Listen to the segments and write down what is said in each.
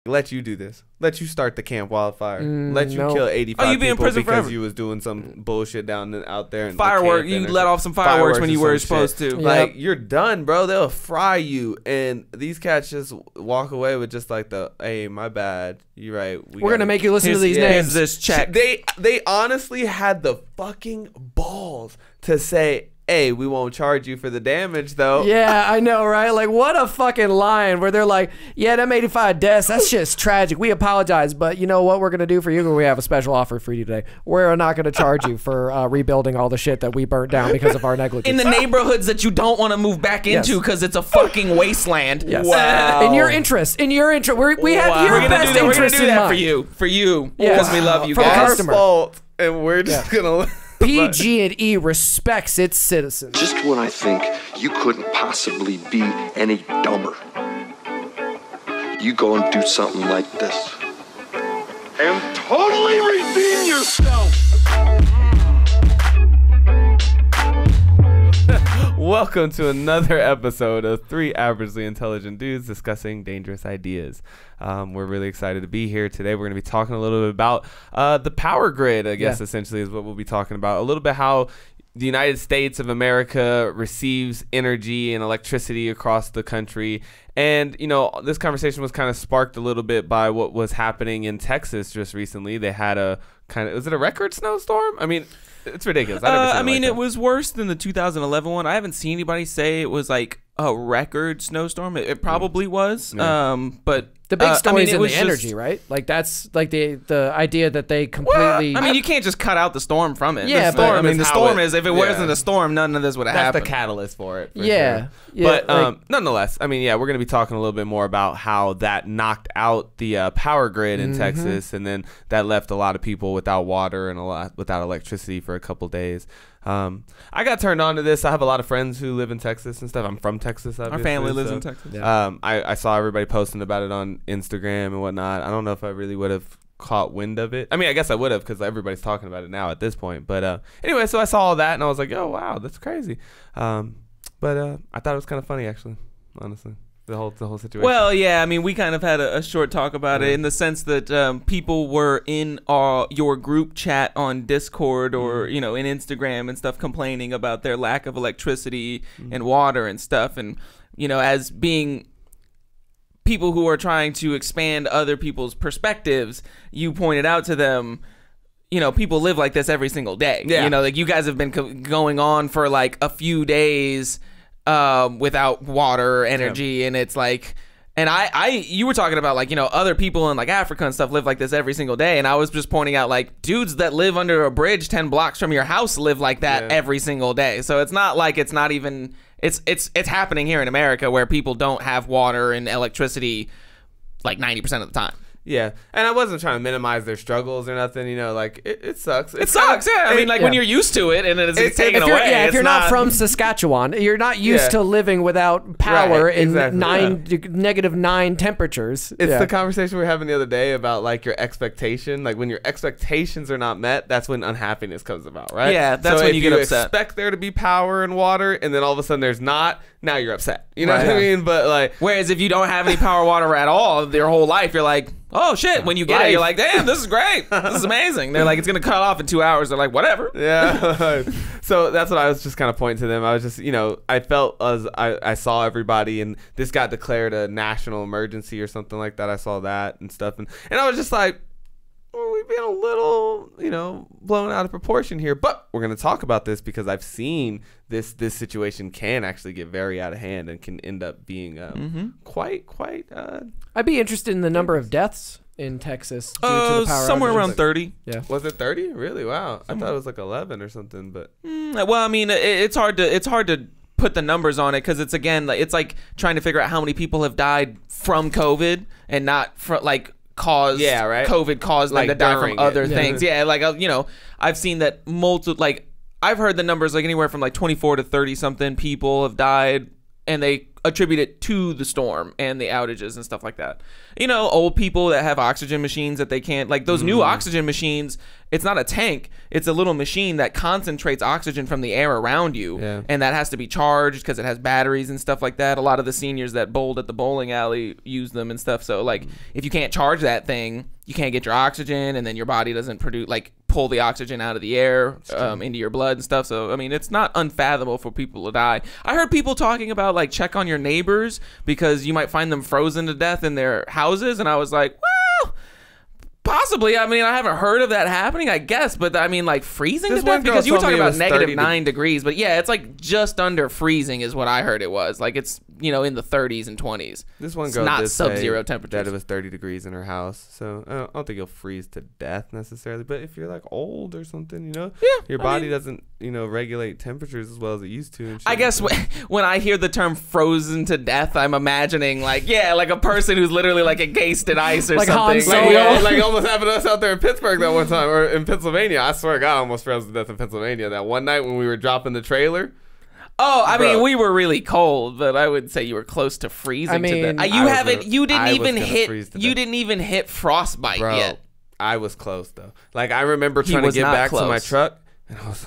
let you do this. Let you start the camp wildfire. Let you kill 85 you be in people prison because forever. you was doing some bullshit out there. Firework. You let off some fireworks when you were supposed to. Like, you're done, bro. They'll fry you. And these cats just walk away with just like hey, my bad. You're right. We're going to make you listen to these names. This check. They honestly had the fucking balls to say, hey, we won't charge you for the damage, though. Yeah, I know, right? Like, what a fucking line where they're like, yeah, them 85 deaths, that's just tragic. We apologize, but you know what we're going to do for you? We have a special offer for you today. We're not going to charge you for rebuilding all the shit that we burnt down because of our negligence. In the neighborhoods that you don't want to move back into because it's a fucking wasteland. Yes. Wow. In your interest. We have your best interest in mind. We're going to do that for you. Because we love you For the guys. customer. Fault, and we're just going to... PG&E respects its citizens. Just when I think you couldn't possibly be any dumber, you go and do something like this and totally redeem yourself. Welcome to another episode of Three Averagely Intelligent Dudes discussing dangerous ideas. We're really excited to be here today. We're going to be talking a little bit about the power grid, I guess, essentially is what we'll be talking about. A little bit how the United States of America receives energy and electricity across the country. And, you know, this conversation was kind of sparked a little bit by what was happening in Texas just recently. They had was it a record snowstorm? I mean... It's ridiculous. It was worse than the 2011 one. I haven't seen anybody say it was like a record snowstorm. It probably was. But the big story is in the energy, just, right? Like that's like the idea that they completely. Well, I mean, you can't just cut out the storm from it. Yeah, the storm is if it wasn't a storm, none of this would have happened. That's the catalyst for it. Yeah. But nonetheless, I mean, we're going to be talking a little bit more about how that knocked out the power grid in Texas, and then that left a lot of people without water and a lot without electricity for a couple days. I got turned on to this. I have a lot of friends who live in Texas and stuff. I'm from Texas, obviously. Our family lives in Texas. Yeah. I saw everybody posting about it on Instagram and whatnot. I don't know if I really would have caught wind of it. I mean, I guess I would have because everybody's talking about it now at this point. But anyway, so I saw all that and I was like, oh, wow, that's crazy. But I thought it was kind of funny, actually, honestly. The whole situation. Well, yeah, I mean, we kind of had a short talk about it in the sense that people were in your group chat on Discord or, in Instagram and stuff complaining about their lack of electricity and water and stuff. And, as being people who are trying to expand other people's perspectives, you pointed out to them, people live like this every single day. Yeah. Like you guys have been going on for like a few days without water or energy, and it's like, and you were talking about like, other people in like Africa and stuff live like this every single day, and I was just pointing out like dudes that live under a bridge 10 blocks from your house live like that every single day. So it's not like it's not even it's happening here in America where people don't have water and electricity like 90% of the time. Yeah, and I wasn't trying to minimize their struggles or nothing, like, it sucks. It sucks, yeah. I mean, like, when you're used to it and it's taken away. Yeah, if you're not from Saskatchewan, you're not used to living without power in -9 temperatures. It's the conversation we were having the other day about, like, your expectation. Like, when your expectations are not met, that's when unhappiness comes about, right? Yeah, that's when you get upset. Expect there to be power and water, and then all of a sudden there's not, now you're upset. You know what I mean? But, like... Whereas if you don't have any power or water at all, your whole life, you're like... Oh shit, when you get it, you're like, damn, this is great. This is amazing. They're like, it's going to cut off in 2 hours. They're like, whatever. Yeah. So that's what I was just kind of pointing to them. I was just, I felt as I saw everybody, and this got declared a national emergency or something like that. I saw that and stuff. And I was just like, well, we've been a little, blown out of proportion here. But we're going to talk about this because I've seen this situation can actually get very out of hand and can end up being quite I'd be interested in the number of deaths in Texas due to the power somewhere outages. around 30. Yeah. Was it 30? Really? Wow. I thought it was like 11 or something, but well, I mean, it's hard to put the numbers on it because it's like trying to figure out how many people have died from COVID and not from like COVID caused them to die from other things. Yeah, like I've seen that I've heard the numbers like anywhere from like 24 to 30 something people have died, and they attribute it to the storm and the outages and stuff like that. You know, old people that have oxygen machines that they can't, like those new oxygen machines, it's not a tank, it's a little machine that concentrates oxygen from the air around you, and that has to be charged because it has batteries and stuff like that. A lot of the seniors that bowled at the bowling alley use them and stuff. So like if you can't charge that thing, you can't get your oxygen, and then your body doesn't produce, like, pull the oxygen out of the air into your blood and stuff. So I mean, it's not unfathomable for people to die. I heard people talking about, like, check on your neighbors because you might find them frozen to death in their houses, and I was like, well, possibly. I mean, I haven't heard of that happening, I guess, but I mean, like, freezing to death, because you were talking about -9 degrees, but yeah, it's like just under freezing is what I heard it was. Like, it's, you know, in the 30s and 20s. This one girl not did sub-zero say temperatures. that it was 30 degrees in her house, so I don't think you'll freeze to death necessarily. But if you're like old or something, you know, your body doesn't, you know, regulate temperatures as well as it used to. And shit. I guess when I hear the term "frozen to death," I'm imagining like a person who's literally like encased in ice or like something. Like almost happened to us out there in Pittsburgh that one time, or in Pennsylvania. I swear to God, I almost froze to death in Pennsylvania that one night when we were dropping the trailer. Oh, I mean, we were really cold, but I would say you were close to freezing to death. You didn't even hit frostbite yet. I was close though. Like, I remember trying to get back to my truck, and I was.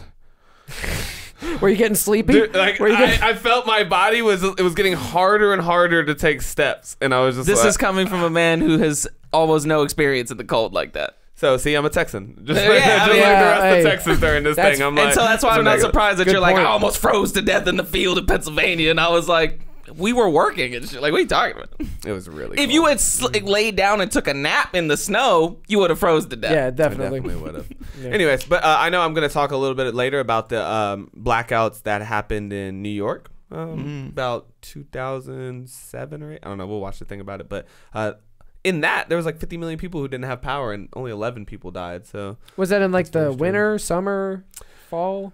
Were you getting sleepy? Dude, like, I felt my body was getting harder and harder to take steps, and I was just. This is coming from a man who has almost no experience in the cold like that. So, see, I'm a Texan. Just like the rest of Texas during this thing. I'm like, and so that's why I'm not surprised that you're like, I almost froze to death in the field in Pennsylvania, and I was like, we were working and shit. Like, what are you talking about? It was really If cold. you had laid down and took a nap in the snow, you would have froze to death. Yeah, definitely. I definitely would have. Anyways, but I know I'm going to talk a little bit later about the blackouts that happened in New York about 2007 or 8. I don't know. We'll watch the thing about it. But in that, there was like 50 million people who didn't have power, and only 11 people died. So was that in like the winter, summer, fall?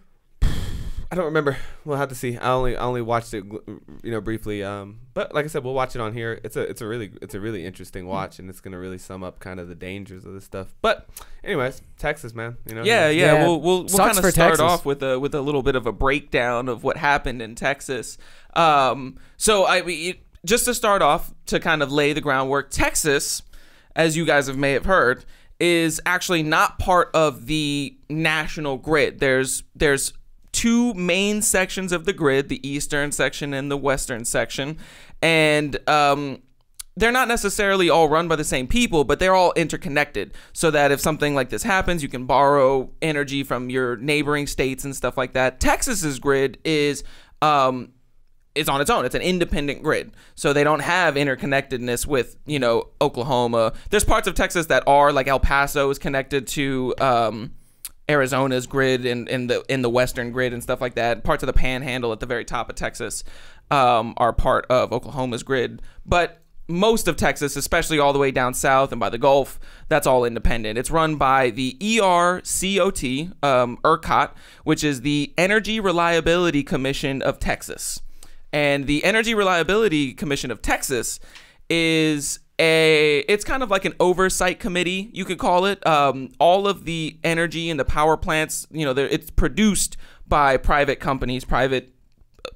I don't remember. We'll have to see. I only watched it, you know, briefly. But like I said, we'll watch it on here. It's a really interesting watch, and it's gonna really sum up kind of the dangers of this stuff. But anyways, Texas, man. You know. Yeah. We'll kind of start Texas. off with a little bit of a breakdown of what happened in Texas. Just to start off, to kind of lay the groundwork, Texas, as you guys may have heard, is actually not part of the national grid. There's two main sections of the grid, the eastern section and the western section, and they're not necessarily all run by the same people, but they're all interconnected, so that if something like this happens, you can borrow energy from your neighboring states and stuff like that. Texas's grid is on its own. It's an independent grid, so they don't have interconnectedness with, you know, Oklahoma. There's parts of Texas that are, like El Paso is connected to Arizona's grid and in the western grid and stuff like that. Parts of the Panhandle at the very top of Texas are part of Oklahoma's grid, but most of Texas, especially all the way down south and by the Gulf, that's all independent. It's run by the ERCOT, ERCOT, which is the Energy Reliability Commission of Texas. And the Energy Reliability Commission of Texas is it's kind of like an oversight committee, you could call it. All of the energy and the power plants, you know, it's produced by private companies,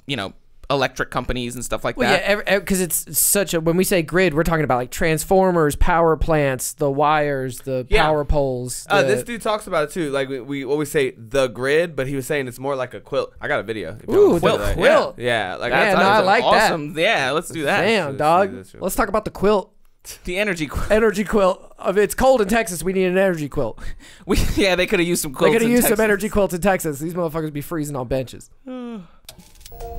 you know, electric companies and stuff like that. Yeah, because it's such a, when we say grid, we're talking about like transformers, power plants, the wires, the power poles. This dude talks about it too. Like we always say the grid, but he was saying it's more like a quilt. I got a video. Ooh, the quilt. Yeah, like that's I like awesome. that. Yeah, let's do that. Damn, dog. Let's talk about the quilt. The energy quilt. Energy quilt. It's cold in Texas. We need an energy quilt. They could have used some quilts. They could have used some energy quilts in Texas. These motherfuckers be freezing on benches.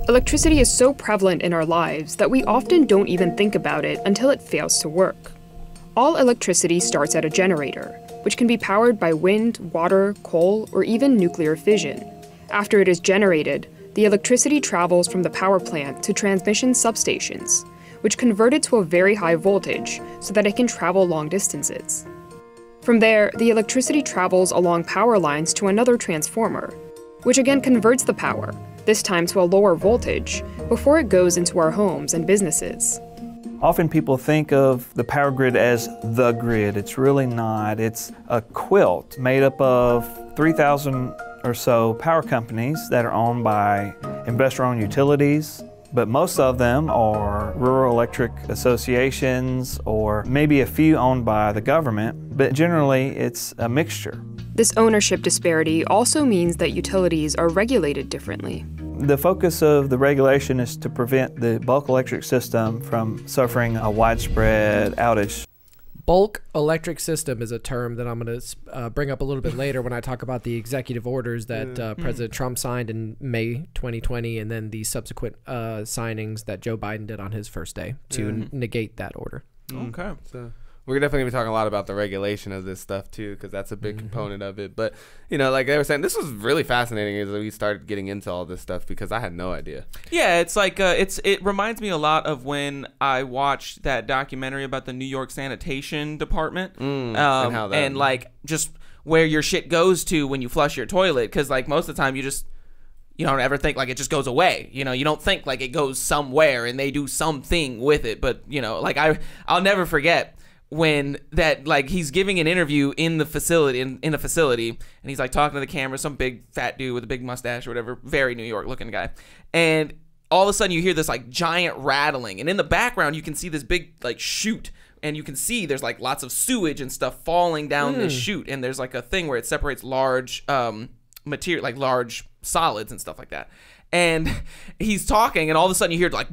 Electricity is so prevalent in our lives that we often don't even think about it until it fails to work. All electricity starts at a generator, which can be powered by wind, water, coal, or even nuclear fission. After it is generated, the electricity travels from the power plant to transmission substations, which convert it to a very high voltage so that it can travel long distances. From there, the electricity travels along power lines to another transformer, which again converts the power, this time to a lower voltage, before it goes into our homes and businesses. Often people think of the power grid as the grid. It's really not. It's a quilt made up of 3,000 or so power companies that are owned by investor-owned utilities, but most of them are rural electric associations or maybe a few owned by the government, but generally it's a mixture. This ownership disparity also means that utilities are regulated differently. The focus of the regulation is to prevent the bulk electric system from suffering a widespread outage. Bulk electric system is a term that I'm going to bring up a little bit later when I talk about the executive orders that President Trump signed in May 2020 and then the subsequent signings that Joe Biden did on his first day to negate that order. Okay. So we're definitely going to be talking a lot about the regulation of this stuff too, because that's a big component of it. But, you know, like they were saying, this was really fascinating as we started getting into all this stuff because I had no idea. Yeah, it's like it reminds me a lot of when I watched that documentary about the New York Sanitation Department And how that, and like just where your shit goes to when you flush your toilet, because like most of the time you don't ever think like it just goes away. You know, you don't think like it goes somewhere and they do something with it. But, you know, like I'll never forget when that, like, he's giving an interview in the facility, in a facility, and he's like talking to the camera, some big fat dude with a big mustache or whatever, very New York looking guy, and all of a sudden you hear this like giant rattling, and in the background you can see this big like chute, and you can see there's like lots of sewage and stuff falling down this chute, and there's like a thing where it separates large material, like large solids and stuff like that, and he's talking, and all of a sudden you hear like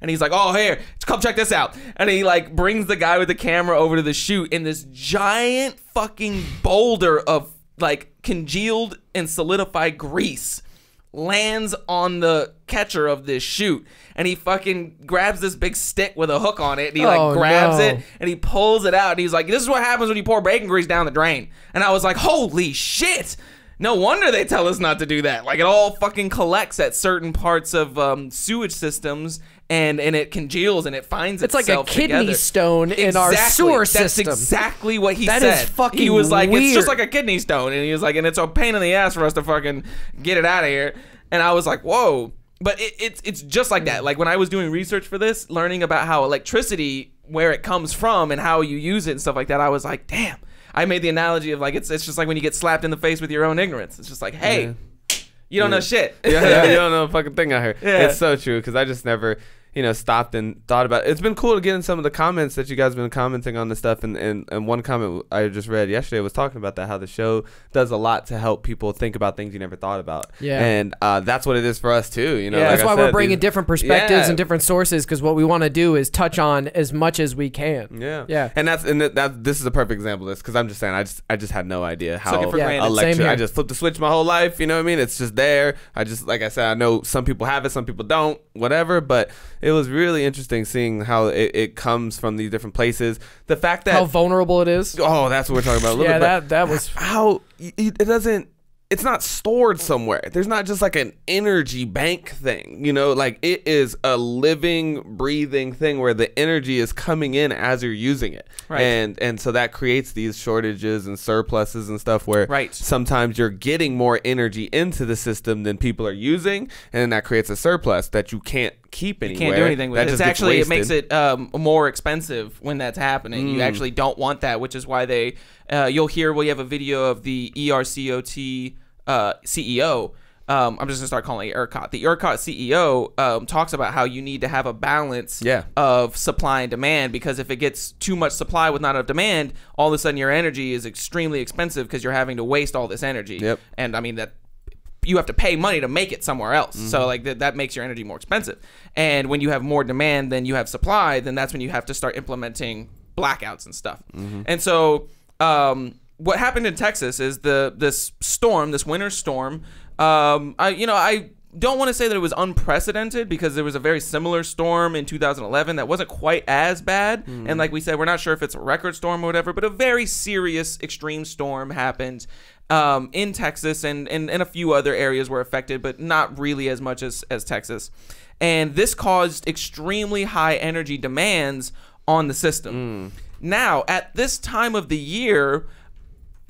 and he's like, oh, here, come check this out. And he like brings the guy with the camera over to the chute, and this giant fucking boulder of like congealed and solidified grease lands on the catcher of this chute. And he fucking grabs this big stick with a hook on it, and he like grabs it and he pulls it out, and he's like, this is what happens when you pour bacon grease down the drain. And I was like, holy shit. No wonder they tell us not to do that. Like, it all fucking collects at certain parts of sewage systems, and it congeals and it finds it's itself like a kidney together. stone in our sewer system. That's exactly what he said. That is fucking He was like, weird. it's just like a kidney stone. And he was like, and it's a pain in the ass for us to fucking get it out of here. And I was like, whoa. But it's just like that. Like, when I was doing research for this, learning about how electricity, where it comes from and how you use it and stuff like that, I was like, damn. I made the analogy of like, it's just like when you get slapped in the face with your own ignorance. It's just like, hey, you don't know shit. Yeah, you don't know a fucking thing out here. Yeah. It's so true, because I just never, you know, stopped and thought about it. It's been cool to get in some of the comments that you guys have been commenting on this stuff, and one comment I just read yesterday was talking about that, how the show does a lot to help people think about things you never thought about. Yeah. And that's what it is for us too, you know. Yeah, like that's why we're bringing these different perspectives Yeah. and different sources, because what we want to do is touch on as much as we can. Yeah. Yeah. And this is a perfect example of this, because I'm just saying I just had no idea how Took it for granted. Same here. I just flipped the switch my whole life, you know what I mean? It's just there. I just, like I said, I know some people have it, some people don't, whatever, but it was really interesting seeing how it comes from these different places. The fact that How vulnerable it is. oh, that's what we're talking about a little bit. Yeah, but that was. how it doesn't. It's not stored somewhere. There's not just like an energy bank thing, you know, like it is a living, breathing thing where the energy is coming in as you're using it. Right. And so that creates these shortages and surpluses and stuff where Right. sometimes you're getting more energy into the system than people are using. And then that creates a surplus that you can't keep anywhere. Can't do anything with That it. just It's gets actually, it wasted. makes it more expensive when that's happening. You actually don't want that, which is why they, you'll hear, we have a video of the ERCOT CEO. I'm just gonna start calling it ERCOT. The ERCOT CEO talks about how you need to have a balance of supply and demand, because if it gets too much supply with not enough demand, all of a sudden your energy is extremely expensive because you're having to waste all this energy. Yep. And I mean that you have to pay money to make it somewhere else. So like that makes your energy more expensive. And when you have more demand than you have supply, then that's when you have to start implementing blackouts and stuff. And so what happened in Texas is this winter storm. I don't want to say that it was unprecedented, because there was a very similar storm in 2011 that wasn't quite as bad. And like we said, we're not sure if it's a record storm or whatever, but a very serious extreme storm happened in Texas, and a few other areas were affected, but not really as much as Texas. And this caused extremely high energy demands on the system. Now, at this time of the year,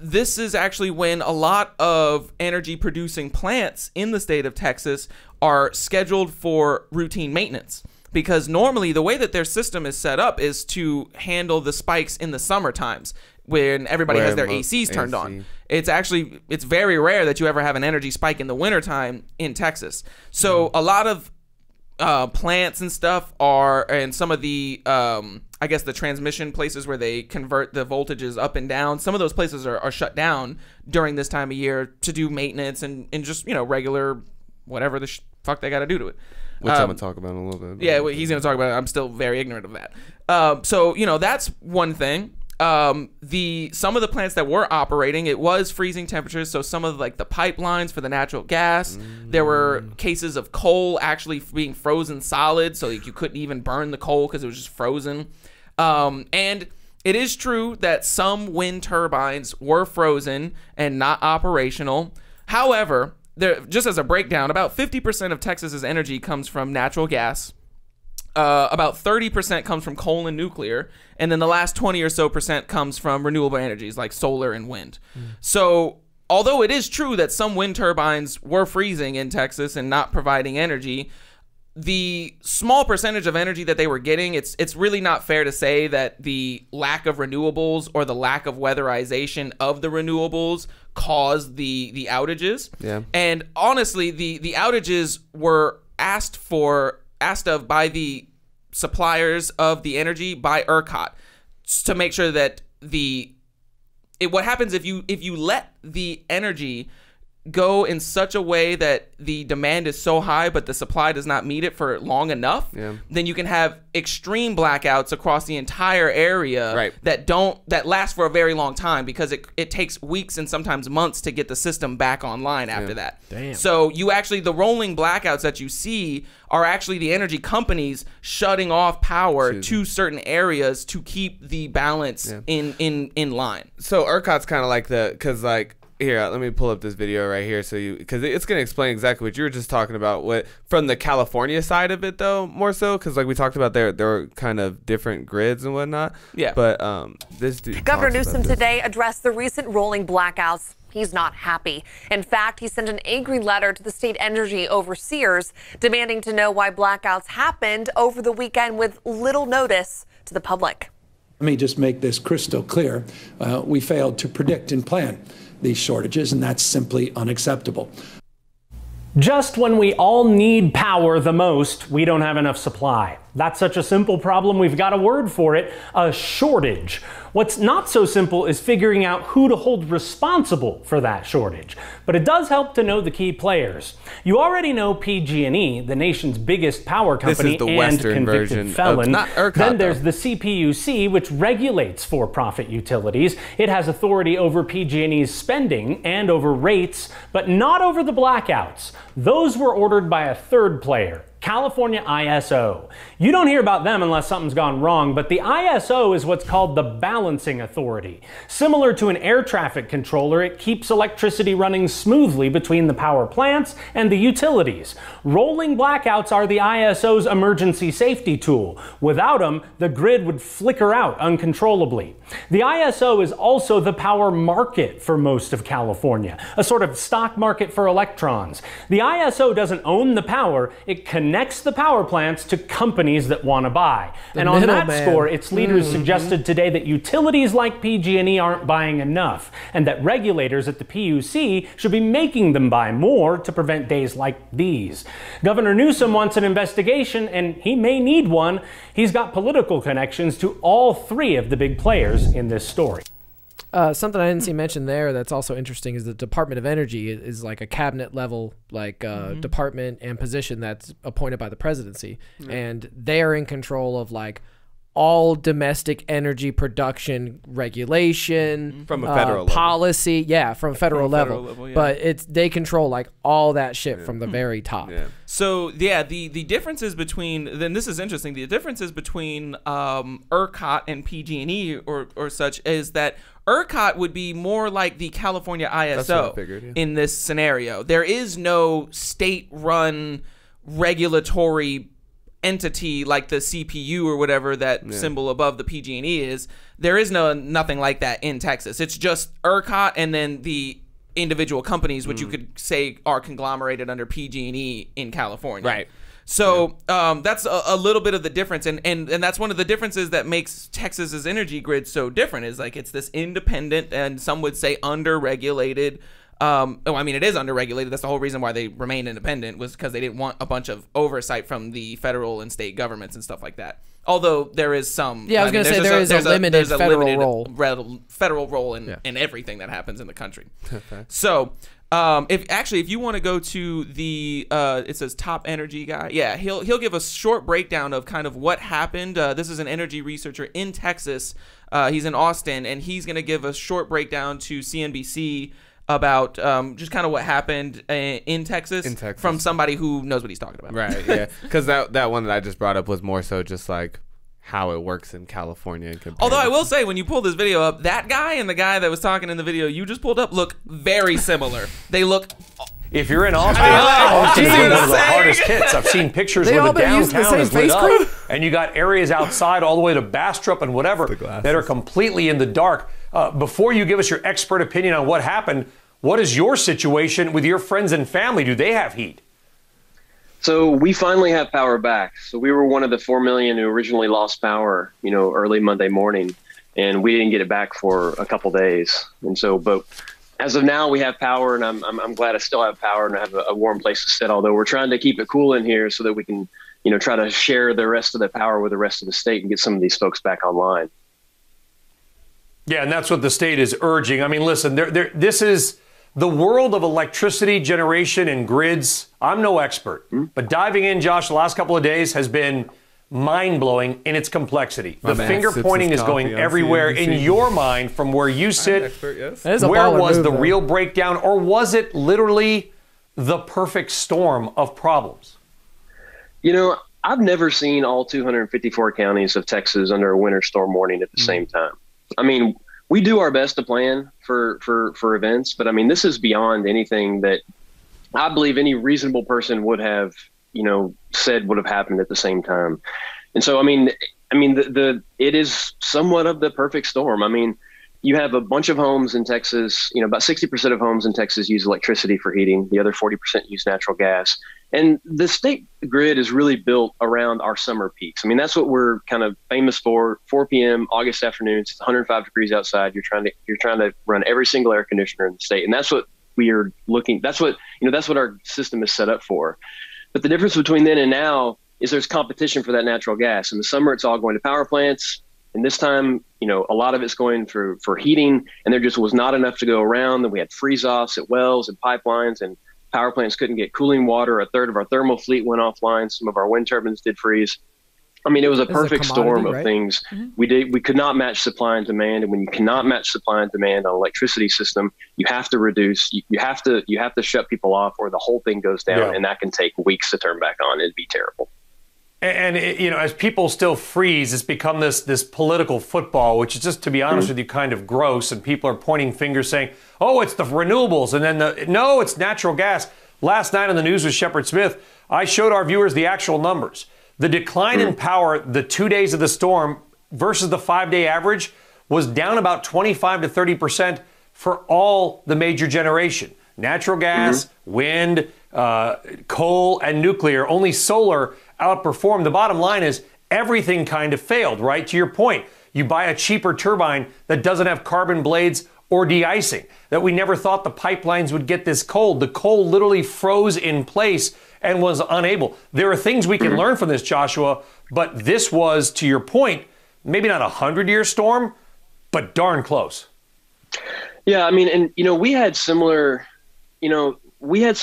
this is actually when a lot of energy producing plants in the state of Texas are scheduled for routine maintenance. because normally the way that their system is set up is to handle the spikes in the summer times when everybody has their ACs turned on. It's very rare that you ever have an energy spike in the wintertime in Texas. So a lot of plants and stuff and some of the I guess the transmission places where they convert the voltages up and down, some of those places are shut down during this time of year to do maintenance and just, you know, regular whatever the fuck they got to do to it. Which I'm going to talk about in a little bit. Yeah, well, he's going to talk about it. I'm still very ignorant of that. So, you know, that's one thing. Some of the plants that were operating, it was freezing temperatures, so some of like the pipelines for the natural gas, there were cases of coal actually being frozen solid, so you couldn't even burn the coal because it was just frozen. And it is true that some wind turbines were frozen and not operational. However, just as a breakdown, about 50% of Texas's energy comes from natural gas. About 30% comes from coal and nuclear, and then the last 20 or so percent comes from renewable energies like solar and wind. So although it is true that some wind turbines were freezing in Texas and not providing energy, the small percentage of energy that they were getting, it's really not fair to say that the lack of renewables or the lack of weatherization of the renewables caused the outages. Yeah. And honestly, the outages were asked of by the suppliers of the energy by ERCOT to make sure that what happens if you let the energy go in such a way that the demand is so high but the supply does not meet it for long enough, then you can have extreme blackouts across the entire area that last for a very long time because it takes weeks and sometimes months to get the system back online after that. Damn. So the rolling blackouts that you see are actually the energy companies shutting off power to certain areas to keep the balance in line. So ERCOT's kind of like because here, let me pull up this video right here because it's going to explain exactly what you were just talking about. From the California side of it, though, more so, because like we talked about, there were kind of different grids and whatnot. Yeah. But this dude Governor Newsom today addressed the recent rolling blackouts. He's not happy. In fact, he sent an angry letter to the state energy overseers demanding to know why blackouts happened over the weekend with little notice to the public. Let me just make this crystal clear. We failed to predict and plan these shortages, and that's simply unacceptable. Just when we all need power the most, we don't have enough supply. That's such a simple problem, we've got a word for it, a shortage. What's not so simple is figuring out who to hold responsible for that shortage. But it does help to know the key players. You already know PG&E, the nation's biggest power company and convicted felon. Then there's the CPUC, which regulates for-profit utilities. It has authority over PG&E's spending and over rates, but not over the blackouts. Those were ordered by a third player, California ISO. You don't hear about them unless something's gone wrong, but the ISO is what's called the balancing authority. Similar to an air traffic controller, it keeps electricity running smoothly between the power plants and the utilities. Rolling blackouts are the ISO's emergency safety tool. Without them, the grid would flicker out uncontrollably. The ISO is also the power market for most of California, a sort of stock market for electrons. The ISO doesn't own the power, it connects the power plants to companies that want to buy. And on that score, its leaders suggested today that utilities like PG&E aren't buying enough, and that regulators at the PUC should be making them buy more to prevent days like these. Governor Newsom wants an investigation, and he may need one. He's got political connections to all three of the big players in this story. Something I didn't see mentioned there that's also interesting is the Department of Energy is like a cabinet level department and position that's appointed by the presidency, and they are in control of like all domestic energy production regulation from a federal policy, from a federal level. But they control like all that shit from the very top. So the differences between this is interesting. The differences between ERCOT and PG&E or such is that ERCOT would be more like the California ISO in this scenario. There is no state-run regulatory entity like the CPU or whatever that symbol above the PG&E is. There is nothing like that in Texas. It's just ERCOT and then the individual companies, which you could say are conglomerated under PG&E in California. Right. So that's a little bit of the difference, and that's one of the differences that makes Texas's energy grid so different. Is like it's this independent and some would say under-regulated. I mean, it is under-regulated. That's the whole reason why they remained independent, was because they didn't want a bunch of oversight from the federal and state governments and stuff like that. Although there is some. Yeah, I was going to say there's a limited federal role in everything that happens in the country. Okay. So. If you want to go to the it says top energy guy, yeah, he'll give a short breakdown of kind of what happened. This is an energy researcher in Texas. He's in Austin, and he's going to give a short breakdown to CNBC about just kind of what happened in Texas from somebody who knows what he's talking about. Right. Yeah. Because that one that I just brought up was more so just like how it works in California. Although I will say, when you pull this video up, that guy and the guy that was talking in the video you just pulled up look very similar. They look. If you're in Austin, Austin's one of the hardest hits. I've seen pictures where the downtown is lit up, and you got areas outside all the way to Bastrop and whatever that are completely in the dark. Before you give us your expert opinion on what happened, what is your situation with your friends and family? Do they have heat? So we finally have power back. So we were one of the 4 million who originally lost power, early Monday morning, and we didn't get it back for a couple days. And so, but as of now, we have power, and I'm glad I still have power and I have a warm place to sit. Although we're trying to keep it cool in here so that we can, try to share the rest of the power with the rest of the state and get some of these folks back online. Yeah, and that's what the state is urging. I mean, listen, this is the world of electricity generation and grids. I'm no expert, but diving in, Josh, the last couple of days has been mind-blowing in its complexity. The finger pointing is going everywhere. In your mind, from where you sit, where was the real breakdown, or was it literally the perfect storm of problems? I've never seen all 254 counties of Texas under a winter storm warning at the same time. I mean, we do our best to plan for events, but I mean, this is beyond anything that I believe any reasonable person would have, said would have happened at the same time. And so, I mean, it is somewhat of the perfect storm. I mean, you have a bunch of homes in Texas, about 60% of homes in Texas use electricity for heating. The other 40% use natural gas. And the state grid is really built around our summer peaks. I mean, that's what we're kind of famous for. 4 p.m. August afternoons, it's 105 degrees outside. You're trying to run every single air conditioner in the state, and that's what we are looking. That's what our system is set up for. But the difference between then and now is there's competition for that natural gas. In the summer, it's all going to power plants, and this time, a lot of it's going for heating, and there just was not enough to go around. Then we had freeze-offs at wells and pipelines, and power plants couldn't get cooling water. A third of our thermal fleet went offline. Some of our wind turbines did freeze. I mean, it was a perfect storm of things. We could not match supply and demand. And when you cannot match supply and demand on an electricity system, you have to reduce. You have to shut people off, or the whole thing goes down, and that can take weeks to turn back on. It'd be terrible. And as people still freeze, it's become this political football, which is just, to be honest with you, kind of gross. And people are pointing fingers saying, oh, it's the renewables. And then no, it's natural gas. Last night on the news with Shepard Smith, I showed our viewers the actual numbers. The decline in power the 2 days of the storm versus the 5-day average was down about 25 to 30% for all the major generation. Natural gas, wind, coal, and nuclear. Only solar outperformed. The bottom line is everything kind of failed, right? To your point, you buy a cheaper turbine that doesn't have carbon blades or de-icing, that we never thought the pipelines would get this cold. The coal literally froze in place and was unable. There are things we can learn from this, Joshua, but this was, to your point, maybe not a 100-year storm, but darn close. Yeah, I mean, and, we had some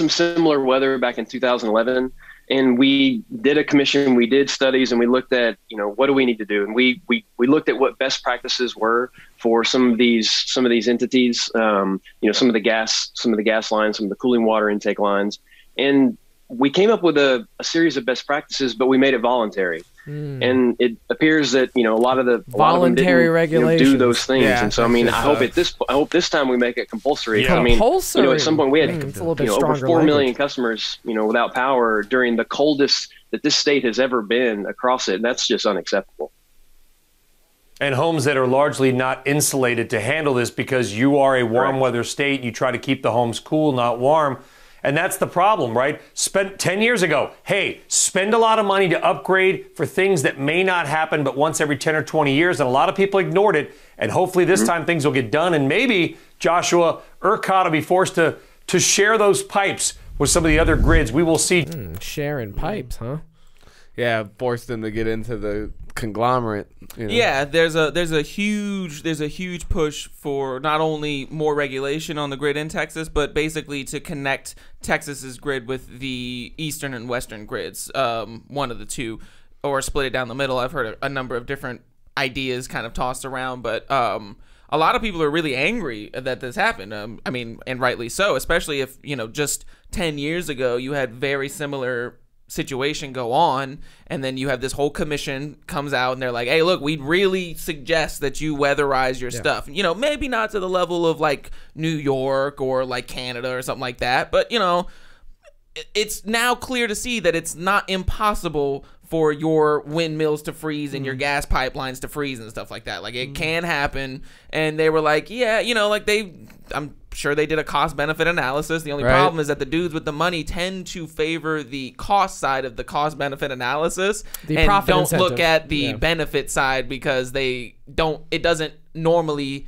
similar weather back in 2011. And we did a commission, we did studies, and we looked at, what do we need to do? And we looked at what best practices were for some of these entities, some of the gas lines, some of the cooling water intake lines. And we came up with a series of best practices, but we made it voluntary. And it appears that, a lot of them didn't, regulations. do those things. Yeah, and so, I mean, I hope this time we make it compulsory. Yeah. I mean, compulsory. At some point we had, over 4 million customers, without power during the coldest that this state has ever been across it. And that's just unacceptable. And homes that are largely not insulated to handle this, because you are a warm weather state. You try to keep the homes cool, not warm. And that's the problem, right? Spent 10 years ago, hey, spend a lot of money to upgrade for things that may not happen but once every 10 or 20 years. And a lot of people ignored it. And hopefully this time things will get done. And maybe, Joshua, ERCOT will be forced to share those pipes with some of the other grids. We will see. Sharing pipes, huh? Yeah, forced them to get into the conglomerate. You know? Yeah, there's a huge push for not only more regulation on the grid in Texas, but basically to connect Texas's grid with the eastern and western grids, one of the two, or split it down the middle. I've heard a number of different ideas kind of tossed around, but a lot of people are really angry that this happened. I mean, and rightly so, especially if, just 10 years ago you had very similar situation go on, and then you have this whole commission comes out and they're like, hey, look, we'd really suggest that you weatherize your stuff. Maybe not to the level of like New York or like Canada or something like that, but it's now clear to see that it's not impossible for your windmills to freeze and your gas pipelines to freeze and stuff like that. Like, it can happen. And they were like, yeah, I'm sure they did a cost benefit analysis. The only problem is that the dudes with the money tend to favor the cost side of the cost benefit analysis and don't incentive. look at the benefit side, because it doesn't normally,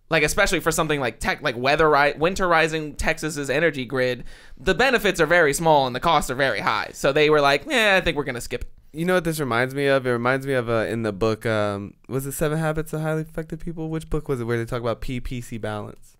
like, especially for something like winterizing Texas's energy grid, the benefits are very small and the costs are very high. So they were like, I think we're going to skip it. You know what this reminds me of? It reminds me of in the book, was it 7 Habits of Highly Effective People? Which book was it where they talk about PPC balance?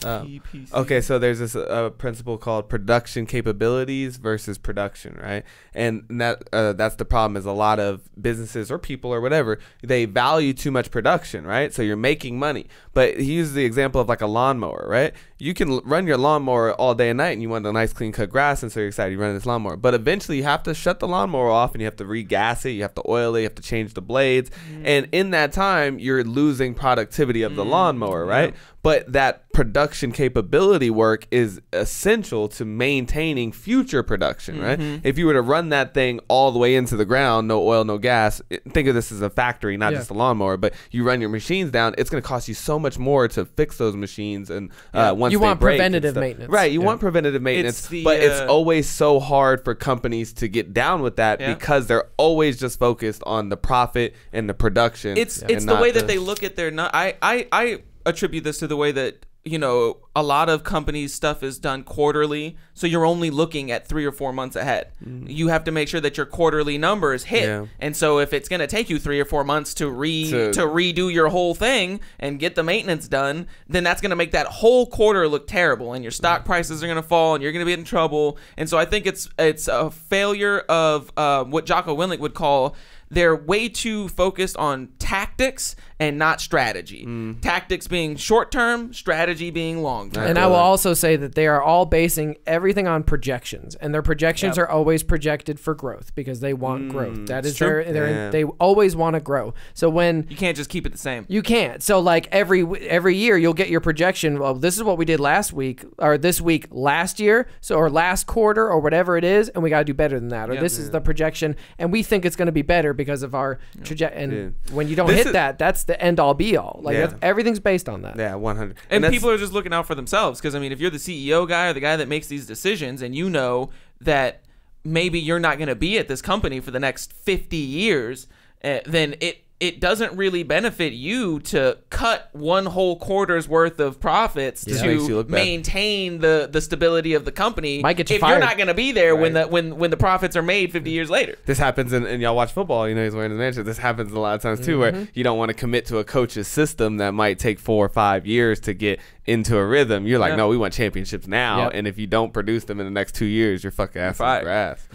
Okay, so there's this principle called production capabilities versus production, right? And that's the problem, is a lot of businesses or people or whatever, they value too much production, right? So you're making money. But he uses the example of like a lawnmower, right? You can run your lawnmower all day and night and you want a nice clean cut grass, and so you're excited you're running this lawnmower. But eventually you have to shut the lawnmower off and you have to regas it, you have to oil it, you have to change the blades. And in that time, you're losing productivity of the lawnmower, right? But that production capability work is essential to maintaining future production, right? If you were to run that thing all the way into the ground, no oil, no gas, think of this as a factory, not just a lawnmower, but you run your machines down, it's going to cost you so much more to fix those machines. And once you they want break preventative maintenance. Right, you want preventative maintenance, but it's always so hard for companies to get down with that because they're always just focused on the profit and the production. It's the way that they look at their... I attribute this to the way that a lot of companies' stuff is done quarterly, so you're only looking at 3 or 4 months ahead. You have to make sure that your quarterly numbers hit, and so if it's going to take you 3 or 4 months to redo your whole thing and get the maintenance done, then that's going to make that whole quarter look terrible, and your stock prices are going to fall, and you're going to be in trouble. And so I think it's a failure of what Jocko Willink would call, they're way too focused on tactics and not strategy. Tactics being short-term, strategy being long-term. And I will also say that they are all basing everything on projections, and their projections are always projected for growth because they want growth. That is they always want to grow. So when you can't just keep it the same. You can't. So like every year you'll get your projection. Well, this is what we did last week or this week last year, or last quarter or whatever it is, and we got to do better than that. Or this is the projection, and we think it's going to be better because of our trajectory. And when you don't hit that, that's the end all be all. Like everything's based on that. Yeah, 100. And people are just looking out for themselves, because I mean, if you're the CEO guy or the guy that makes these decisions, and you know that maybe you're not going to be at this company for the next 50 years, then it doesn't really benefit you to cut one whole quarter's worth of profits to maintain the stability of the company. Might get you if fired. You're not going to be there when the profits are made 50 years later. This happens, and y'all watch football, he's wearing the mansion. This happens a lot of times too, where you don't want to commit to a coach's system that might take 4 or 5 years to get into a rhythm. You're like, no, we want championships now, and if you don't produce them in the next 2 years, you're fucking ass in the grass.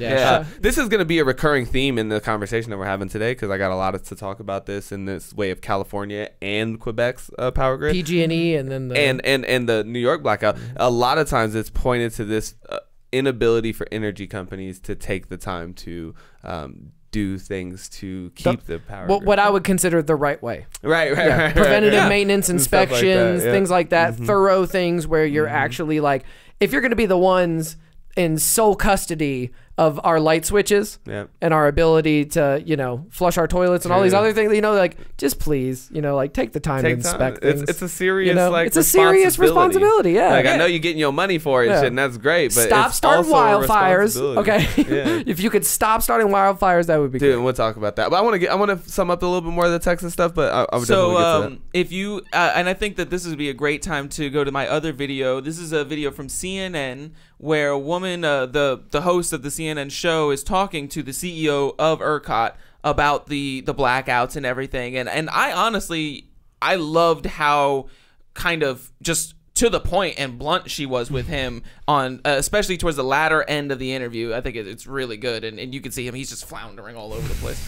This is going to be a recurring theme in the conversation that we're having today, because I got a lot to talk about this in this way of California and Quebec's power grid, PG&E, and then and the New York blackout. A lot of times it's pointed to this inability for energy companies to take the time to do things to keep the power grid. What I would consider the right way. Right. Preventative maintenance, inspections, things like that, thorough things where you're actually like, if you're going to be the ones in sole custody of our light switches and our ability to, you know, flush our toilets and all these other things, you know, like, just please, you know, like, take the time to inspect things. It's a serious, you know? like, it's a serious responsibility. Yeah. Like, I know you're getting your money for it and shit, and that's great, but stop starting wildfires. Okay. Yeah. If you could stop starting wildfires, that would be good. And we'll talk about that. But I want to sum up a little bit more of the Texas stuff, but I would definitely get to that. If you, and I think that this would be a great time to go to my other video. This is a video from CNN where a woman, the host of the CNN show, is talking to the CEO of ERCOT about the blackouts and everything. And I honestly, I loved how kind of just to the point and blunt she was with him on, especially towards the latter end of the interview. I think it's really good. And you can see him, he's just floundering all over the place.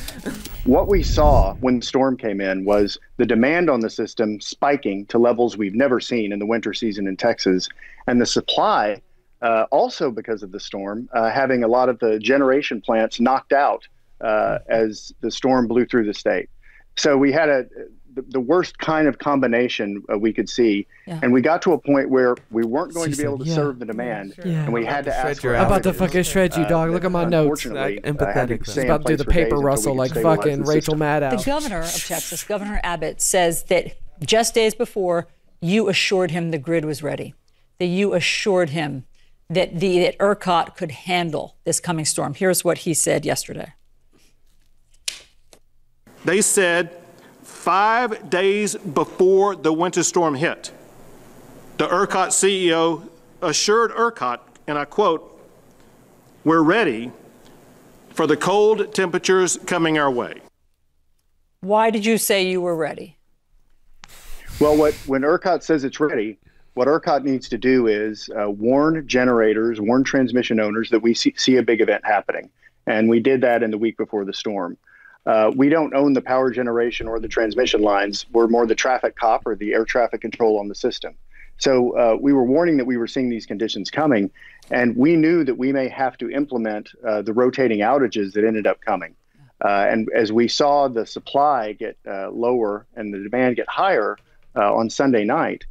What we saw when the storm came in was the demand on the system spiking to levels we've never seen in the winter season in Texas. And the supply, also because of the storm, having a lot of the generation plants knocked out as the storm blew through the state. So we had the worst kind of combination we could see. And we got to a point where we weren't going to be able to serve the demand. And we had to ask for I'm about to fucking shred you, dog. Look at my notes. Empathetic. About to do the paper rustle like fucking Rachel Maddow. The governor of Texas, Governor Abbott, says that just days before, you assured him the grid was ready. That you assured him that ERCOT could handle this coming storm. Here's what he said yesterday. They said 5 days before the winter storm hit, the ERCOT CEO assured ERCOT, and I quote, "We're ready for the cold temperatures coming our way." Why did you say you were ready? Well, when ERCOT says it's ready, what ERCOT needs to do is warn generators, warn transmission owners that we see a big event happening. And we did that in the week before the storm. We don't own the power generation or the transmission lines. We're more the traffic cop or the air traffic control on the system. So we were warning that we were seeing these conditions coming, and we knew that we may have to implement the rotating outages that ended up coming. And as we saw the supply get lower and the demand get higher on Sunday night,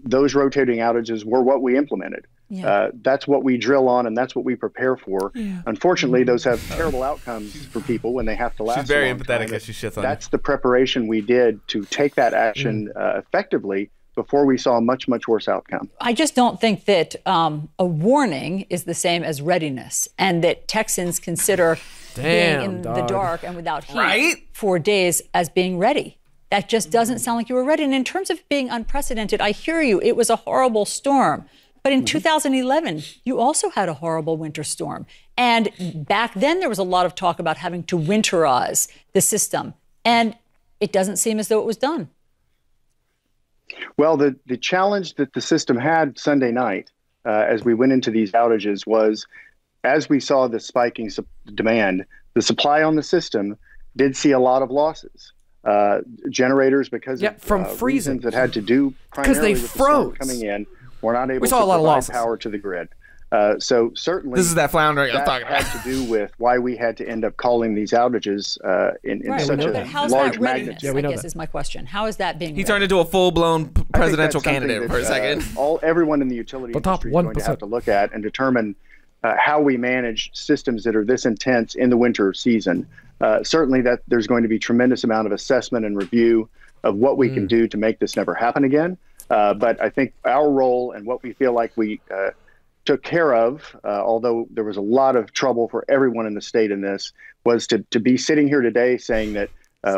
those rotating outages were what we implemented. That's what we drill on, and that's what we prepare for. Unfortunately, those have terrible outcomes for people when they have to last. She's very empathetic as she shits on That's the preparation we did to take that action effectively before we saw a much, much worse outcome. I just don't think that a warning is the same as readiness, and that Texans consider being in the dark and without heat for days as being ready. That just doesn't sound like you were ready. And in terms of being unprecedented, I hear you. It was a horrible storm. But in 2011, you also had a horrible winter storm. And back then, there was a lot of talk about having to winterize the system. And it doesn't seem as though it was done. Well, the challenge that the system had Sunday night as we went into these outages was, as we saw the spiking demand, the supply on the system did see a lot of losses. Generators, because of from freezing reasons that had to do primarily they with the storm froze coming in, we're not able we saw to a lot of provide losses. power to the grid. So certainly this is that floundering I'm talking about. had to do with why we had to end up calling these outages in such a But how's large that readiness, magnitude. I guess is my question. How is that being He ready? turned into a full-blown presidential candidate for a second. Everyone in the utility industry is going to have to look at and determine how we manage systems that are this intense in the winter season. Certainly that there's going to be tremendous amount of assessment and review of what we can do to make this never happen again. But I think our role and what we feel like we took care of, although there was a lot of trouble for everyone in the state in this, was to be sitting here today saying that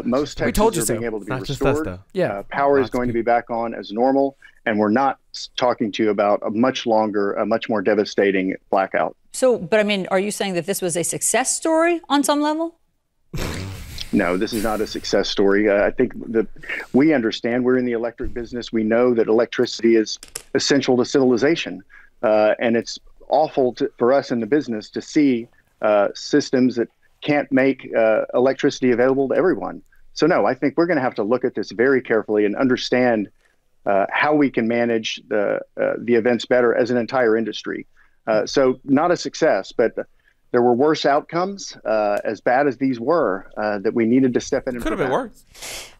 most Texans are being able to be restored. Power is going to be back on as normal, and we're not talking to you about a much longer, a much more devastating blackout. So, but I mean, are you saying that this was a success story on some level? No, this is not a success story. I think that we understand we're in the electric business. We know that electricity is essential to civilization. And it's awful for us in the business to see systems that can't make electricity available to everyone. So no, I think we're going to have to look at this very carefully and understand how we can manage the events better as an entire industry. So not a success, but there were worse outcomes, as bad as these were, that we needed to step in and Could have been worse.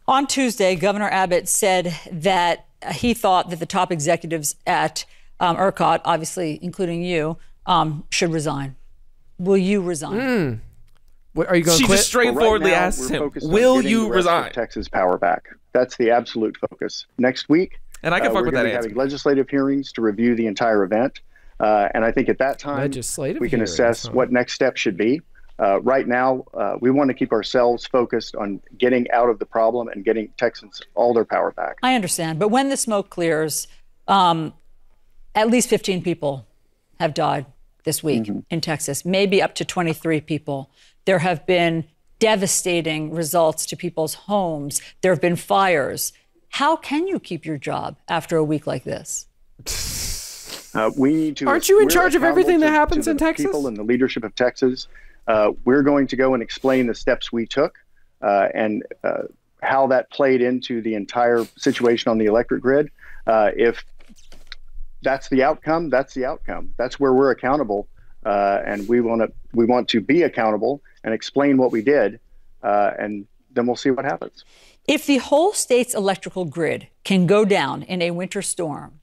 On Tuesday, Governor Abbott said that he thought that the top executives at ERCOT, obviously including you, should resign. will you resign? Are you going to She quit? just straightforwardly asks him, will you resign? Texas power back. That's the absolute focus. Next week, and I can fuck with that we're answer. having legislative hearings to review the entire event. And I think at that time, we can assess what next steps should be. Right now, we want to keep ourselves focused on getting out of the problem and getting Texans all their power back. I understand. But when the smoke clears, at least 15 people have died this week in Texas, maybe up to 23 people. There have been devastating results to people's homes. There have been fires. How can you keep your job after a week like this? We need to. Aren't you in charge of everything that happens in Texas? People and the leadership of Texas. We're going to go and explain the steps we took and how that played into the entire situation on the electric grid. If that's the outcome, that's the outcome. That's where we're accountable, and we want to be accountable and explain what we did, and then we'll see what happens. If the whole state's electrical grid can go down in a winter storm,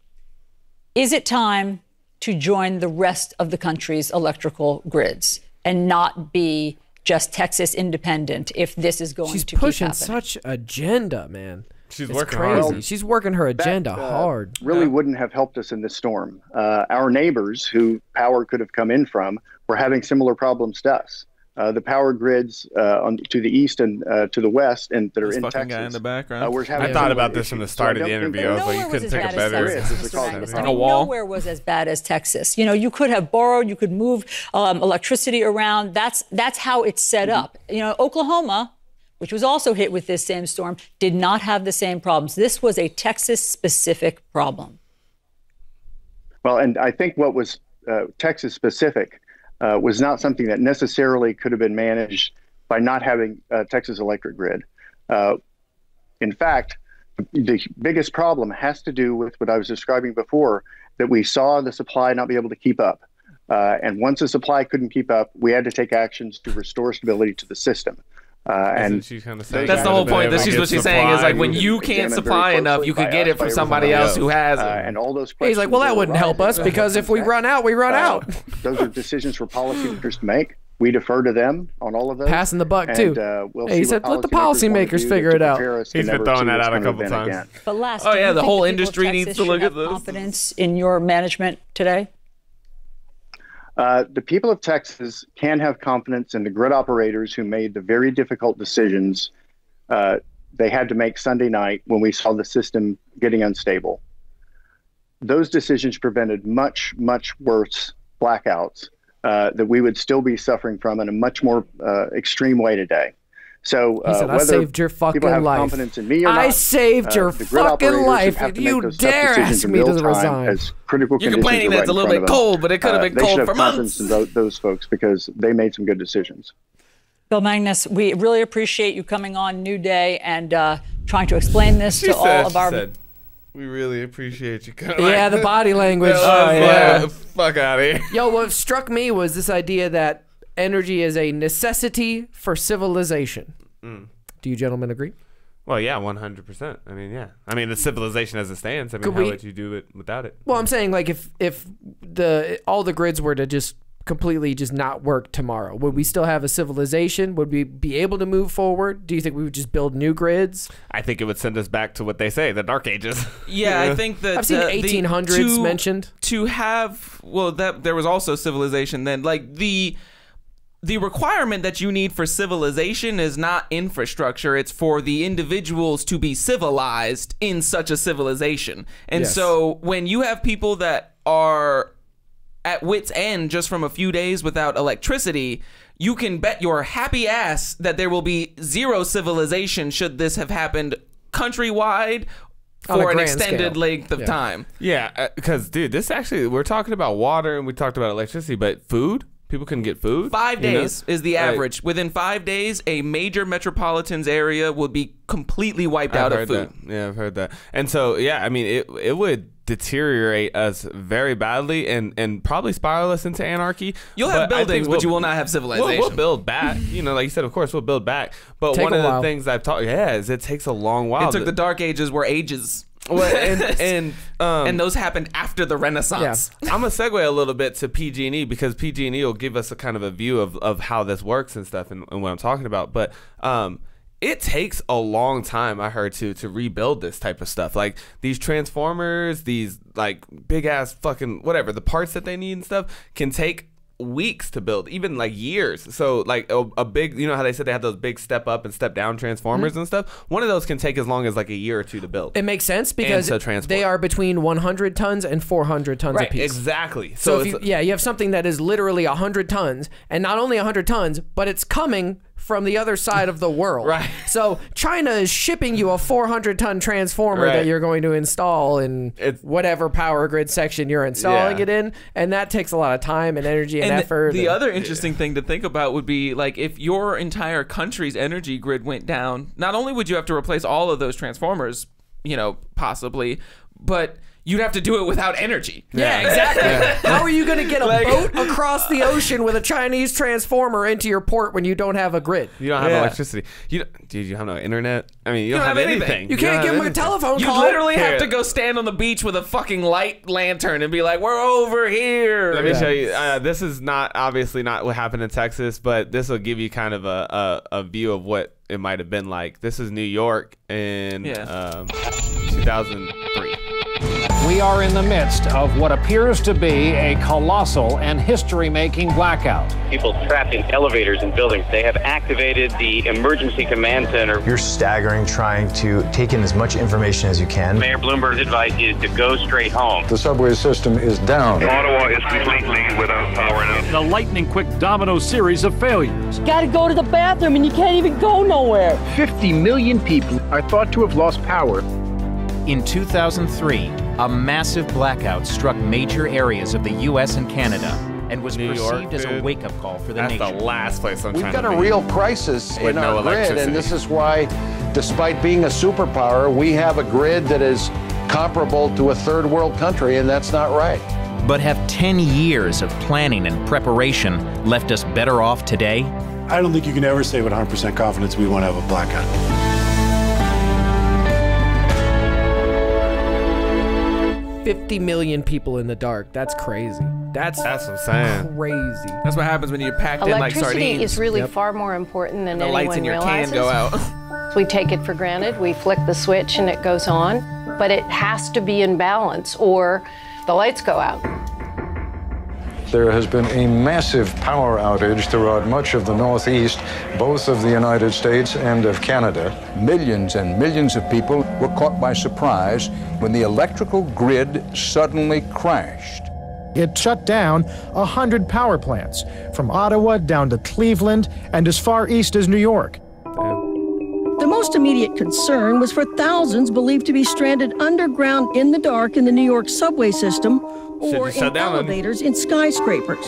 is it time to join the rest of the country's electrical grids and not be just Texas independent if this is going to keep happening? She's pushing such agenda, man. She's it's working crazy. hard. She's working her agenda hard. Really wouldn't have helped us in this storm. Our neighbors who power could have come in from were having similar problems to us. The power grids to the east and to the west and that are in Texas. Guy in the background. I thought about this from the start of the interview. I was like, you couldn't take a better Nowhere was as bad as Texas. You know, you could have borrowed, you could move electricity around. That's how it's set up. You know, Oklahoma, which was also hit with this same storm, did not have the same problems. This was a Texas-specific problem. Well, and I think what was Texas-specific was not something that necessarily could have been managed by not having Texas electric grid. In fact, the biggest problem has to do with what I was describing before, that we saw the supply not be able to keep up. And once the supply couldn't keep up, we had to take actions to restore stability to the system. And that's the whole point. This is what she's saying is like when you can't supply enough, you could get it from somebody else who has it. And all those He's like, well, that wouldn't help us because if we run out, we run out. Those are decisions for policymakers to make. We defer to them on all of those. Passing the buck too. We'll he said, let the policymakers figure it out. He's been throwing that out a couple times. But last, the whole industry needs to look at this. Confidence in your management today? The people of Texas can have confidence in the grid operators who made the very difficult decisions they had to make Sunday night when we saw the system getting unstable. Those decisions prevented much, much worse blackouts that we would still be suffering from in a much more extreme way today. So he said, I saved your fucking life. Confidence in me or I not, saved your fucking life. And you dare ask me to resign. You're complaining that it's a little bit cold, but it could have been cold for months. They should have confidence in those folks because they made some good decisions. Bill Magnus, we really appreciate you coming on New Day and trying to explain this to all of our... We really appreciate you coming. Yeah, the body language. Fuck out of here. Yo, what struck me was this idea that energy is a necessity for civilization. Do you gentlemen agree? Well, yeah, 100%. I mean, yeah. I mean, the civilization as it stands. I mean, how would you do it without it? Well, I'm saying, like, if all the grids were to just completely just not work tomorrow, would we still have a civilization? Would we be able to move forward? Do you think we would just build new grids? I think it would send us back to what they say, the Dark Ages. Yeah, I think that I've seen 1800s mentioned. To have, well, that there was also civilization then. Like the requirement that you need for civilization is not infrastructure. It's for the individuals to be civilized in such a civilization. And so when you have people that are at wit's end just from a few days without electricity, you can bet your happy ass that there will be zero civilization should this have happened countrywide for an extended length of time. Yeah, because, dude, this actually, we're talking about water and we talked about electricity, but food? People couldn't get food? 5 days is the average. Within 5 days, a major metropolitan's area would be completely wiped out of food. Yeah, I've heard that. And so, yeah, I mean, it would deteriorate us very badly and probably spiral us into anarchy. You'll have buildings, but you will not have civilization. We'll build back. You know, like you said, of course, we'll build back. But one of the things I've taught, is it takes a long while. It took the Dark Ages were ages Well, and those happened after the Renaissance. I'm gonna segue a little bit to PG&E because PG&E will give us a kind of a view of how this works and stuff and what I'm talking about. But it takes a long time, I heard, to rebuild this type of stuff. Like these transformers, these like big ass fucking whatever, the parts that they need and stuff can take weeks to build, even like years. So like a big, you know how they said they have those big step up and step down transformers and stuff? One of those can take as long as like a year or two to build. It makes sense because they are between 100 tons and 400 tons right, apiece. Exactly. So if you have something that is literally 100 tons, and not only 100 tons, but it's coming from the other side of the world. Right. So China is shipping you a 400-ton transformer that you're going to install in whatever power grid section you're installing it in, and that takes a lot of time and energy and effort. The other interesting thing to think about would be like if your entire country's energy grid went down, not only would you have to replace all of those transformers, you know, possibly, but you'd have to do it without energy. Yeah, exactly. How are you going to get a boat across the ocean with a Chinese transformer into your port when you don't have a grid? You don't have electricity. Dude, you have no internet. I mean, you don't have anything. You can't give them a telephone call. You literally have to go stand on the beach with a fucking light lantern and be like, we're over here. Let me show you. This is obviously not what happened in Texas, but this will give you kind of a view of what it might have been like. This is New York in 2003. We are in the midst of what appears to be a colossal and history-making blackout. People trapped in elevators and buildings, they have activated the emergency command center. You're staggering, trying to take in as much information as you can. Mayor Bloomberg's advice is to go straight home. The subway system is down. Ottawa is completely without power now. The lightning-quick domino series of failures. You gotta go to the bathroom and you can't even go nowhere. 50 million people are thought to have lost power. In 2003, a massive blackout struck major areas of the U.S. and Canada and was perceived as a wake-up call for the nation. That's the last place I'm trying to be. We've got a real crisis in our grid, and this is why, despite being a superpower, we have a grid that is comparable to a third world country, and that's not right. But have 10 years of planning and preparation left us better off today? I don't think you can ever say with 100% confidence we won't have a blackout. 50 million people in the dark. That's crazy. That's what I'm saying. Crazy. That's what happens when you're packed in like sardines. Electricity is really far more important than the anyone lights in your realizes. can go out. We take it for granted. We flick the switch and it goes on, but it has to be in balance or the lights go out. There has been a massive power outage throughout much of the Northeast, both of the United States and of Canada. Millions and millions of people were caught by surprise when the electrical grid suddenly crashed. It shut down 100 power plants, from Ottawa down to Cleveland and as far east as New York. The most immediate concern was for thousands believed to be stranded underground in the dark in the New York subway system or in elevators in skyscrapers.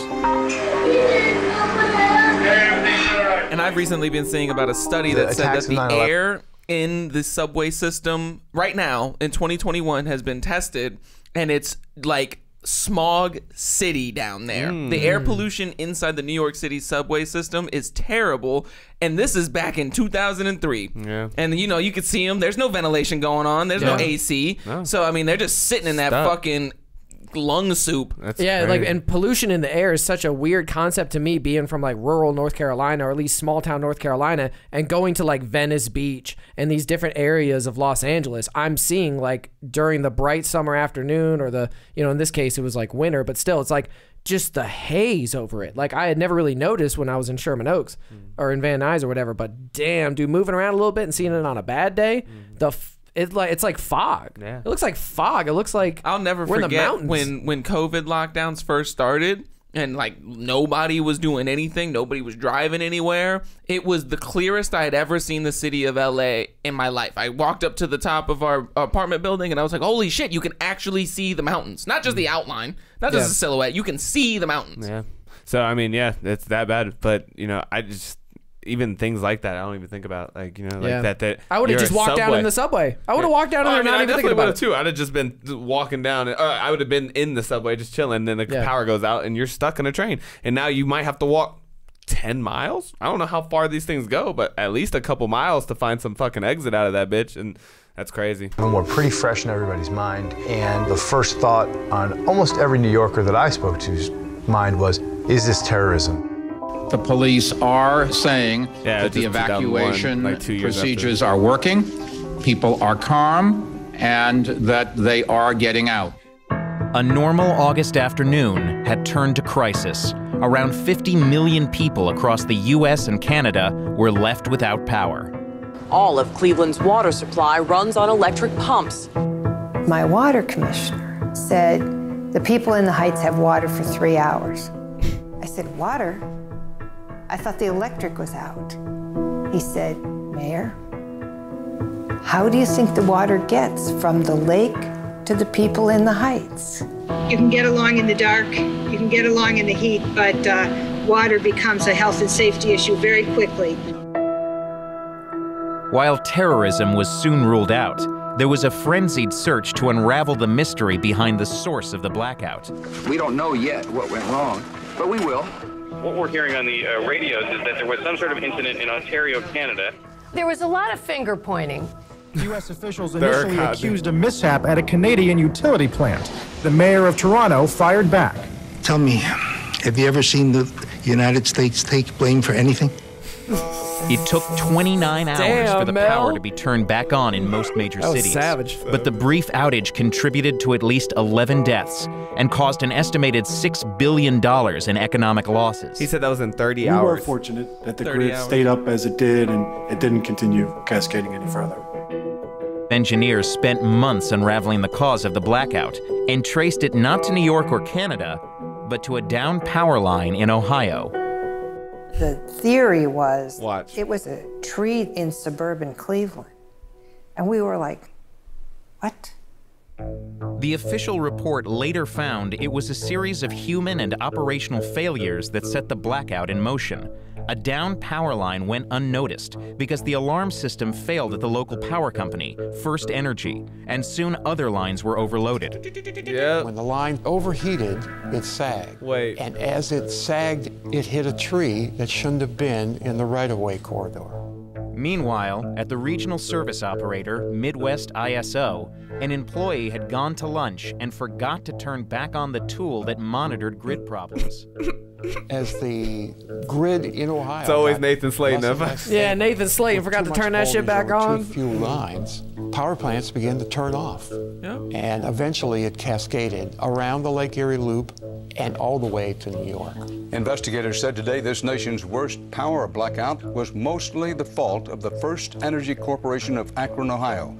And I've recently been seeing about a study that said that the air in the subway system right now in 2021 has been tested, and it's like smog city down there. The air pollution inside the New York City subway system is terrible, and this is back in 2003. Yeah. And you know, you could see them. There's no ventilation going on. There's no AC. No. So I mean, they're just sitting in that fucking lung soup. That's like, and pollution in the air is such a weird concept to me, being from like rural North Carolina, or at least small town North Carolina, and going to like Venice Beach and these different areas of Los Angeles. I'm seeing like during the bright summer afternoon, or the, you know, in this case it was like winter, but still it's like just the haze over it. Like I had never really noticed when I was in Sherman Oaks or in Van Nuys or whatever, but damn, dude, moving around a little bit and seeing it on a bad day, it's like fog. Yeah. It looks like fog. It looks like I'll never we're in the forget mountains. when COVID lockdowns first started and like nobody was doing anything, nobody was driving anywhere. It was the clearest I had ever seen the city of LA in my life. I walked up to the top of our apartment building and I was like, holy shit, you can actually see the mountains. Not just the outline, not just a silhouette. You can see the mountains. Yeah. So I mean, yeah, it's that bad. But you know, I just, even things like that, I don't even think about, like, you know, like that I would have just walked down in the subway. I would have walked down and not even thinking about it too. I'd have just been walking down. I would have been in the subway just chilling. Then the power goes out and you're stuck in a train. And now you might have to walk 10 miles. I don't know how far these things go, but at least a couple miles to find some fucking exit out of that bitch. And That's crazy. And we're pretty fresh in everybody's mind. And the first thought on almost every New Yorker that I spoke to's mind was, is this terrorism? The police are saying that the evacuation procedures are working, people are calm, and that they are getting out. A normal August afternoon had turned to crisis. Around 50 million people across the U.S. and Canada were left without power. All of Cleveland's water supply runs on electric pumps. My water commissioner said the people in the Heights have water for 3 hours. I said, water? I thought the electric was out. He said, Mayor, how do you think the water gets from the lake to the people in the Heights? You can get along in the dark, you can get along in the heat, but water becomes a health and safety issue very quickly. While terrorism was soon ruled out, there was a frenzied search to unravel the mystery behind the source of the blackout. We don't know yet what went wrong, but we will. What we're hearing on the radios is that there was some sort of incident in Ontario, Canada. There was a lot of finger pointing. U.S. officials initially accused a mishap at a Canadian utility plant. The mayor of Toronto fired back. Tell me, have you ever seen the United States take blame for anything? It took 29 hours for the power to be turned back on in most major cities. Savage. But the brief outage contributed to at least 11 deaths and caused an estimated $6 billion in economic losses. He said that was in 30 hours. We were fortunate that the grid stayed up as it did and it didn't continue cascading any further. Engineers spent months unraveling the cause of the blackout and traced it not to New York or Canada, but to a downed power line in Ohio. The theory was it was a tree in suburban Cleveland. And we were like, what? The official report later found it was a series of human and operational failures that set the blackout in motion. A downed power line went unnoticed because the alarm system failed at the local power company, First Energy, and soon other lines were overloaded. Yeah. When the line overheated, it sagged. And as it sagged, it hit a tree that shouldn't have been in the right-of-way corridor. Meanwhile, at the regional service operator, Midwest ISO, an employee had gone to lunch and forgot to turn back on the tool that monitored grid problems. As the grid in Ohio... It's always Nathan Slayton. Yeah, Nathan Slayton forgot to turn that shit back on. Too few lines, power plants began to turn off. And eventually it cascaded around the Lake Erie Loop and all the way to New York. Investigators said today this nation's worst power blackout was mostly the fault of the First Energy Corporation of Akron, Ohio.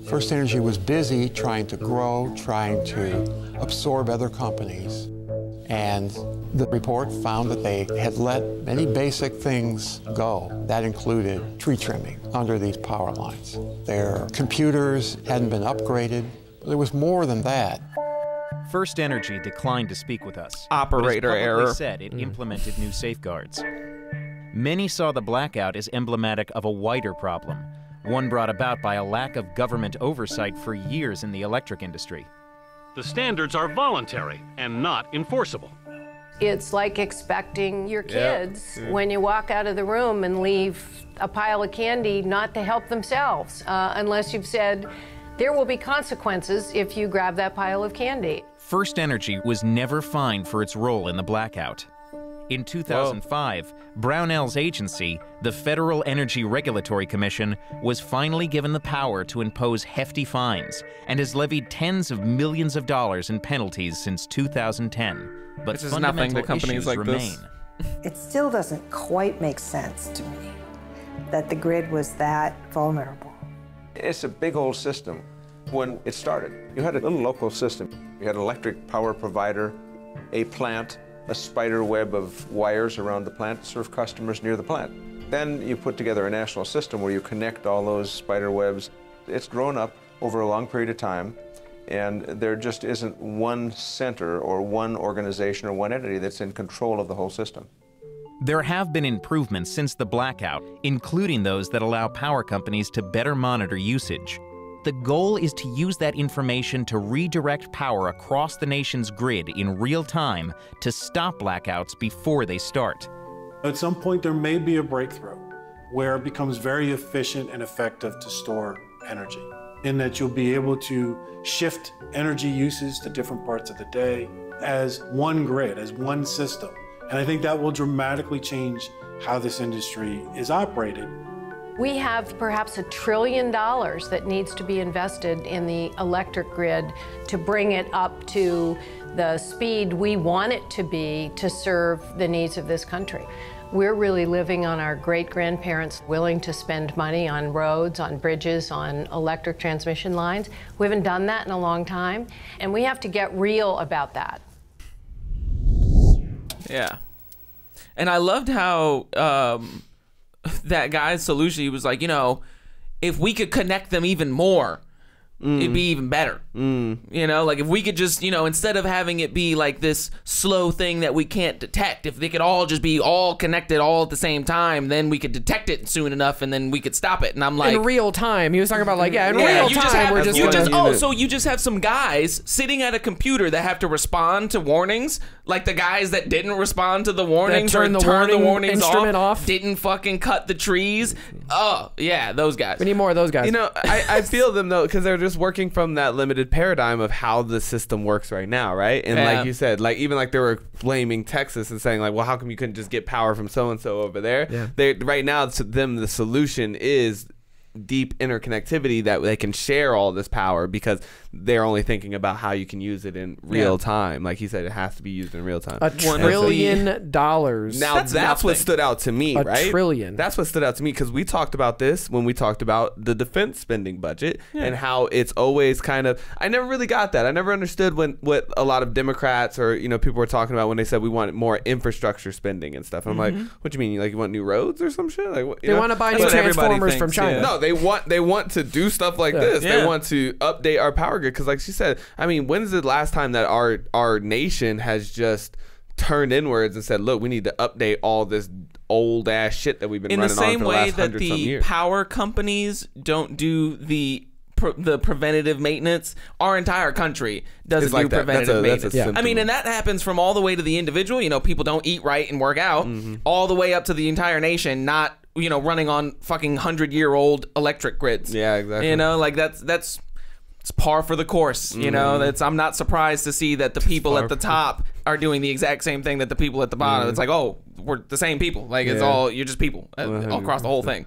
First Energy was busy trying to grow, trying to absorb other companies. And the report found that they had let many basic things go. That included tree trimming under these power lines. Their computers hadn't been upgraded. There was more than that. First Energy declined to speak with us. Operator error. Said it implemented new safeguards. Many saw the blackout as emblematic of a wider problem, one brought about by a lack of government oversight for years in the electric industry. The standards are voluntary and not enforceable. It's like expecting your kids when you walk out of the room and leave a pile of candy not to help themselves, unless you've said there will be consequences if you grab that pile of candy. First Energy was never fined for its role in the blackout. In 2005, Brownell's agency, the Federal Energy Regulatory Commission, was finally given the power to impose hefty fines and has levied tens of millions of dollars in penalties since 2010. But this is nothing to companies like remain. It still doesn't quite make sense to me that the grid was that vulnerable. It's a big old system. When it started, you had a little local system. You had an electric power provider, a plant, a spider web of wires around the plant to serve customers near the plant. Then you put together a national system where you connect all those spider webs. It's grown up over a long period of time, and there just isn't one center or one organization or one entity that's in control of the whole system. There have been improvements since the blackout, including those that allow power companies to better monitor usage. The goal is to use that information to redirect power across the nation's grid in real time to stop blackouts before they start. At some point, there may be a breakthrough where it becomes very efficient and effective to store energy. in that you'll be able to shift energy uses to different parts of the day as one grid, as one system. And I think that will dramatically change how this industry is operated. We have perhaps $1 trillion that needs to be invested in the electric grid to bring it up to the speed we want it to be to serve the needs of this country. We're really living on our great-grandparents willing to spend money on roads, on bridges, on electric transmission lines. We haven't done that in a long time, and we have to get real about that. Yeah. And I loved how that guy's solution, he was like, you know, if we could connect them even more, it'd be even better. You know, like if we could just, you know, instead of having it be like this slow thing that we can't detect, if they could all just be all connected all at the same time, then we could detect it soon enough and then we could stop it. And I'm like, in real time. He was talking about like, in real time, we're just so you just have some guys sitting at a computer that have to respond to warnings, like the guys that didn't respond to the warnings or turn the warnings instrument off, didn't fucking cut the trees. Oh yeah, those guys. We need more of those guys. You know, I feel them though, because they're just working from that limited paradigm of how the system works right now, right? And like you said, like even like they were blaming Texas and saying like, well, how come you couldn't just get power from so and so over there? Yeah. They right now to them the solution is deep interconnectivity, that they can share all this power because they're only thinking about how you can use it in real time. Like he said, it has to be used in real time. $1 trillion. Now that's what stood out to me, right? $1 trillion. That's what stood out to me, because we talked about this when we talked about the defense spending budget and how it's always kind of, I never really got that. I never understood what a lot of Democrats or, you know, people were talking about when they said we want more infrastructure spending and stuff. And I'm like, what do you mean? Like you want new roads or some shit? Like what, they want to buy new transformers from China. Yeah. No, they want to do stuff like this. They want to update our power grid, because like she said, I mean, when's the last time that our nation has just turned inwards and said, look, we need to update all this old ass shit that we've been running on for the last 100 some years? In the same way that the power companies don't do the preventative maintenance, our entire country doesn't do preventative maintenance. I mean, and that happens from all the way to the individual. You know, people don't eat right and work out, all the way up to the entire nation not, you know, running on fucking 100-year-old electric grids. Yeah, exactly. You know, like it's par for the course. You know, I'm not surprised to see that the people at the top are doing the exact same thing that the people at the bottom. It's like, oh, we're the same people. Like it's all, you're just people all across the whole thing.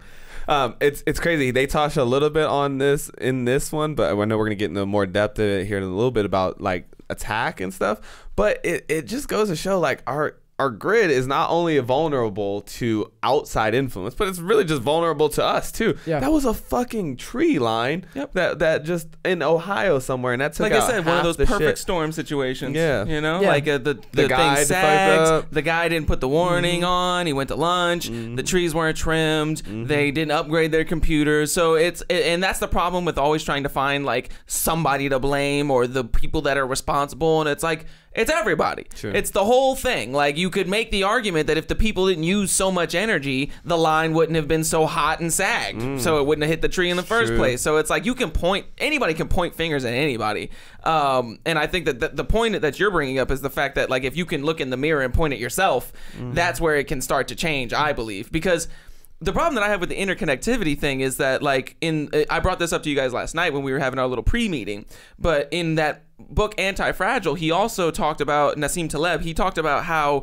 It's crazy. They touched a little bit on this in this one, but I know we're gonna get into more depth of it here in a little bit about like attack and stuff. But it just goes to show like our grid is not only vulnerable to outside influence, but it's really just vulnerable to us too. Yeah. That was a fucking tree line that just in Ohio somewhere, and that took, like I said, one of those perfect storm situations. Yeah, you know, like the guy thing sags. The guy didn't put the warning on. He went to lunch. The trees weren't trimmed. They didn't upgrade their computers. So and that's the problem with always trying to find like somebody to blame or the people that are responsible. And it's like, it's everybody. Sure. It's the whole thing. Like you could make the argument that if the people didn't use so much energy, the line wouldn't have been so hot and sagged. So it wouldn't have hit the tree in the first place. So it's like anybody can point fingers at anybody. And I think that the point that you're bringing up is the fact that like if you can look in the mirror and point at yourself, that's where it can start to change, I believe. Because the problem that I have with the interconnectivity thing is that like I brought this up to you guys last night when we were having our little pre-meeting, but in that book Anti-Fragile, he also talked about, Nassim Taleb, he talked about how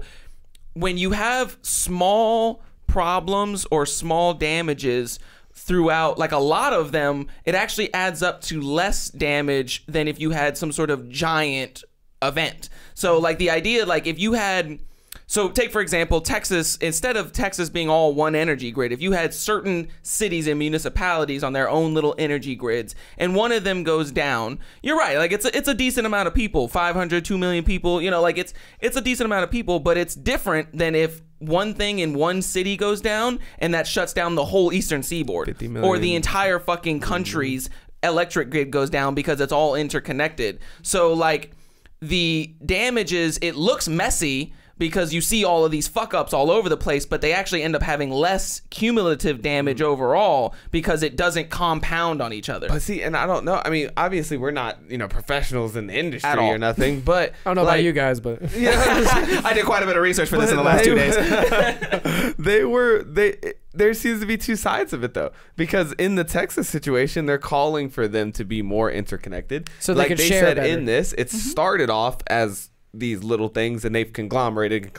when you have small problems or small damages throughout, like a lot of them, it actually adds up to less damage than if you had some sort of giant event. So like the idea, like if you had, so take for example Texas, instead of Texas being all one energy grid, if you had certain cities and municipalities on their own little energy grids and one of them goes down, you're right, like it's a decent amount of people, 500, 2 million people, you know, like it's a decent amount of people, but it's different than if one thing in one city goes down and that shuts down the whole eastern seaboard or the entire fucking country's electric grid goes down because it's all interconnected. So like the damages, it looks messy, because you see all of these fuck ups all over the place, but they actually end up having less cumulative damage overall because it doesn't compound on each other. But see, and I don't know. I mean, obviously we're not, professionals in the industry or nothing, but I don't know about you guys, but I did quite a bit of research for this in the last 2 days. There seems to be two sides of it though, because in the Texas situation, they're calling for them to be more interconnected. So they could share better. In this, it started off as these little things, and they've conglomerated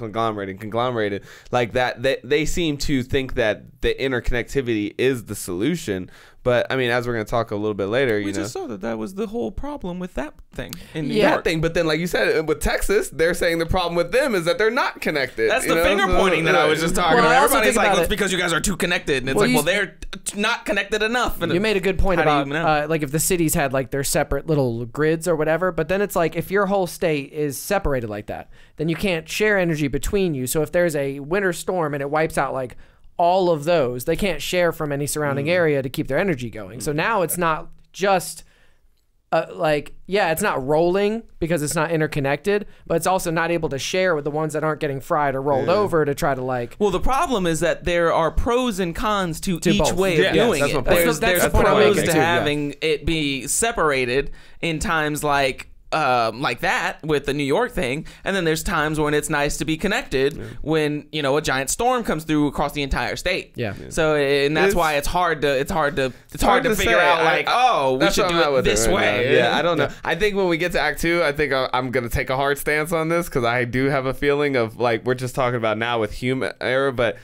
like that. They seem to think that the interconnectivity is the solution. But I mean, as we're going to talk a little bit later, we just saw that was the whole problem with that thing. That thing, but then, like you said, with Texas, they're saying the problem with them is that they're not connected. That's the finger pointing that I was just talking about. Everybody's like, well, it's because you guys are too connected, and it's they're not connected enough. And you made a good point about like if the cities had like their separate little grids or whatever, but then it's like if your whole state is separated like that, then you can't share energy between you. So if there's a winter storm and it wipes out like all of those, they can't share from any surrounding area to keep their energy going. So now it's not just it's not rolling because it's not interconnected, but it's also not able to share with the ones that aren't getting fried or rolled over to try to like. Well, the problem is that there are pros and cons to each both. way of doing it. There's pros to having it be separated in times like that with the New York thing, and then there's times when it's nice to be connected when a giant storm comes through across the entire state. So and that's why it's hard to figure out like we should do it this way. I don't know. I think when we get to Act 2, I think I'm gonna take a hard stance on this because I do have a feeling of like we're just talking about now with human error, but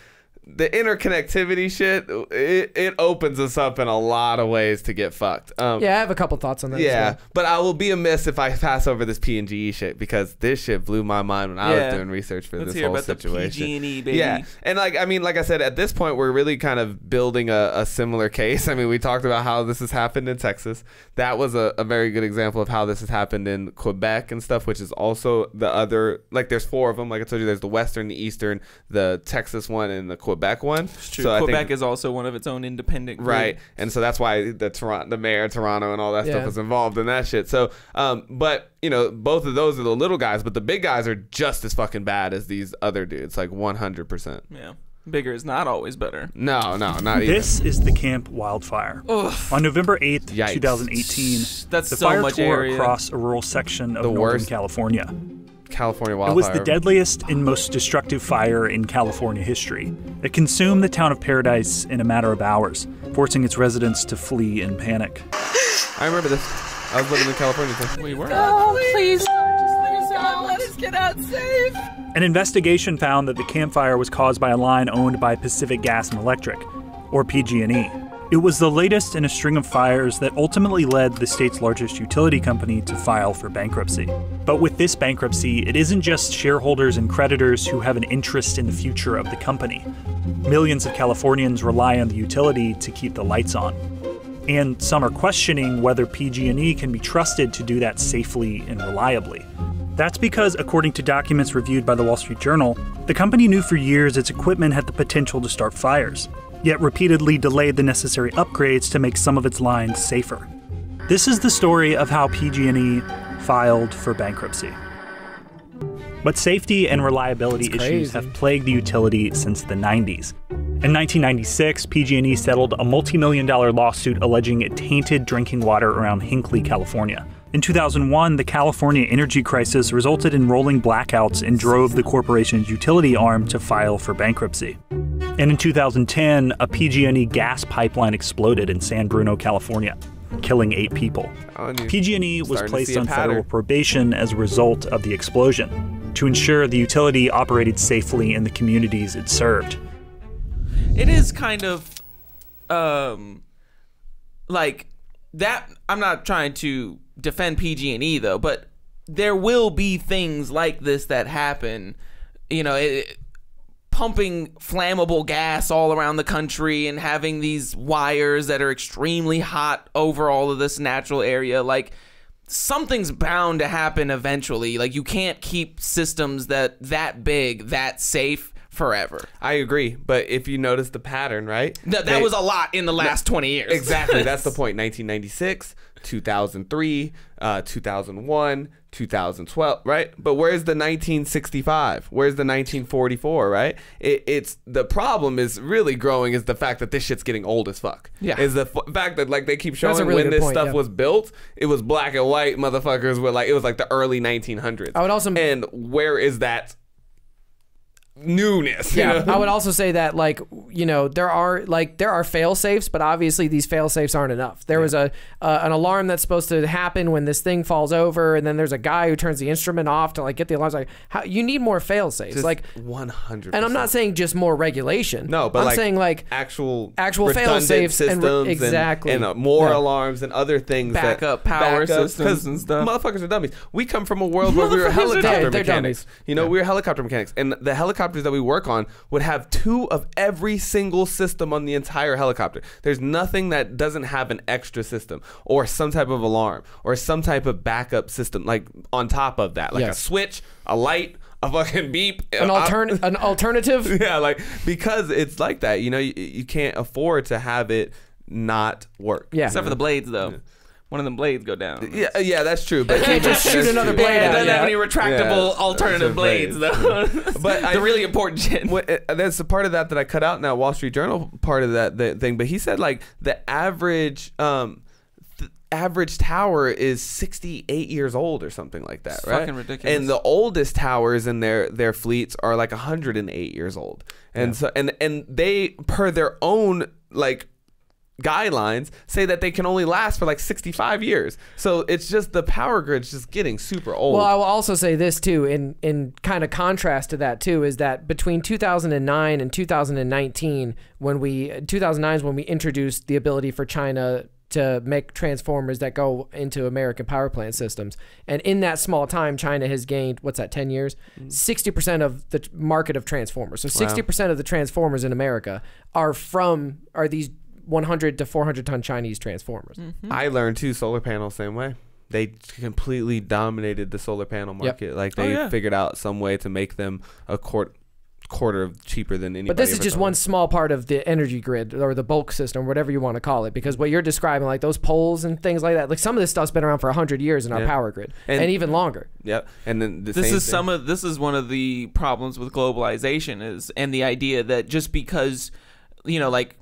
the interconnectivity shit, it opens us up in a lot of ways to get fucked. I have a couple thoughts on that. Yeah, as well. but I will be amiss if I pass over this P&G shit because this shit blew my mind when I was doing research for this whole situation. The PG&E, baby. Yeah, and like I said, at this point we're really kind of building a similar case. I mean, we talked about how this has happened in Texas. That was a very good example of how this has happened in Quebec and stuff, which is also the other, like there's 4 of them. Like I told you, there's the Western, the Eastern, the Texas one, and the Quebec one. It's true. So Quebec is also one of its own independent group. Right, and so that's why the mayor of Toronto and all that stuff is involved in that shit. So, but both of those are the little guys, but the big guys are just as fucking bad as these other dudes, like 100%. Yeah. Bigger is not always better. No, not even. This is the Camp Wildfire. Ugh. On November 8th, 2018, the fire tore across a rural section of Northern California. California wildfire. It was the deadliest and most destructive fire in California history. It consumed the town of Paradise in a matter of hours, forcing its residents to flee in panic. I remember this. I was living in California. We were. Oh, please. Let us get out safe. An investigation found that the campfire was caused by a line owned by Pacific Gas and Electric, or PG&E. It was the latest in a string of fires that ultimately led the state's largest utility company to file for bankruptcy. But with this bankruptcy, it isn't just shareholders and creditors who have an interest in the future of the company. Millions of Californians rely on the utility to keep the lights on. And some are questioning whether PG&E can be trusted to do that safely and reliably. That's because, according to documents reviewed by the Wall Street Journal, the company knew for years its equipment had the potential to start fires, yet repeatedly delayed the necessary upgrades to make some of its lines safer. This is the story of how PG&E filed for bankruptcy. But safety and reliability issues have plagued the utility since the 90s. In 1996, PG&E settled a multi-million-dollar lawsuit alleging it tainted drinking water around Hinckley, California. In 2001, the California energy crisis resulted in rolling blackouts and drove the corporation's utility arm to file for bankruptcy. And in 2010, a PG&E gas pipeline exploded in San Bruno, California, killing 8 people. PG&E was placed on federal probation as a result of the explosion to ensure the utility operated safely in the communities it served. It is kind of like that. I'm not trying to defend PG&E though, but there will be things like this that happen. Pumping flammable gas all around the country and having these wires that are extremely hot over all of this natural area. Like, something's bound to happen eventually. Like, you can't keep systems that big, that safe forever. I agree, but if you notice the pattern, right? That was a lot in the last 20 years. Exactly, that's the point. 1996, 2003, 2001, 2012, right? But where's the 1965? Where's the 1944, right? It's the problem is really growing is the fact that this shit's getting old as fuck. Yeah. Is the fact that like they keep showing really when good this point, stuff yeah. was built, it was black and white motherfuckers were like, it was like the early 1900s. I would also, and where is that newness? Yeah, you know? I would also say that, like, you know, there are fail safes, but obviously these fail safes aren't enough. There was an alarm that's supposed to happen when this thing falls over, and then there's a guy who turns the instrument off to like get the alarms. Like, how you need more fail safes, like 100%. And I'm not saying just more regulation. No, but I'm like saying like actual fail safes systems exactly and more alarms and other things, backup power systems and stuff. Motherfuckers are dummies. We come from a world where we were helicopter mechanics. You know, we were helicopter mechanics, and the helicopters that we work on would have 2 of every single system on the entire helicopter. There's nothing that doesn't have an extra system or some type of alarm or some type of backup system like on top of that, like a switch, a light, a fucking beep, an alternative. Yeah, like because it's like that. You know, you can't afford to have it not work. Yeah, except for the blades though. Yeah. One of them blades go down. Yeah, that's true. But you can't just shoot another blade. It doesn't have any retractable alternative blades, though. But the really important shit. There's a part of that I cut out in that Wall Street Journal part of that thing. But he said like the average average tower is 68 years old or something like that, it's right? Fucking ridiculous. And the oldest towers in their fleets are like 108 years old. And so and they per their own like guidelines say that they can only last for like 65 years. So it's just the power grid's just getting super old. Well, I will also say this too, in kind of contrast to that too, is that between 2009 and 2019, 2009 is when we introduced the ability for China to make transformers that go into American power plant systems. And in that small time, China has gained, 10 years? 60% of the market of transformers. So 60% of the transformers in America are these 100 to 400 ton Chinese transformers. I learned too, solar panels same way. They completely dominated the solar panel market. Like they figured out some way to make them a quarter of cheaper than anybody. But this is just one small part of the energy grid or the bulk system, whatever you want to call it, because what you're describing, like those poles and things like that, like some of this stuff's been around for 100 years in our power grid and even longer. Yep. And then this is one of the problems with globalization and the idea that just because, you know, like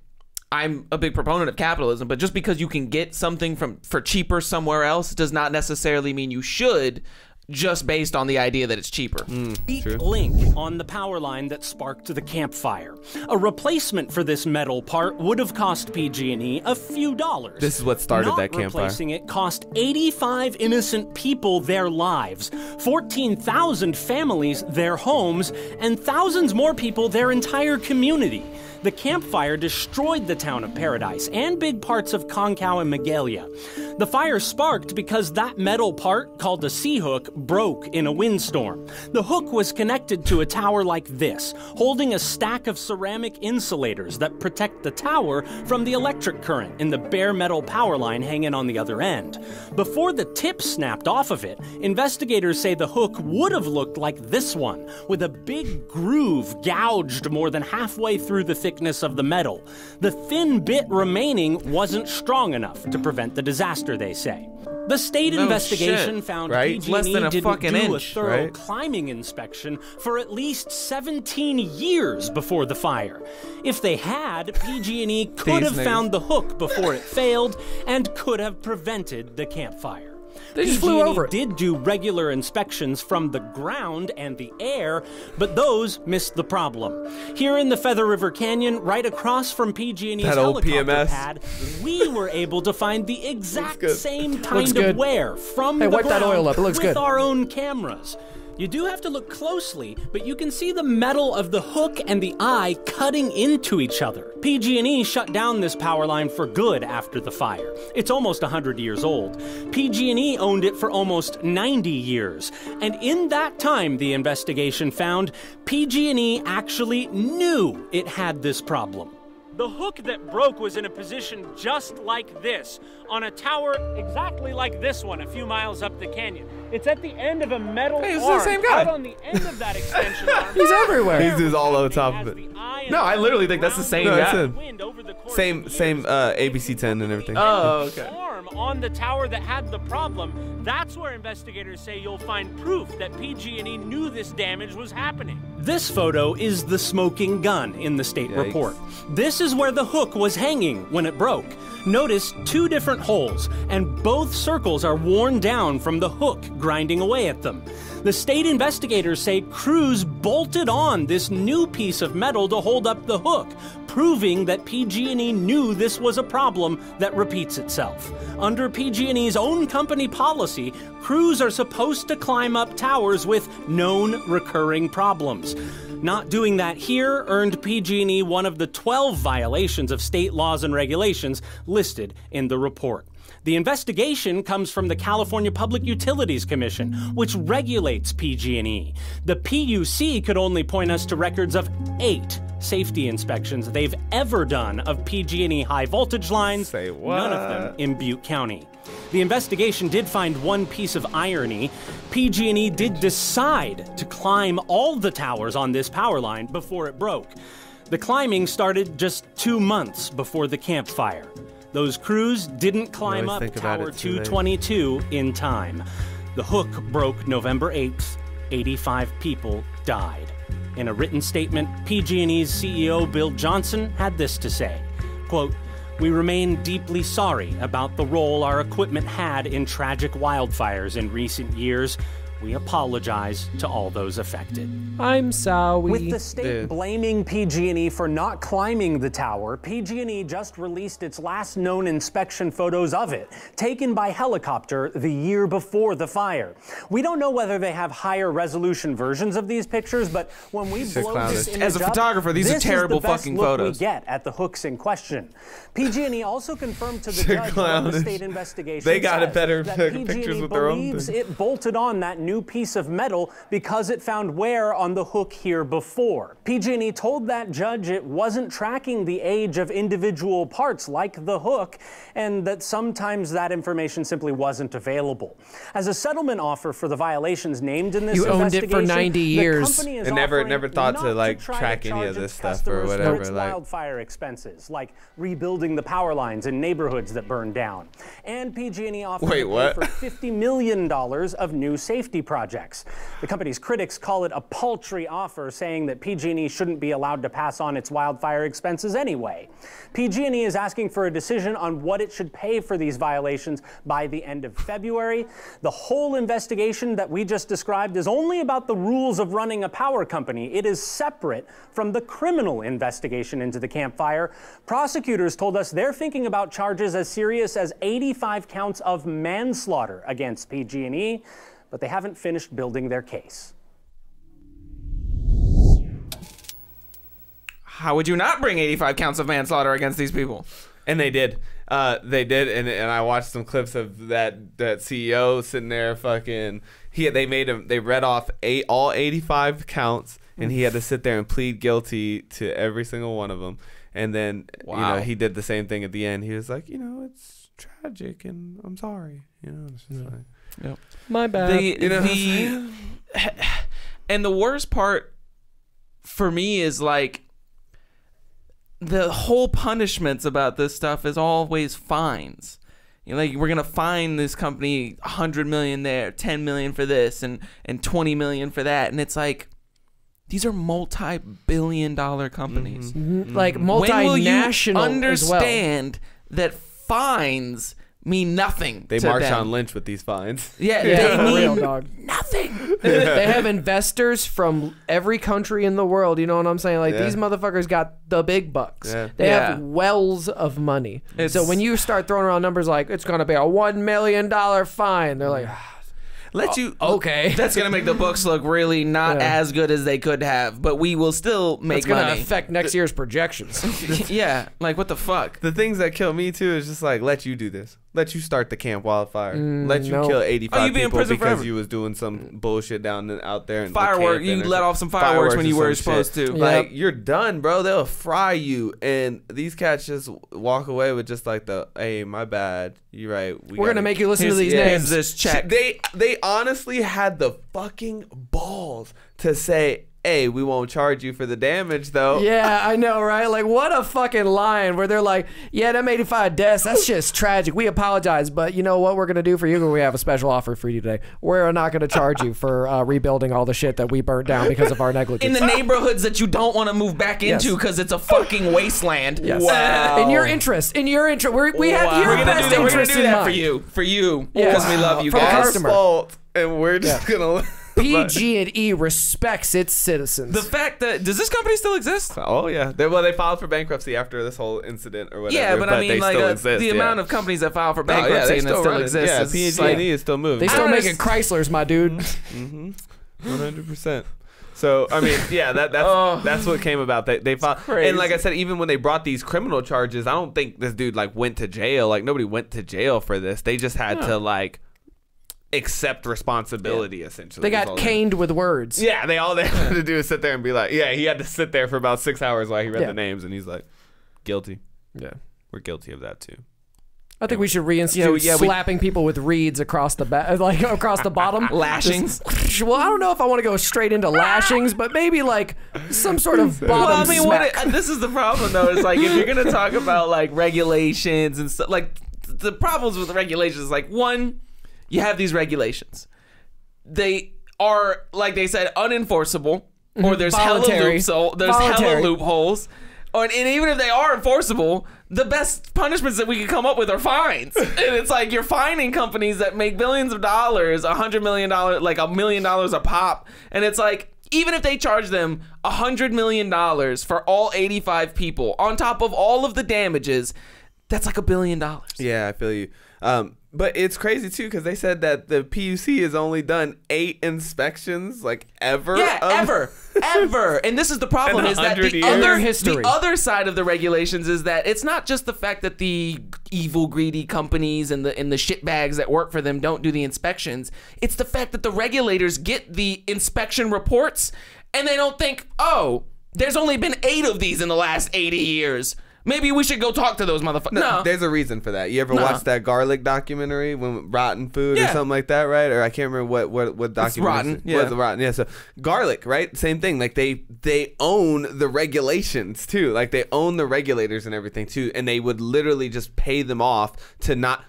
I'm a big proponent of capitalism, but just because you can get something for cheaper somewhere else does not necessarily mean you should, just based on the idea that it's cheaper. Weak link on the power line that sparked the campfire. A replacement for this metal part would have cost PG&E a few dollars. This is what started that campfire. Replacing it cost 85 innocent people their lives, 14,000 families their homes, and thousands more people their entire community. The campfire destroyed the town of Paradise and big parts of Concow and Magalia. The fire sparked because that metal part, called a C-hook, broke in a windstorm. The hook was connected to a tower like this, holding a stack of ceramic insulators that protect the tower from the electric current in the bare metal power line hanging on the other end. Before the tip snapped off of it, investigators say the hook would have looked like this one, with a big groove gouged more than halfway through the thickness of the metal. The thin bit remaining wasn't strong enough to prevent the disaster, they say. The state investigation found PG&E didn't do a thorough climbing inspection for at least 17 years before the fire. If they had, PG&E could have found the hook before it failed and could have prevented the campfire. They just flew over it. Did do regular inspections from the ground and the air, but those missed the problem. Here in the Feather River Canyon, right across from PG&E's helicopter pad, we were able to find the exact same kind of wear from the ground that oil up. It looks with good. our own cameras. You do have to look closely, but you can see the metal of the hook and the eye cutting into each other. PG&E shut down this power line for good after the fire. It's almost 100 years old. PG&E owned it for almost 90 years. And in that time, the investigation found, PG&E actually knew it had this problem. The hook that broke was in a position just like this, on a tower exactly like this one a few miles up the canyon. It's at the end of a metal arm. It's the same guy. Out on the end of that extension arm. He's everywhere. He's just all over top of it. No, I literally think that's the same guy. Same ABC 10 and everything. Oh, okay. on the tower that had the problem, that's where investigators say you'll find proof that PG&E knew this damage was happening. This photo is the smoking gun in the state report. This is where the hook was hanging when it broke. Notice 2 different holes, and both circles are worn down from the hook grinding away at them. The state investigators say crews bolted on this new piece of metal to hold up the hook, proving that PG&E knew this was a problem that repeats itself. Under PG&E's own company policy, crews are supposed to climb up towers with known recurring problems. Not doing that here earned PG&E one of the 12 violations of state laws and regulations listed in the report. The investigation comes from the California Public Utilities Commission, which regulates PG&E. The PUC could only point us to records of 8 safety inspections they've ever done of PG&E high voltage lines, none of them in Butte County. The investigation did find one piece of irony. PG&E did decide to climb all the towers on this power line before it broke. The climbing started just 2 months before the Camp Fire. Those crews didn't climb up Tower 222 in time. The hook broke November 8th. 85 people died. In a written statement, PG&E's CEO Bill Johnson had this to say, quote, "We remain deeply sorry about the role our equipment had in tragic wildfires in recent years. We apologize to all those affected." I'm sorry. With the state blaming PG&E for not climbing the tower, PG&E just released its last known inspection photos of it, taken by helicopter the year before the fire. We don't know whether they have higher resolution versions of these pictures, but when we blow this image as a photographer, these are terrible fucking photos. We get at the hooks in question. PG&E also confirmed to the judge of the state investigation they got it better that pictures PG&E with their own believes thing. it bolted on that new piece of metal because it found wear on the hook here before. PG&E told that judge it wasn't tracking the age of individual parts like the hook, and that sometimes that information simply wasn't available. As a settlement offer for the violations named in this investigation, owned it for 90 years. the company is and never thought to like track any of this stuff or whatever. Its wildfire expenses, like rebuilding the power lines in neighborhoods that burned down. And PG&E offered to pay for $50 million of new safety projects. The company's critics call it a paltry offer, saying that PG&E shouldn't be allowed to pass on its wildfire expenses anyway. PG&E is asking for a decision on what it should pay for these violations by the end of February. The whole investigation that we just described is only about the rules of running a power company. It is separate from the criminal investigation into the Camp Fire. Prosecutors told us they're thinking about charges as serious as 85 counts of manslaughter against PG&E, but they haven't finished building their case. How would you not bring 85 counts of manslaughter against these people? And they did. They did, and I watched some clips of that CEO sitting there fucking. They read off all 85 counts, and he had to sit there and plead guilty to every single one of them. And then he did the same thing at the end. He was like, it's tragic, and I'm sorry. It's just like, yep. My bad. And the worst part for me is like the whole punishments about this stuff is always fines. Like we're gonna fine this company $100 million there, $10 million for this, and $20 million for that, and it's like these are multi-billion-dollar companies. Like multinational. When will you understand that fines mean nothing? They to march them? on Lynch with these fines. Yeah, they for mean real, dog. nothing. They have investors from every country in the world. You know what I'm saying? Like these motherfuckers got the big bucks. They have wells of money. So when you start throwing around numbers like it's gonna be a $1 million fine, they're like, okay. That's gonna make the books look really not as good as they could have, but we will still make it's gonna money. affect next year's projections. Yeah, like what the fuck? The things that kill me too is just like let you do this. Let you start the camp wildfire. Let you kill 85 people because you was doing some bullshit out there. Fireworks. You let off some fireworks when you were supposed to. Like you're done, bro. They'll fry you. And these cats just walk away with just like hey, my bad. You're right. We're gonna make you listen to these names. This check. They honestly had the fucking balls to say hey, we won't charge you for the damage though. Yeah, I know, right? Like, what a fucking line where they're like, yeah, them 85 deaths, that's just tragic. We apologize, but you know what we're going to do for you? We have a special offer for you today. We're not going to charge you for rebuilding all the shit that we burnt down because of our negligence. In the neighborhoods that you don't want to move back into because it's a fucking wasteland. Yes. Wow. In your interest. We have your best interest in mind. For you, because we love you guys. Fault, and we're just gonna. PG&E respects its citizens. The fact that does this company still exist? Oh yeah, they filed for bankruptcy after this whole incident or whatever. Yeah, but I mean, like exist, the amount of companies that file for bankruptcy and that still exist. Yeah, PG&E is still moving. They still making Chryslers, my dude. 100%. So I mean, yeah, that's what came about. They filed, and like I said, even when they brought these criminal charges, I don't think this dude like went to jail. Like nobody went to jail for this. They just had to like accept responsibility essentially. They got caned with words. Yeah, all they had to do is sit there and be like, yeah, he had to sit there for about 6 hours while he read the names, and he's like, guilty. Yeah, we're guilty of that too. I think we should reinstitute slapping people with reeds across the back, like across the bottom. Lashings. Well, I don't know if I want to go straight into lashings, but maybe like some sort of bottom well, I mean, smack. this is the problem though. Is like if you're gonna talk about like regulations and stuff, like the problems with the regulations is like one, you have these regulations. They are, like they said, unenforceable, or there's hella loopholes. And even if they are enforceable, the best punishments that we can come up with are fines. And it's like you're fining companies that make billions of dollars, $100 million, like $1 million a pop. And it's like, even if they charge them $100 million for all 85 people, on top of all of the damages, that's like $1 billion. Yeah, I feel you. But it's crazy too because they said that the PUC has only done 8 inspections like ever. Yeah, ever. And this is the problem: is that the other side of the regulations is that it's not just the fact that the evil, greedy companies and the shitbags that work for them don't do the inspections. It's the fact that the regulators get the inspection reports and they don't think, oh, there's only been 8 of these in the last 80 years. Maybe we should go talk to those motherfuckers. No, there's a reason for that. You ever watch that garlic documentary when rotten food or something like that, right? Or I can't remember what documentary. It's rotten. Yeah. What's rotten? Yeah. So garlic, right? Same thing. Like they own the regulations too. Like they own the regulators and everything too. And they would literally just pay them off to not.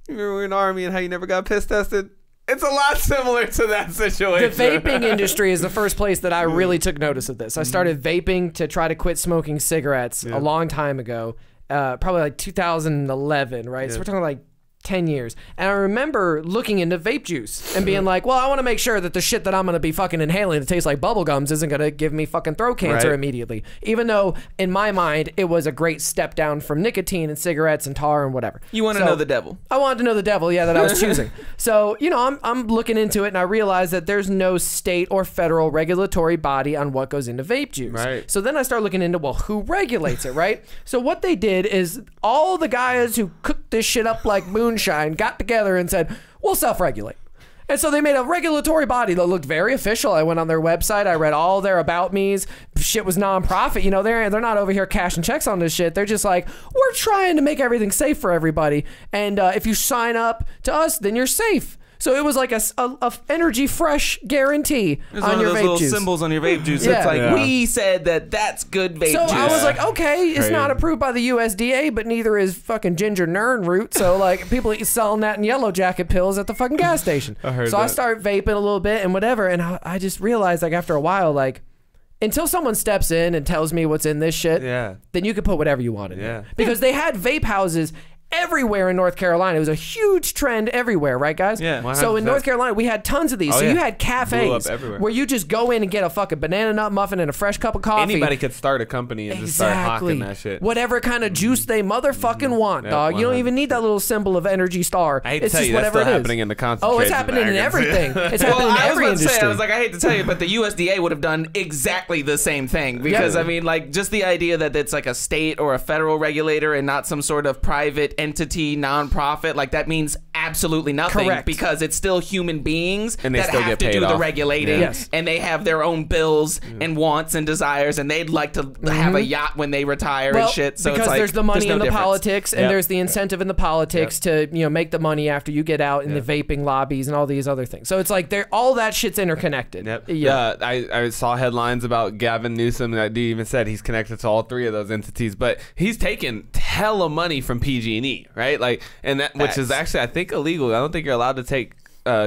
You remember in the Army and how you never got piss tested? It's a lot similar to that situation. The vaping industry is the first place that I really took notice of this. I started vaping to try to quit smoking cigarettes a long time ago, probably like 2011, right? So we're talking like 10 years. And I remember looking into vape juice and being like, well, I want to make sure that the shit that I'm going to be fucking inhaling that tastes like bubble gums isn't going to give me fucking throat cancer immediately. Even though in my mind, it was a great step down from nicotine and cigarettes and tar and whatever. You want to know the devil. I wanted to know the devil, that I was choosing. So, you know, I'm looking into it and I realized that there's no state or federal regulatory body on what goes into vape juice. Right. So then I start looking into, well, who regulates it, right? So what they did is all the guys who cooked this shit up like moonshine got together and said, we'll self-regulate. And so they made a regulatory body that looked very official. I went on their website. I read all their about me's. Shit was nonprofit. You know, they're not over here cashing checks on this shit. They're just like, we're trying to make everything safe for everybody. And if you sign up to us, then you're safe. So it was like a energy fresh guarantee on your vape juice. It's one of those little symbols on your vape juice. It's like, we said that's good vape juice. So I was like, okay, it's not approved by the USDA, but neither is fucking ginger nern root. So like people selling that in Yellow Jacket pills at the fucking gas station. I start vaping a little bit and whatever. And I just realized like after a while, like, until someone steps in and tells me what's in this shit, then you can put whatever you want in there. Because they had vape houses everywhere in North Carolina. It was a huge trend everywhere, right, guys? Yeah. 100%. So in North Carolina, we had tons of these. So you had cafes where you just go in and get a fucking banana nut muffin and a fresh cup of coffee. Anybody could start a company and just start hawking that shit. Whatever kind of juice they motherfucking want, dog. 100%. You don't even need that little symbol of Energy Star. I hate to tell you, that's still happening in the concentration. Oh, it's happening in everything. It's happening in every industry. I was like, I hate to tell you, but the USDA would have done exactly the same thing. Because, I mean, like, just the idea that it's like a state or a federal regulator and not some sort of private entity, nonprofit, like that means absolutely nothing. Correct. Because it's still human beings And they that still have get to do paid the off. regulating, Yes. and they have their own bills and wants and desires, and they'd like to have a yacht when they retire and shit. So because it's like, there's the money no in the difference. politics, and there's the incentive in the politics to make the money after you get out in the vaping lobbies and all these other things. So it's like all that shit's interconnected. Yep. Yeah. I saw headlines about Gavin Newsom that even said he's connected to all three of those entities, but he's taken hella money from PG&E, right? Like, and that which is actually I think illegal. I don't think you're allowed to take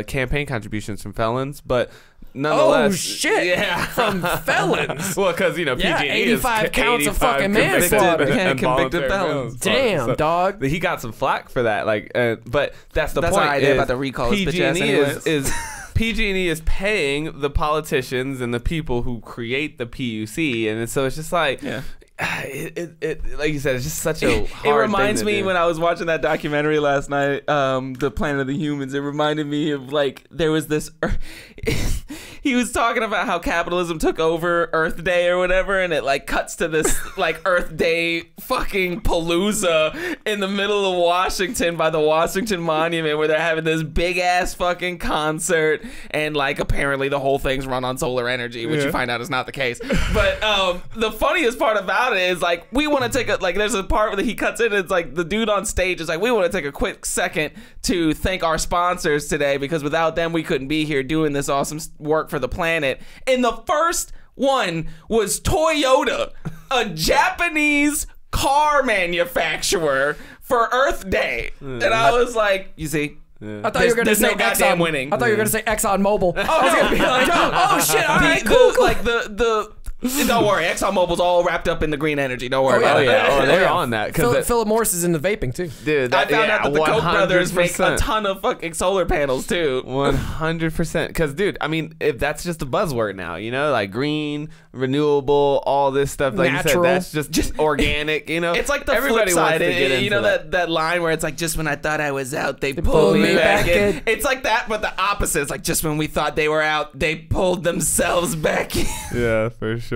campaign contributions from felons, but nonetheless, oh shit! Yeah, from felons. Well, because PG&E 85 is counts of fucking manslaughter. Convicted felons. Damn, dog. He got some flack for that. Like, but that's the point. That's our idea about the recall. PG&E is PG&E is paying the politicians and the people who create the PUC, and so it's just like. Yeah. It like you said, it's just such a hard it reminds thing to me do. when I was watching that documentary last night, The Planet of the Humans. It reminded me of like there was this he was talking about how capitalism took over Earth Day or whatever, and it like cuts to this like Earth Day fucking palooza in the middle of Washington by the Washington Monument, where they're having this big ass fucking concert, and like apparently the whole thing's run on solar energy, which you find out is not the case. But the funniest part about it is like we want to take a there's a part where he cuts in, and it's like the dude on stage is like, we want to take a quick second to thank our sponsors today, because without them we couldn't be here doing this awesome work for the planet. And the first one was Toyota, a Japanese car manufacturer, for Earth Day. And I was like, you see, I thought you were going to say no goddamn Exxon. winning. I thought you were going to say ExxonMobil. Oh, I was going to be like, oh shit, all right, cool. Like don't worry, ExxonMobil's all wrapped up in the green energy. Don't worry about it. Oh, they're on that. Philip Morris is into vaping too. Dude, I found out that the Koch brothers make a 100%. ton of fucking solar panels too. 100%. Because, dude, I mean, if that's just a buzzword now, like green, renewable, all this stuff. Like Natural. you said, that's just organic, It's like the Everybody flip wants side. to get into You know that line where it's like, just when I thought I was out, they pulled pulled me me back back in. in. It's like that, but the opposite. It's like, just when we thought they were out, they pulled themselves back in. Yeah, for sure.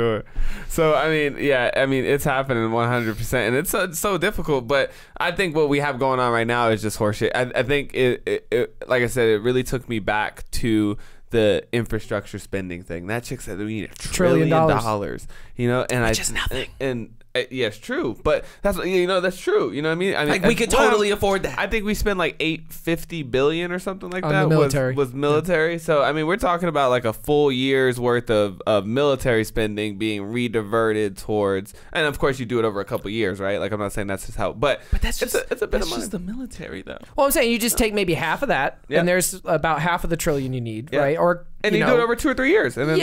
So, I mean, it's happening 100%, and it's so difficult. But I think what we have going on right now is just horseshit. I think it, like I said, it really took me back to the infrastructure spending thing. That chick said we need $1 trillion, and Which is nothing. And yes, true, but that's that's true. You know what I mean? Like we could totally afford that. I think we spend like $850 billion or something like On that the military. was military. So I mean, we're talking about like a full year's worth of military spending being rediverted towards, and of course you do it over a couple years, right? Like I'm not saying that's just how, but that's just it's a bit of money. just the military though. Well, I'm saying you just take maybe half of that, and there's about half of the trillion you need, right? Or and you do it over 2 or 3 years, and then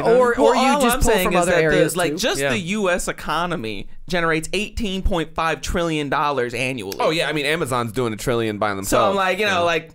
or you all just I'm pull saying from is other that areas. like too. just the U.S. economy generates $18.5 trillion annually. Oh yeah, I mean Amazon's doing $1 trillion by themselves. So I'm like, like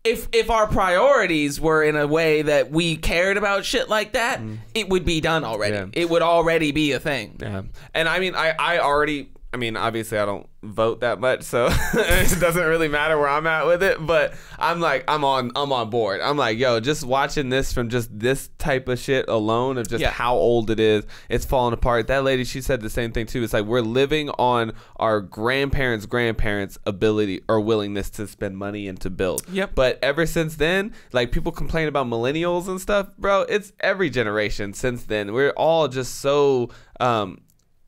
if our priorities were in a way that we cared about shit like that, it would be done already. Yeah. It would already be a thing. Yeah, and I mean I already. I mean, obviously I don't vote that much, so it doesn't really matter where I'm at with it, but I'm on board. I'm like, yo, just watching this from just this type of shit alone of just how old it is, it's falling apart. That lady, she said the same thing too. It's like we're living on our grandparents' ability or willingness to spend money and to build. Yep. But ever since then, like people complain about millennials and stuff, bro, it's every generation since then. We're all just so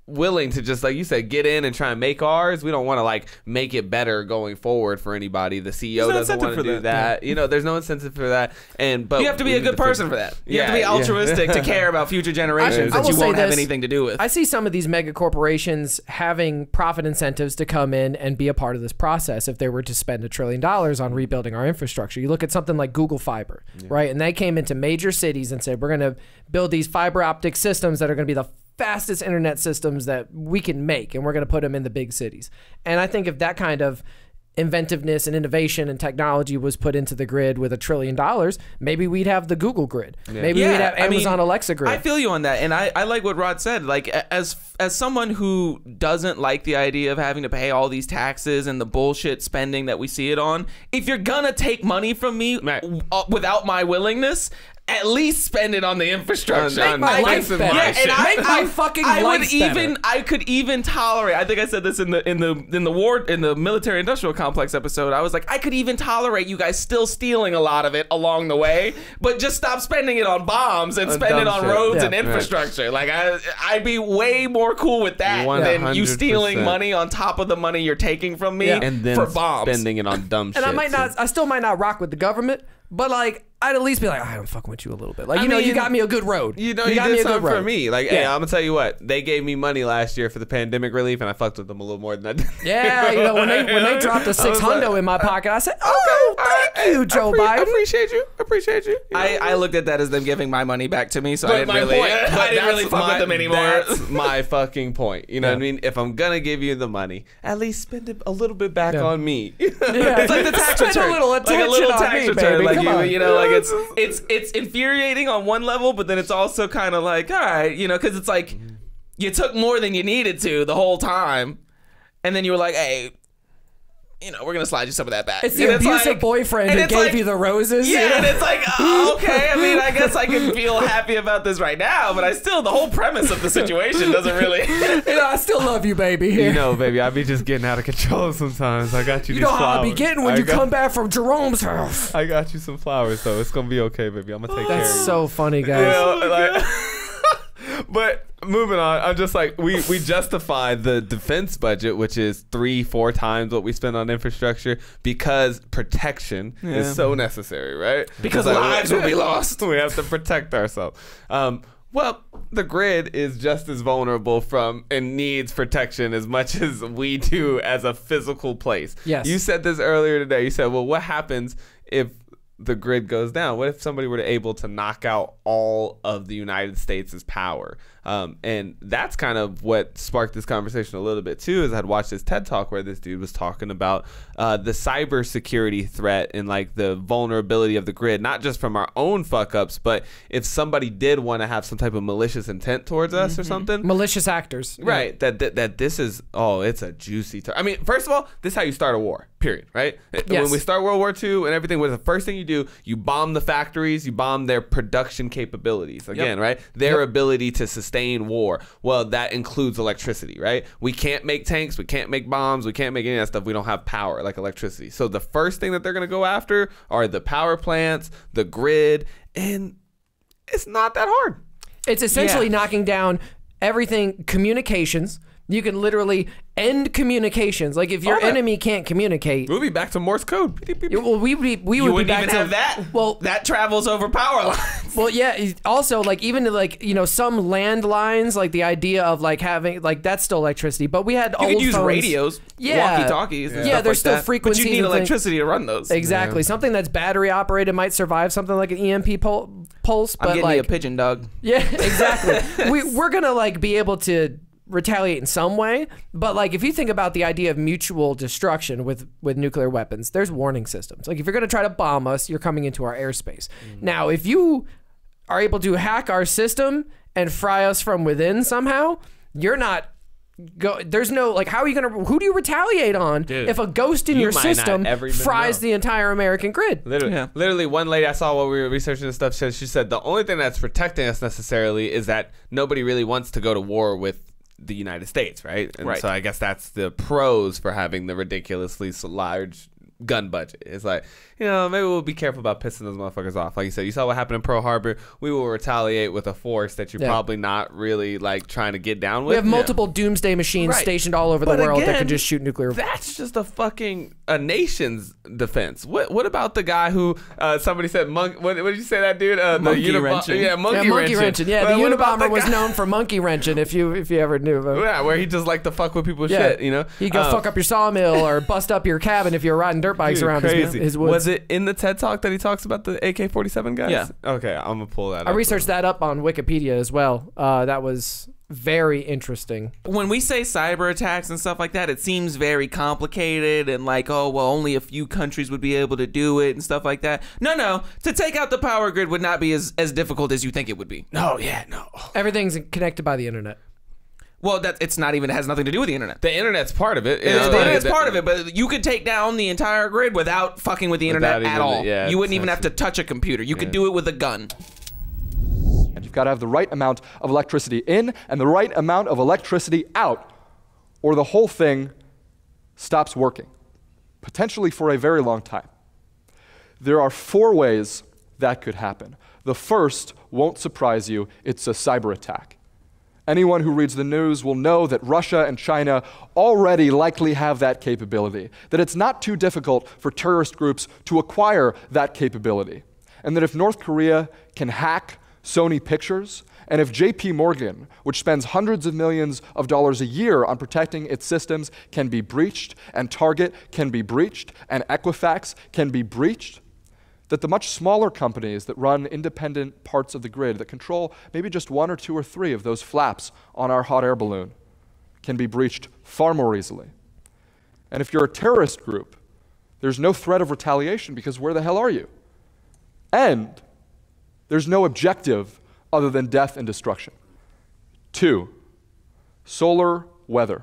willing to just, like you said, get in and try and make ours. We don't want to like make it better going forward for anybody. The CEO doesn't want to do that. There's no incentive for that. But you have to be a good person for that. You have to be altruistic to care about future generations that you won't have anything to do with. I see some of these mega corporations having profit incentives to come in and be a part of this process if they were to spend $1 trillion on rebuilding our infrastructure. You look at something like Google Fiber, right? And they came into major cities and said, we're going to build these fiber optic systems that are going to be the fastest internet systems that we can make, and we're going to put them in the big cities. And I think if that kind of inventiveness and innovation and technology was put into the grid with $1 trillion, maybe we'd have the Google grid. Maybe we'd have Amazon Alexa grid. I feel you on that, and I like what Rod said. Like as someone who doesn't like the idea of having to pay all these taxes and the bullshit spending that we see it on, if you're gonna take money from me without my willingness, at least spend it on the infrastructure. Make my life better. Yeah, and Make my fucking life better. I could even tolerate. I think I said this in the military industrial complex episode. I was like, I could even tolerate you guys still stealing a lot of it along the way, but just stop spending it on bombs and spend it on roads and infrastructure. Like I'd be way more cool with that than you stealing money on top of the money you're taking from me and then for bombs. Spending it on dumb shit. And I still might not rock with the government, but like I'd at least be like, I'm fucking with you a little bit. Like, you got me a good road. You got me a good road for me. Like, hey, I'm gonna tell you what, they gave me money last year for the pandemic relief, and I fucked with them a little more than I did. Yeah, when they dropped a $600 in my pocket, I said, thank you, Joe Biden. I appreciate you. I looked at that as them giving my money back to me, so I didn't really fuck with them anymore. That's my fucking point. You know what I mean? If I'm gonna give you the money, at least spend it a little bit back on me. It's like the tax return. Spend a little attention on me, baby. Like you know, like it's infuriating on one level, but then it's also kind of like, all right, because it's like you took more than you needed to the whole time, and then you were like, hey, we're gonna slide you some of that back. It's the abusive boyfriend who gave you the roses. Yeah, and it's like, okay. I mean, I guess I can feel happy about this right now, but the whole premise of the situation doesn't really. I still love you, baby. Baby, I be just getting out of control sometimes. I got you. You know how I be getting when you come back from Jerome's house. I got you some flowers, though. It's gonna be okay, baby. I'm gonna take care of you. That's so funny, guys. But moving on, I'm just like, we justify the defense budget, which is 3-4 times what we spend on infrastructure, because protection is so necessary, right? Because lives will be lost. We have to protect ourselves. Well, the grid is just as vulnerable and needs protection as much as we do as a physical place. Yes. You said this earlier today. You said, well, what happens if the grid goes down? What if somebody were able to knock out all of the United States' power? And that's kind of what sparked this conversation a little bit too, is I'd watched this TED Talk where this dude was talking about the cybersecurity threat and like the vulnerability of the grid, not just from our own fuck ups, but if somebody did want to have some type of malicious intent towards us or something. Malicious actors. Right. That this is, it's a juicy I mean, first of all, this is how you start a war, period, right? Yes. When we start World War II and everything, what's the first thing you do? You bomb the factories, you bomb their production capabilities, again, right? Their ability to sustain war. Well, that includes electricity, right? We can't make tanks, we can't make bombs, we can't make any of that stuff. We don't have power like electricity. So the first thing that they're going to go after are the power plants, the grid, and it's not that hard. It's essentially knocking down everything, communications. You can literally end communications. Like if your enemy can't communicate, we'll be back to Morse code. Well, we would be back to that. Well, that travels over power lines. Well, yeah. Also, like even like some landlines, like the idea of like having like that's still electricity. But we had you old could use phones. Radios, walkie-talkies. Yeah, there's still frequencies. But you need electricity to run those. Exactly. Something that's battery operated might survive something like an EMP pulse. But I'm getting like you a pigeon, dog. Yeah, exactly. We're gonna like be able to retaliate in some way, but like if you think about the idea of mutual destruction with nuclear weapons, there's warning systems. Like if you're going to try to bomb us, you're coming into our airspace. Now if you are able to hack our system and fry us from within somehow, you're not there's no like, how are you gonna, who do you retaliate on if a ghost in your system fries the entire American grid? Literally one lady I saw while we were researching this stuff, she said the only thing that's protecting us necessarily is that nobody really wants to go to war with the United States, right? And so I guess that's the pros for having the ridiculously large gun budget. It's like, maybe we'll be careful about pissing those motherfuckers off. Like you said, you saw what happened in Pearl Harbor. We will retaliate with a force that you're probably not really like trying to get down with. We have multiple doomsday machines stationed all over the world that can just shoot nuclear. That's just a nation's defense. What about the guy who somebody said what did you say that dude? Monkey wrenching. Yeah, monkey wrenching. Yeah, the Unabomber was known for monkey wrenching. If you ever knew of him. Yeah, where he just liked to fuck with people's shit. He'd go fuck up your sawmill or bust up your cabin if you're riding dirt bikes around his woods. Was it in the TED Talk that he talks about the AK-47 guys? Yeah. Okay, I'm gonna pull that up. I researched that up on Wikipedia as well. That was very interesting. When we say cyber attacks and stuff like that, it seems very complicated and like, oh, well, only a few countries would be able to do it and stuff like that. No. To take out the power grid would not be as difficult as you think it would be. No. Everything's connected by the internet. Well, it's not even, it has nothing to do with the internet. The internet's part of it. The internet's part of it, but you could take down the entire grid without fucking with the internet at all. Yeah, you wouldn't even have to touch a computer. You could do it with a gun. And you've got to have the right amount of electricity in and the right amount of electricity out, or the whole thing stops working, potentially for a very long time. There are 4 ways that could happen. The first won't surprise you. It's a cyber attack. Anyone who reads the news will know that Russia and China already likely have that capability, that it's not too difficult for terrorist groups to acquire that capability, and that if North Korea can hack Sony Pictures, and if JP Morgan, which spends hundreds of millions of dollars a year on protecting its systems, can be breached, and Target can be breached, and Equifax can be breached, that the much smaller companies that run independent parts of the grid, that control maybe just 1 or 2 or 3 of those flaps on our hot air balloon, can be breached far more easily. And if you're a terrorist group, there's no threat of retaliation because where the hell are you? And there's no objective other than death and destruction. 2, solar weather.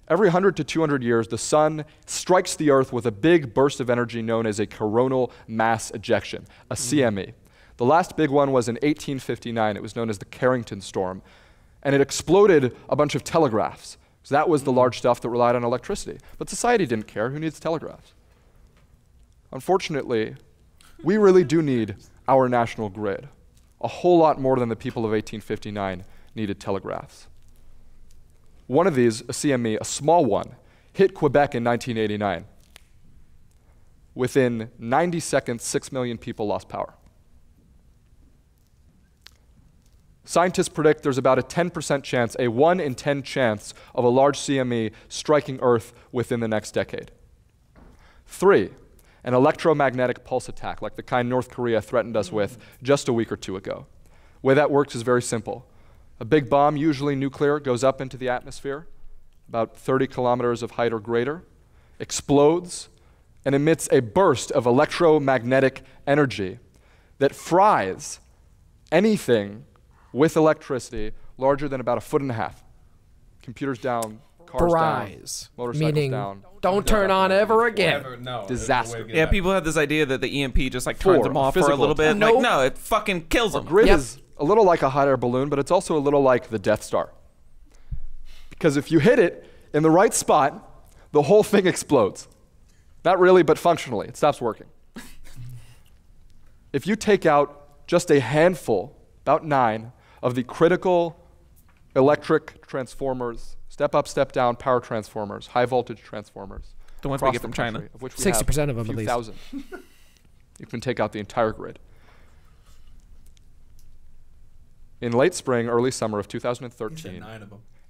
Every 100 to 200 years, the sun strikes the Earth with a big burst of energy known as a coronal mass ejection, a CME. The last big one was in 1859. It was known as the Carrington Storm. And it exploded a bunch of telegraphs. So that was the large stuff that relied on electricity. But society didn't care. Who needs telegraphs? Unfortunately, we really do need our national grid. A whole lot more than the people of 1859 needed telegraphs. One of these, a CME, a small one, hit Quebec in 1989. Within 90 seconds, 6 million people lost power. Scientists predict there's about a 10% chance, a 1 in 10 chance of a large CME striking Earth within the next decade. 3, an electromagnetic pulse attack, like the kind North Korea threatened us with just a week or 2 ago. The way that works is very simple. A big bomb, usually nuclear, goes up into the atmosphere, about 30 kilometers of height or greater, explodes, and emits a burst of electromagnetic energy that fries anything with electricity larger than about 1.5 feet. Computers down, cars down, motorcycles meaning down. Don't turn on ever again. Disaster. Yeah, people have this idea that the EMP just like turns them off for a little bit. Nope. Like, no, it fucking kills them. Grid is a little like a hot air balloon, but it's also a little like the Death Star. Because if you hit it in the right spot, the whole thing explodes. Not really, but functionally, it stops working. If you take out just a handful, about 9, of the critical electric transformers, step up, step down power transformers, high voltage transformers, the ones we get from China, of which we 60% have of them, a few at least. thousand. You can take out the entire grid. In late spring, early summer of 2013,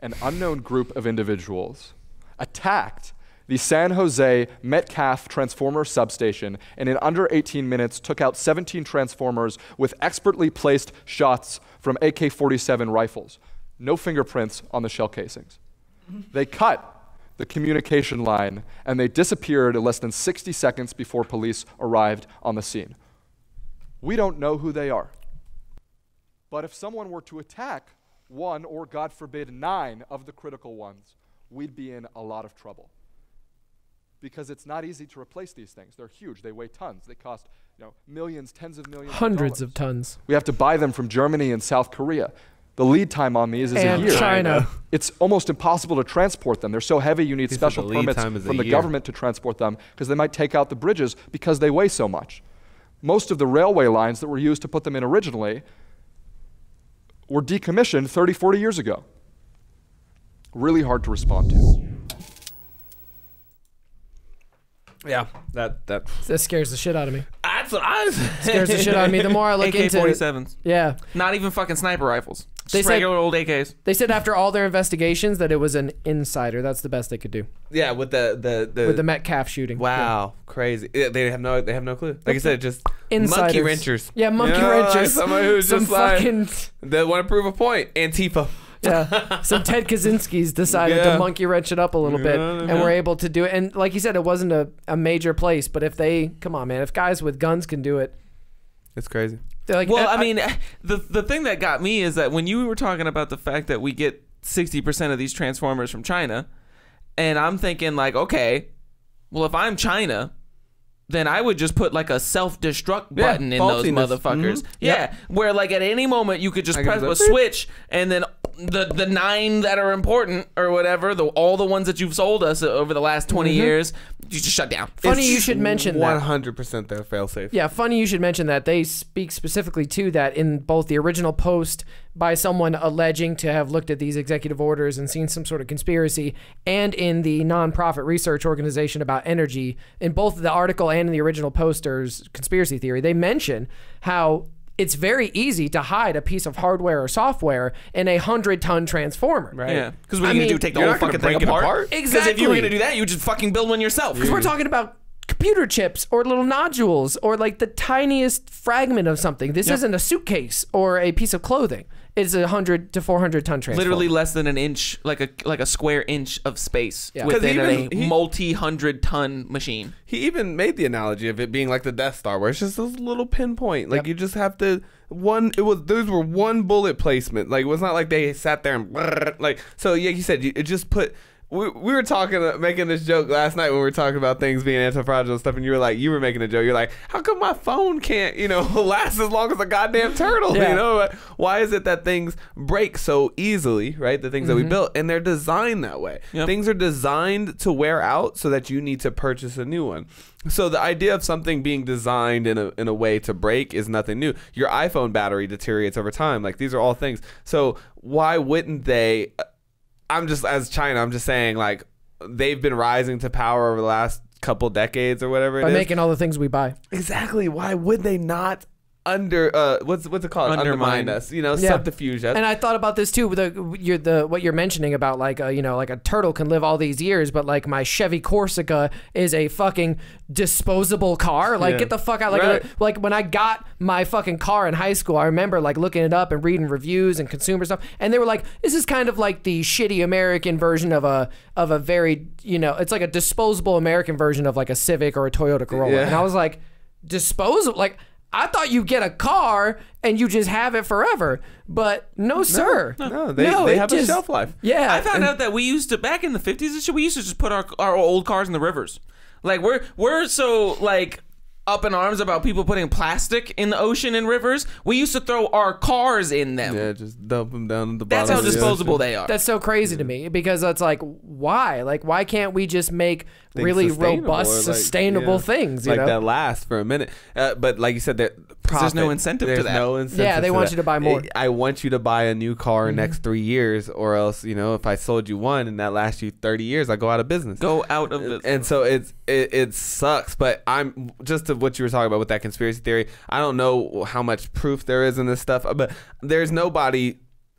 an unknown group of individuals attacked the San Jose Metcalf transformer substation and in under 18 minutes took out 17 transformers with expertly placed shots from AK-47 rifles. No fingerprints on the shell casings. They cut the communication line and they disappeared in less than 60 seconds before police arrived on the scene. We don't know who they are. But if someone were to attack 1 or, God forbid, 9 of the critical ones, we'd be in a lot of trouble. Because it's not easy to replace these things. They're huge. They weigh tons. They cost, millions, tens of millions Hundreds of of tons. We have to buy them from Germany and South Korea. The lead time on these is a year. China. It's almost impossible to transport them. They're so heavy you need special permits from the government to transport them because they might take out the bridges because they weigh so much. Most of the railway lines that were used to put them in originally were decommissioned 30, 40 years ago. Really hard to respond to. Yeah, that scares the shit out of me. That's what I scares the shit out of me. The more I look into it. AK-47s. Yeah. Not even fucking sniper rifles. They Just said, regular old AKs. They said after all their investigations that it was an insider. That's the best they could do. Yeah, with the Metcalf shooting. Wow, crazy. Yeah, they have no clue. Like I said, just Insiders. monkey wrenchers. Yeah, monkey wrenchers. Like someone who's Some just like fucking they want to prove a point. Antifa. Yeah, some Ted Kaczynski's decided to monkey wrench it up a little bit, and were able to do it. And like you said, it wasn't a major place, but if they, come on, man, if guys with guns can do it, it's crazy. They're like, well, I mean, the thing that got me is that when you were talking about the fact that we get 60% of these transformers from China. And I'm thinking like, okay, well, if I'm China, then I would just put like a self-destruct button in those motherfuckers. Yeah, where like at any moment you could just press a switch, and then the 9 that are important or whatever, all the ones that you've sold us over the last 20 years, you just shut down. Funny you should mention that. 100% their failsafe. Yeah, funny you should mention that. They speak specifically to that in both the original post by someone alleging to have looked at these executive orders and seen some sort of conspiracy, and in the nonprofit research organization about energy. In both the article and in the original poster's conspiracy theory, they mention how it's very easy to hide a piece of hardware or software in a 100-ton transformer. Right. Yeah. Because what are you going to do? Take the whole fucking thing apart? Exactly. Because if you were going to do that, you would just fucking build one yourself. Because we're talking about computer chips or little nodules or like the tiniest fragment of something. This isn't a suitcase or a piece of clothing. It's a 100 to 400-ton transformer. Literally less than an inch, like a square inch of space within a multi-100-ton machine. He even made the analogy of it being like the Death Star, where it's just this little pinpoint. Like you just have to those were one bullet placement. Like it was not like they sat there and like. So yeah, you said it just put. We were making this joke last night when we were talking about things being anti-fragile and stuff, and you were making a joke. You're like, how come my phone can't, last as long as a goddamn turtle? Yeah. Why is it that things break so easily, right? The things that we built, and they're designed that way. Yep. Things are designed to wear out so that you need to purchase a new one. So the idea of something being designed in a way to break is nothing new. Your iPhone battery deteriorates over time. Like these are all things. So why wouldn't they? As China, I'm just saying, like, they've been rising to power over the last couple decades or whatever by making all the things we buy. Exactly. Why would they not what's it called? Undermine us, subterfuge us. And I thought about this too. What you're mentioning about like a turtle can live all these years, but like my Chevy Corsica is a fucking disposable car. Like get the fuck out. Like when I got my fucking car in high school, I remember like looking it up and reading reviews and consumer stuff, and they were like, this is kind of like the shitty American version of a very it's like a disposable American version of like a Civic or a Toyota Corolla. And I was like, disposable? Like, I thought you get a car and you just have it forever, but no, sir. No, they have a shelf life. Yeah, I found out that we used to back in the 50s and shit. We used to just put our old cars in the rivers. Like we're so like up in arms about people putting plastic in the ocean and rivers. We used to throw our cars in them. Yeah, just dump them down at the bottom. That's how disposable they are. That's so crazy to me, because it's like, why? Like, why can't we just make really robust, sustainable things? That last for a minute. But like you said, there's no incentive to that. No incentive. Yeah, they want you to buy more. I want you to buy a new car next 3 years, or else if I sold you one and that lasts you 30 years, I go out of business. Go out of business. And so it sucks. But I'm just to what you were talking about with that conspiracy theory. I don't know how much proof there is in this stuff, but there's nobody.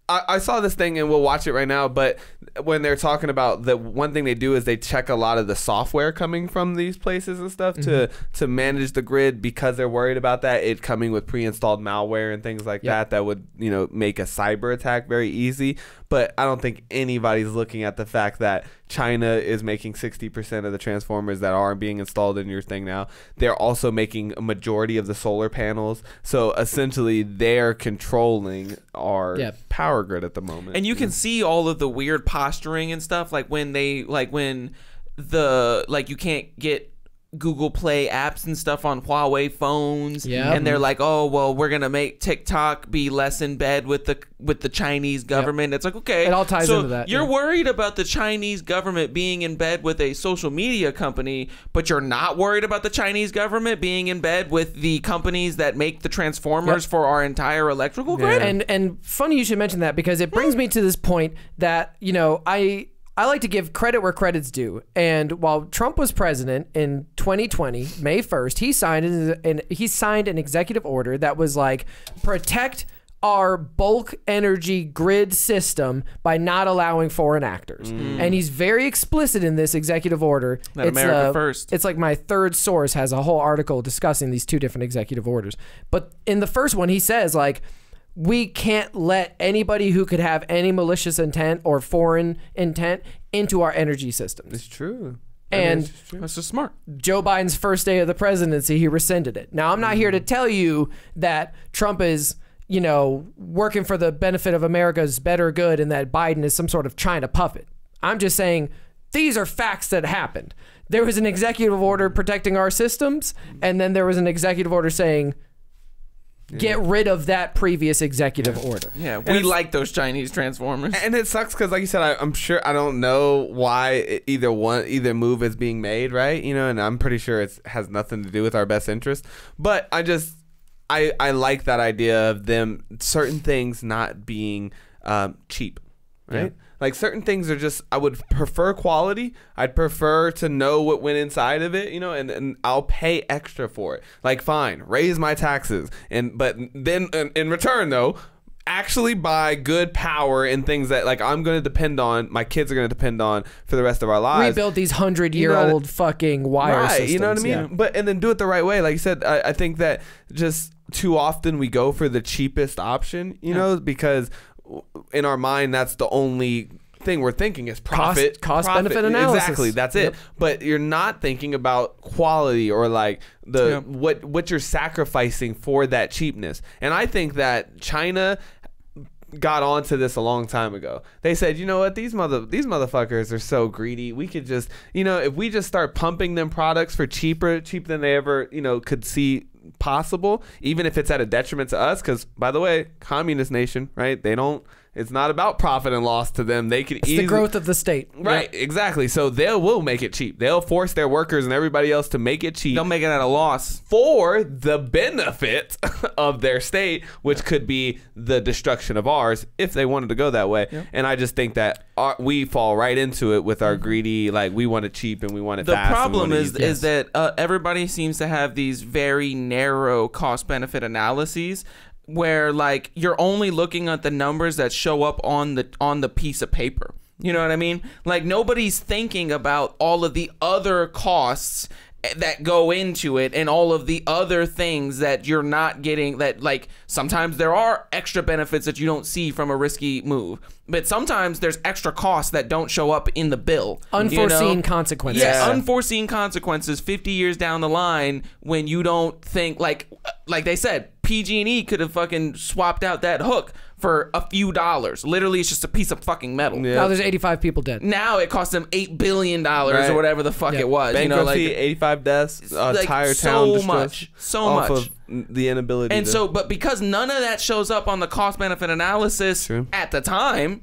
I saw this thing, and we'll watch it right now, but when they're talking about the one thing they do is they check a lot of the software coming from these places and stuff to manage the grid, because they're worried about that, it coming with pre-installed malware and things like that would make a cyber attack very easy. But I don't think anybody's looking at the fact that China is making 60% of the transformers that are being installed in your thing now. They're also making a majority of the solar panels. So essentially, they're controlling our power grid at the moment. And you can see all of the weird posturing and stuff, like when you can't get Google Play apps and stuff on Huawei phones, and they're like, oh well, we're gonna make TikTok be less in bed with the Chinese government. It's like, okay, it all ties into that. You're worried about the Chinese government being in bed with a social media company, but you're not worried about the Chinese government being in bed with the companies that make the transformers for our entire electrical grid. And funny you should mention that, because it brings me to this point that I like to give credit where credit's due. And while Trump was president in 2020, May 1st, he signed an executive order that was like, protect our bulk energy grid system by not allowing foreign actors. And he's very explicit in this executive order. It's America first. It's like my third source has a whole article discussing these two different executive orders. But in the first one, he says like, we can't let anybody who could have any malicious intent or foreign intent into our energy systems. It's true. And that's just smart. Joe Biden's first day of the presidency, he rescinded it. Now, I'm not here to tell you that Trump is you know, working for the benefit of America's better good and that Biden is some sort of China puppet. I'm just saying these are facts that happened. There was an executive order protecting our systems, and then there was an executive order saying, get rid of that previous executive order. Yeah, we like those Chinese transformers. And it sucks because, like you said, I'm sure, I don't know why either move is being made, right? You know, and I'm pretty sure it has nothing to do with our best interest. But I like that idea of them, certain things not being cheap, right? Yeah. Like certain things are just, I would prefer quality. I'd prefer to know what went inside of it, you know, and I'll pay extra for it. Like, fine, raise my taxes. But then in return, though, actually buy good power and things that, like, I'm going to depend on, my kids are going to depend on for the rest of our lives. Rebuild these 100-year-old fucking wire systems. You know what I mean? Yeah. And then do it the right way. Like you said, I think that just too often we go for the cheapest option, you know, because in our mind, that's the only thing we're thinking is profit. Cost benefit analysis. Exactly, that's it. But you're not thinking about quality or like what you're sacrificing for that cheapness. And I think that China got onto this a long time ago. They said, you know what, these motherfuckers are so greedy. We could just, you know, if we just start pumping them products for cheaper than they ever, you know, could see possible, even if it's at a detriment to us, because by the way, communist nation, right? It's not about profit and loss to them. They could easily, the growth of the state, right? Exactly. So they will make it cheap. They'll force their workers and everybody else to make it cheap. They'll make it at a loss for the benefit of their state, which could be the destruction of ours if they wanted to go that way. And I just think that we fall right into it with our greedy, like, we want it cheap and we want it fast. The problem is that everybody seems to have these very narrow cost benefit analyses, where like you're only looking at the numbers that show up on the piece of paper. You know what I mean? Like, nobody's thinking about all of the other costs that go into it and all of the other things that you're not getting, that like sometimes there are extra benefits that you don't see from a risky move, but sometimes there's extra costs that don't show up in the bill. Unforeseen consequences. Yes, unforeseen consequences 50 years down the line when you don't think, like they said, PG&E could have fucking swapped out that hook for a few dollars. Literally, it's just a piece of fucking metal. Now there's 85 people dead. Now it cost them $8 billion or whatever the fuck it was. Bankruptcy, you know, like 85 deaths, entire town so much of the inability. And so, but because none of that shows up on the cost benefit analysis at the time,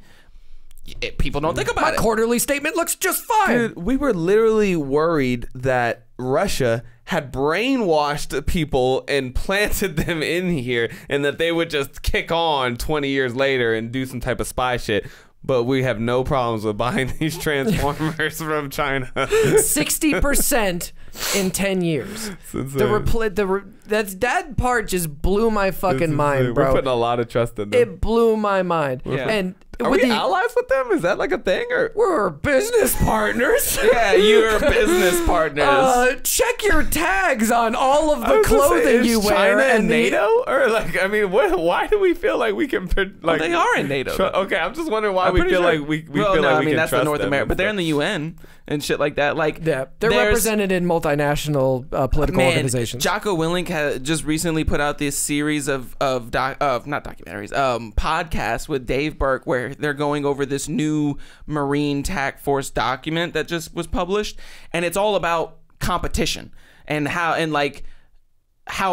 people don't think about it. My quarterly statement looks just fine. Dude, we were literally worried that Russia had brainwashed people and planted them in here, and that they would just kick on 20 years later and do some type of spy shit. But we have no problems with buying these transformers from China. 60% in 10 years. That part just blew my fucking mind, bro. We're putting a lot of trust in them. It blew my mind. Yeah. And are we allies with them? Is that like a thing? Or we're business partners? Yeah, you're business partners. Check your tags on all of the clothing you wear. China and NATO? Or like, I mean, why do we feel like we can, like, they are in NATO. Okay, I'm just wondering why we feel like we feel like we can that's trust the North them America, but they're in the UN and shit like that. Like, yeah, they're represented in multinational political organizations. Jocko Willink had just recently put out this series of podcasts with Dave Burke, where they're going over this new Marine Task Force document that just was published, and it's all about competition and how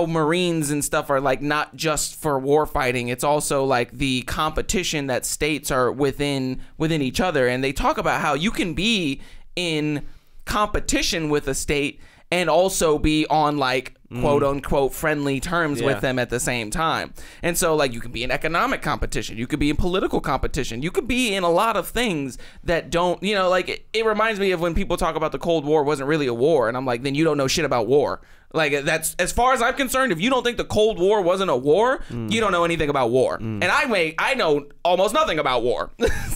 Marines and stuff are like not just for war fighting. It's also like the competition that states are within each other, and they talk about how you can be in competition with a state and also be on like quote unquote friendly terms with them at the same time. And so like you can be in economic competition, you could be in political competition, you could be in a lot of things that don't, you know, like it reminds me of when people talk about the Cold War wasn't really a war, and I'm like, then you don't know shit about war. Like, that's, as far as I'm concerned, if you don't think the Cold War wasn't a war, you don't know anything about war. And I know almost nothing about war.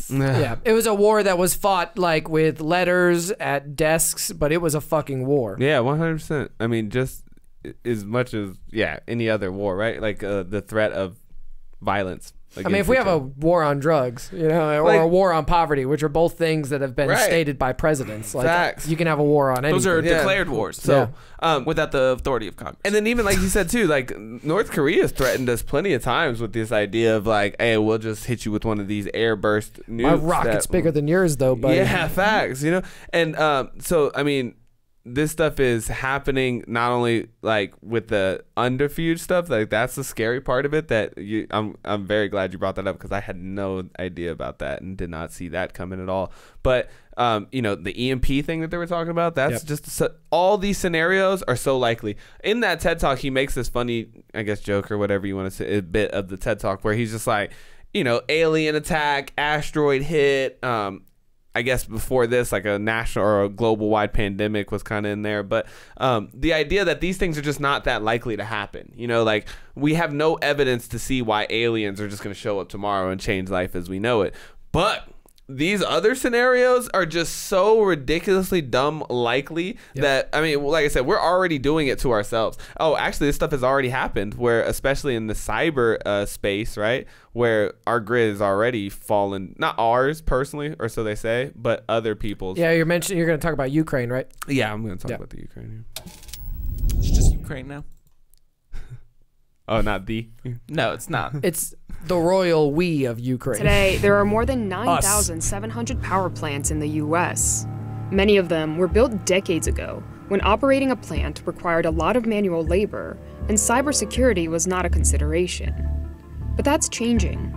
Yeah, it was a war that was fought like with letters at desks, but it was a fucking war. Yeah, 100%. I mean, just as much as any other war, right? Like the threat of violence. I mean, if we have a war on drugs, you know, or a war on poverty, which are both things that have been stated by presidents, like Facts. you can have a war on anything. Those are declared wars. So without the authority of Congress. And then even like you said too, like North Korea's threatened us plenty of times with this idea of like, hey, we'll just hit you with one of these airburst nukes. My rocket's bigger than yours, though, buddy. Yeah, facts. You know, and so I mean, this stuff is happening not only like with the underfuge stuff, like that's the scary part of it. I'm very glad you brought that up because I had no idea about that and did not see that coming at all. But you know, the EMP thing that they were talking about, that's just all these scenarios are so likely. In that TED Talk, he makes this funny, I guess, joke or whatever you want to say, a bit of the TED Talk where he's just like, you know, alien attack, asteroid hit, I guess before this, like a national or a global wide pandemic was kind of in there. But the idea that these things are just not that likely to happen, you know, like we have no evidence to see why aliens are just going to show up tomorrow and change life as we know it. But these other scenarios are just so ridiculously dumb likely that, I mean, like I said, we're already doing it to ourselves. Oh, actually, this stuff has already happened where, especially in the cyber space, right, where our grid is already fallen, not ours personally, or so they say, but other people's. Yeah, you're going to talk about Ukraine, right? Yeah, I'm going to talk about the Ukraine. It's just Ukraine now. Oh, not the? No, it's not. It's the royal we of Ukraine. Today, there are more than 9,700 power plants in the U.S. Many of them were built decades ago, when operating a plant required a lot of manual labor, and cybersecurity was not a consideration. But that's changing.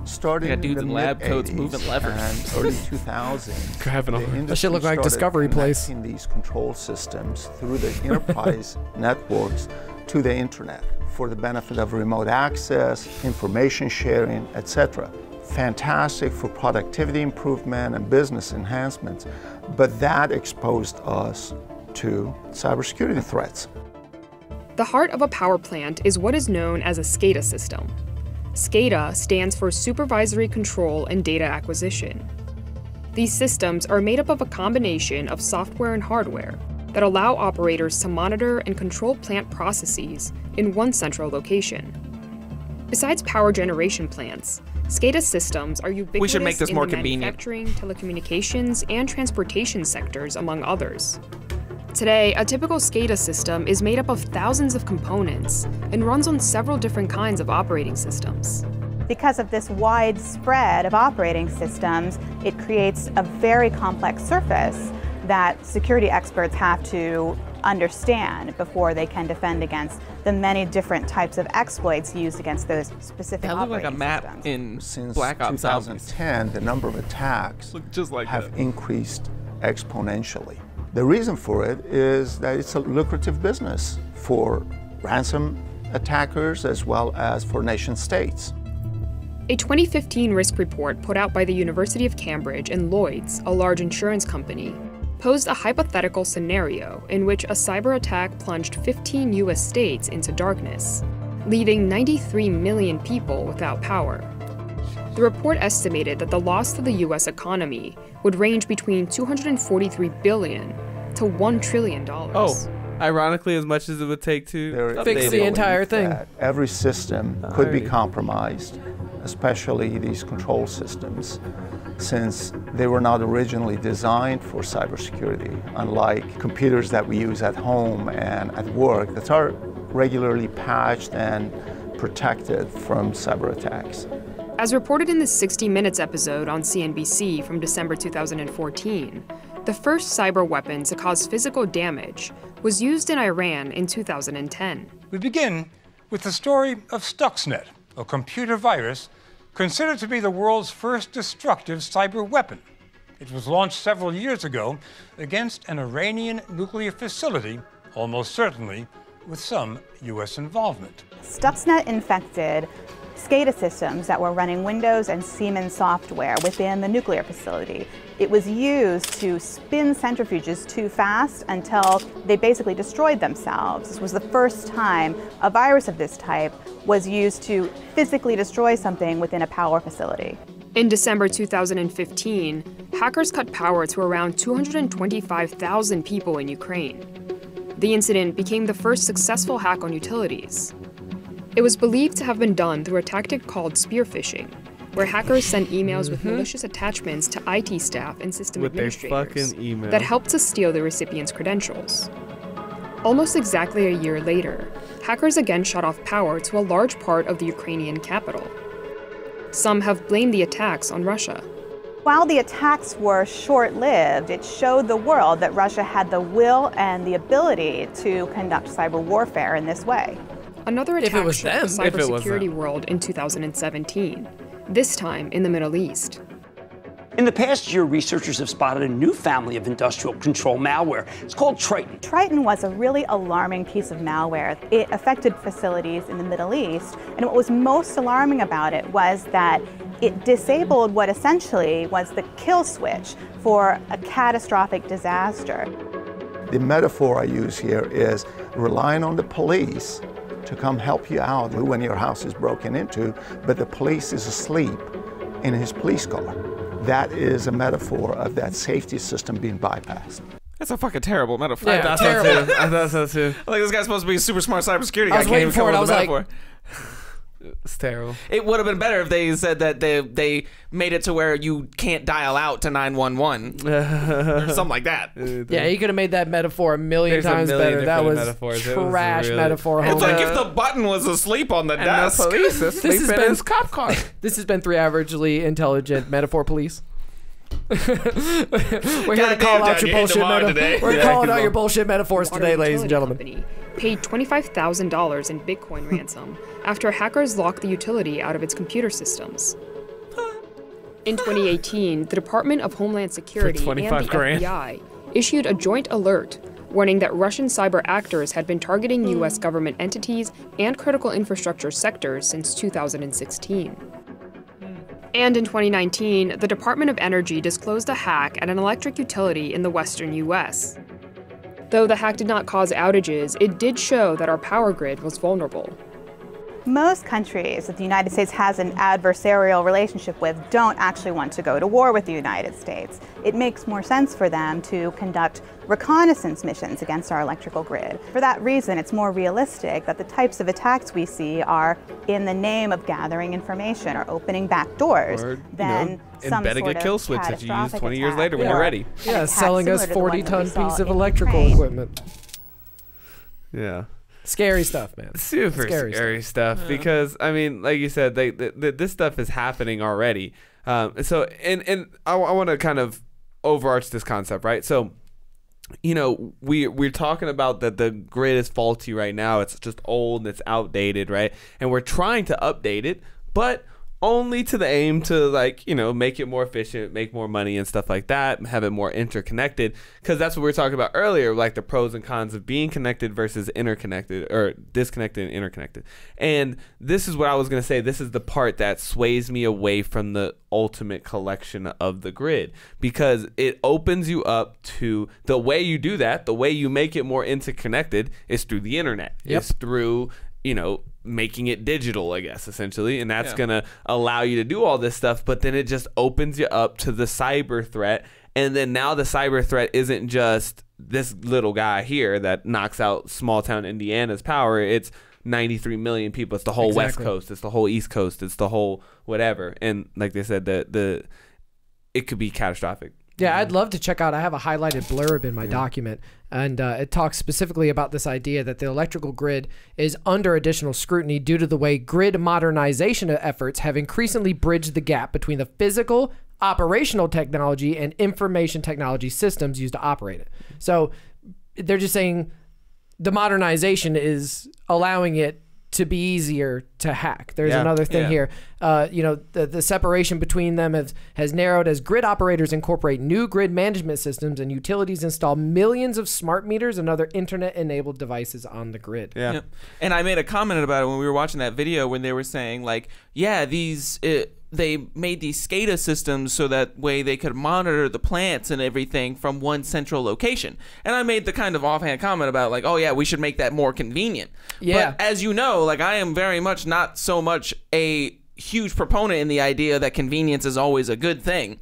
Starting in the lab coats moving levers and early 2000s, that shit look like Discovery Place. These control systems through the enterprise networks to the internet for the benefit of remote access, information sharing, etc. Fantastic for productivity improvement and business enhancements, but that exposed us to cybersecurity threats. The heart of a power plant is what is known as a SCADA system. SCADA stands for Supervisory Control and Data Acquisition. These systems are made up of a combination of software and hardware that allow operators to monitor and control plant processes in one central location. Besides power generation plants, SCADA systems are ubiquitous we should make this in more the convenient. manufacturing, telecommunications, and transportation sectors, among others. Today, a typical SCADA system is made up of thousands of components and runs on several different kinds of operating systems. Because of this wide spread of operating systems, it creates a very complex surface that security experts have to understand before they can defend against the many different types of exploits used against those specific That looked like a operating map systems. in Since Black Ops 2010, the number of attacks just like have increased exponentially. The reason for it is that it's a lucrative business for ransom attackers as well as for nation states. A 2015 risk report put out by the University of Cambridge and Lloyd's, a large insurance company, posed a hypothetical scenario in which a cyber attack plunged 15 U.S. states into darkness, leaving 93 million people without power. The report estimated that the loss to the U.S. economy would range between $243 billion to $1 trillion. Oh, ironically, as much as it would take to fix the entire thing. Every system could be compromised, especially these control systems, since they were not originally designed for cybersecurity, unlike computers that we use at home and at work that are regularly patched and protected from cyber attacks. As reported in the 60 Minutes episode on CNBC from December 2014, the first cyber weapon to cause physical damage was used in Iran in 2010. We begin with the story of Stuxnet, a computer virus considered to be the world's first destructive cyber weapon. It was launched several years ago against an Iranian nuclear facility, almost certainly with some U.S. involvement. Stuxnet infected SCADA systems that were running Windows and Siemens software within the nuclear facility. It was used to spin centrifuges too fast until they basically destroyed themselves. This was the first time a virus of this type was used to physically destroy something within a power facility. In December 2015, hackers cut power to around 225,000 people in Ukraine. The incident became the first successful hack on utilities. It was believed to have been done through a tactic called spear phishing, where hackers sent emails with malicious attachments to IT staff and system administrators that helped to steal the recipient's credentials. Almost exactly a year later, hackers again shut off power to a large part of the Ukrainian capital. Some have blamed the attacks on Russia. While the attacks were short-lived, it showed the world that Russia had the will and the ability to conduct cyber warfare in this way. Another attack shook the cybersecurity world in 2017, this time in the Middle East. In the past year, researchers have spotted a new family of industrial control malware. It's called Triton. Triton was a really alarming piece of malware. It affected facilities in the Middle East, and what was most alarming about it was that it disabled what essentially was the kill switch for a catastrophic disaster. The metaphor I use here is relying on the police to come help you out when your house is broken into, but the police is asleep in his police car. That is a metaphor of that safety system being bypassed. That's a fucking terrible metaphor. Yeah, terrible. I thought so too. Like, this guy's supposed to be a super smart cybersecurity guy. I was waiting for it. I was like, it's terrible. It would have been better if they said that they made it to where you can't dial out to 911 or something like that. Yeah, you could have made that metaphor a million times better. That was trash metaphor. It's like if the button was asleep on the desk. The police is sleeping in his cop car. This has been 3 Averagely Intelligent Metaphor Police. We're here to call out your bullshit metaphors. We're calling out your bullshit metaphors today, ladies and gentlemen. Paid $25,000 in Bitcoin ransom after hackers locked the utility out of its computer systems. In 2018, the Department of Homeland Security and the FBI issued a joint alert warning that Russian cyber actors had been targeting U.S. government entities and critical infrastructure sectors since 2016. And in 2019, the Department of Energy disclosed a hack at an electric utility in the western U.S. Though the hack did not cause outages, it did show that our power grid was vulnerable. Most countries that the United States has an adversarial relationship with don't actually want to go to war with the United States. It makes more sense for them to conduct reconnaissance missions against our electrical grid. For that reason, it's more realistic that the types of attacks we see are in the name of gathering information or opening back doors than some embedding sort a kill of switch that you use 20 catastrophic years later when attack you're or ready. Yeah, an selling attack us similar to the one that we 40-ton saw piece of in electrical Ukraine. equipment. Yeah. Scary stuff, man. Super scary stuff. Because I mean, like you said, this stuff is happening already. So I want to kind of overarch this concept, right? So, you know, we're talking about that the grid is faulty right now. It's just old and it's outdated, right? And we're trying to update it, but only to the aim to, like, you know, make it more efficient, make more money and stuff like that, have it more interconnected, because that's what we were talking about earlier, like the pros and cons of being connected versus interconnected, or disconnected and interconnected. And this is what I was going to say. This is the part that sways me away from the ultimate collection of the grid, because it opens you up to the way you do that, the way you make it more interconnected is through the internet. It's through, you know, making it digital, I guess, essentially, and that's gonna allow you to do all this stuff. But then it just opens you up to the cyber threat, and then now the cyber threat isn't just this little guy here that knocks out small town Indiana's power. It's 93 million people. It's the whole West Coast. It's the whole East Coast. It's the whole whatever. And like they said, it could be catastrophic. Yeah, I'd love to check out. I have a highlighted blurb in my document, and it talks specifically about this idea that the electrical grid is under additional scrutiny due to the way grid modernization efforts have increasingly bridged the gap between the physical, operational technology and information technology systems used to operate it. So they're just saying the modernization is allowing it to be easier to hack. There's another thing here. You know, the separation between them has narrowed as grid operators incorporate new grid management systems and utilities install millions of smart meters and other internet-enabled devices on the grid. Yeah. And I made a comment about it when we were watching that video when they were saying, like, yeah, they made these SCADA systems so that way they could monitor the plants and everything from one central location. And I made the kind of offhand comment about, like, oh yeah, we should make that more convenient. Yeah. But as you know, like, I am very much not so much a huge proponent in the idea that convenience is always a good thing.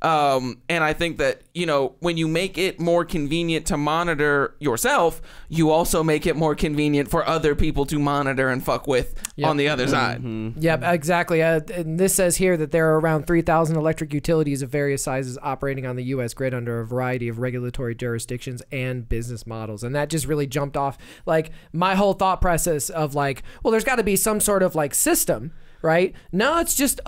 And I think that, you know, when you make it more convenient to monitor yourself, you also make it more convenient for other people to monitor and fuck with on the other side. Yep, exactly. And this says here that there are around 3,000 electric utilities of various sizes operating on the U.S. grid under a variety of regulatory jurisdictions and business models. And that just really jumped off, like, my whole thought process of, like, well, there's got to be some sort of, like, system, right? No, it's just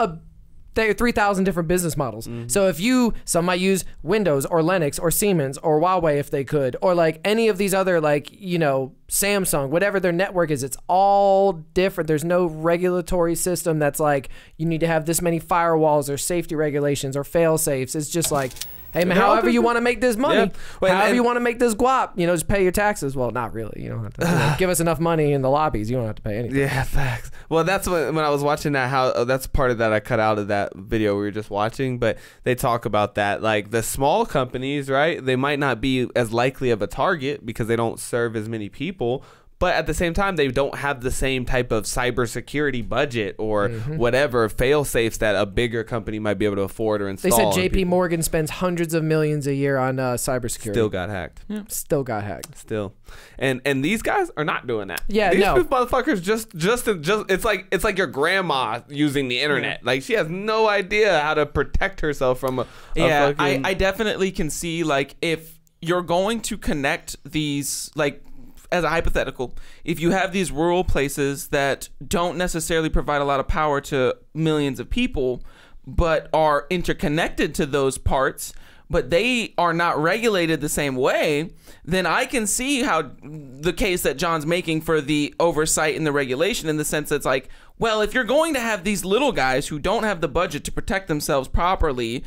there are 3,000 different business models. So if some might use Windows or Linux or Siemens or Huawei if they could, or like any of these other, like, you know, Samsung, whatever their network is, it's all different. There's no regulatory system that's like, you need to have this many firewalls or safety regulations or fail safes. It's just like, hey man, however you want to make this money, however you want to make this guap, you know, just pay your taxes. Well, not really. You don't have to, you know, give us enough money in the lobbies. You don't have to pay anything. Yeah, facts. Well, that's when I was watching that, how that's part of that I cut out of that video we were just watching, but they talk about that, like the small companies, right? They might not be as likely of a target because they don't serve as many people. But at the same time, they don't have the same type of cybersecurity budget or whatever fail-safes that a bigger company might be able to afford or install. They said JP Morgan spends hundreds of millions a year on cybersecurity. Still got hacked. Yeah. Still got hacked. Still. And these guys are not doing that. Yeah, these no. motherfuckers just it's like your grandma using the internet. Like, she has no idea how to protect herself from a fucking... I definitely can see, like, if you're going to connect these, like, as a hypothetical, if you have these rural places that don't necessarily provide a lot of power to millions of people, but are interconnected to those parts, but they are not regulated the same way, then I can see how the case that John's making for the oversight and the regulation, in the sense that it's like, well, if you're going to have these little guys who don't have the budget to protect themselves properly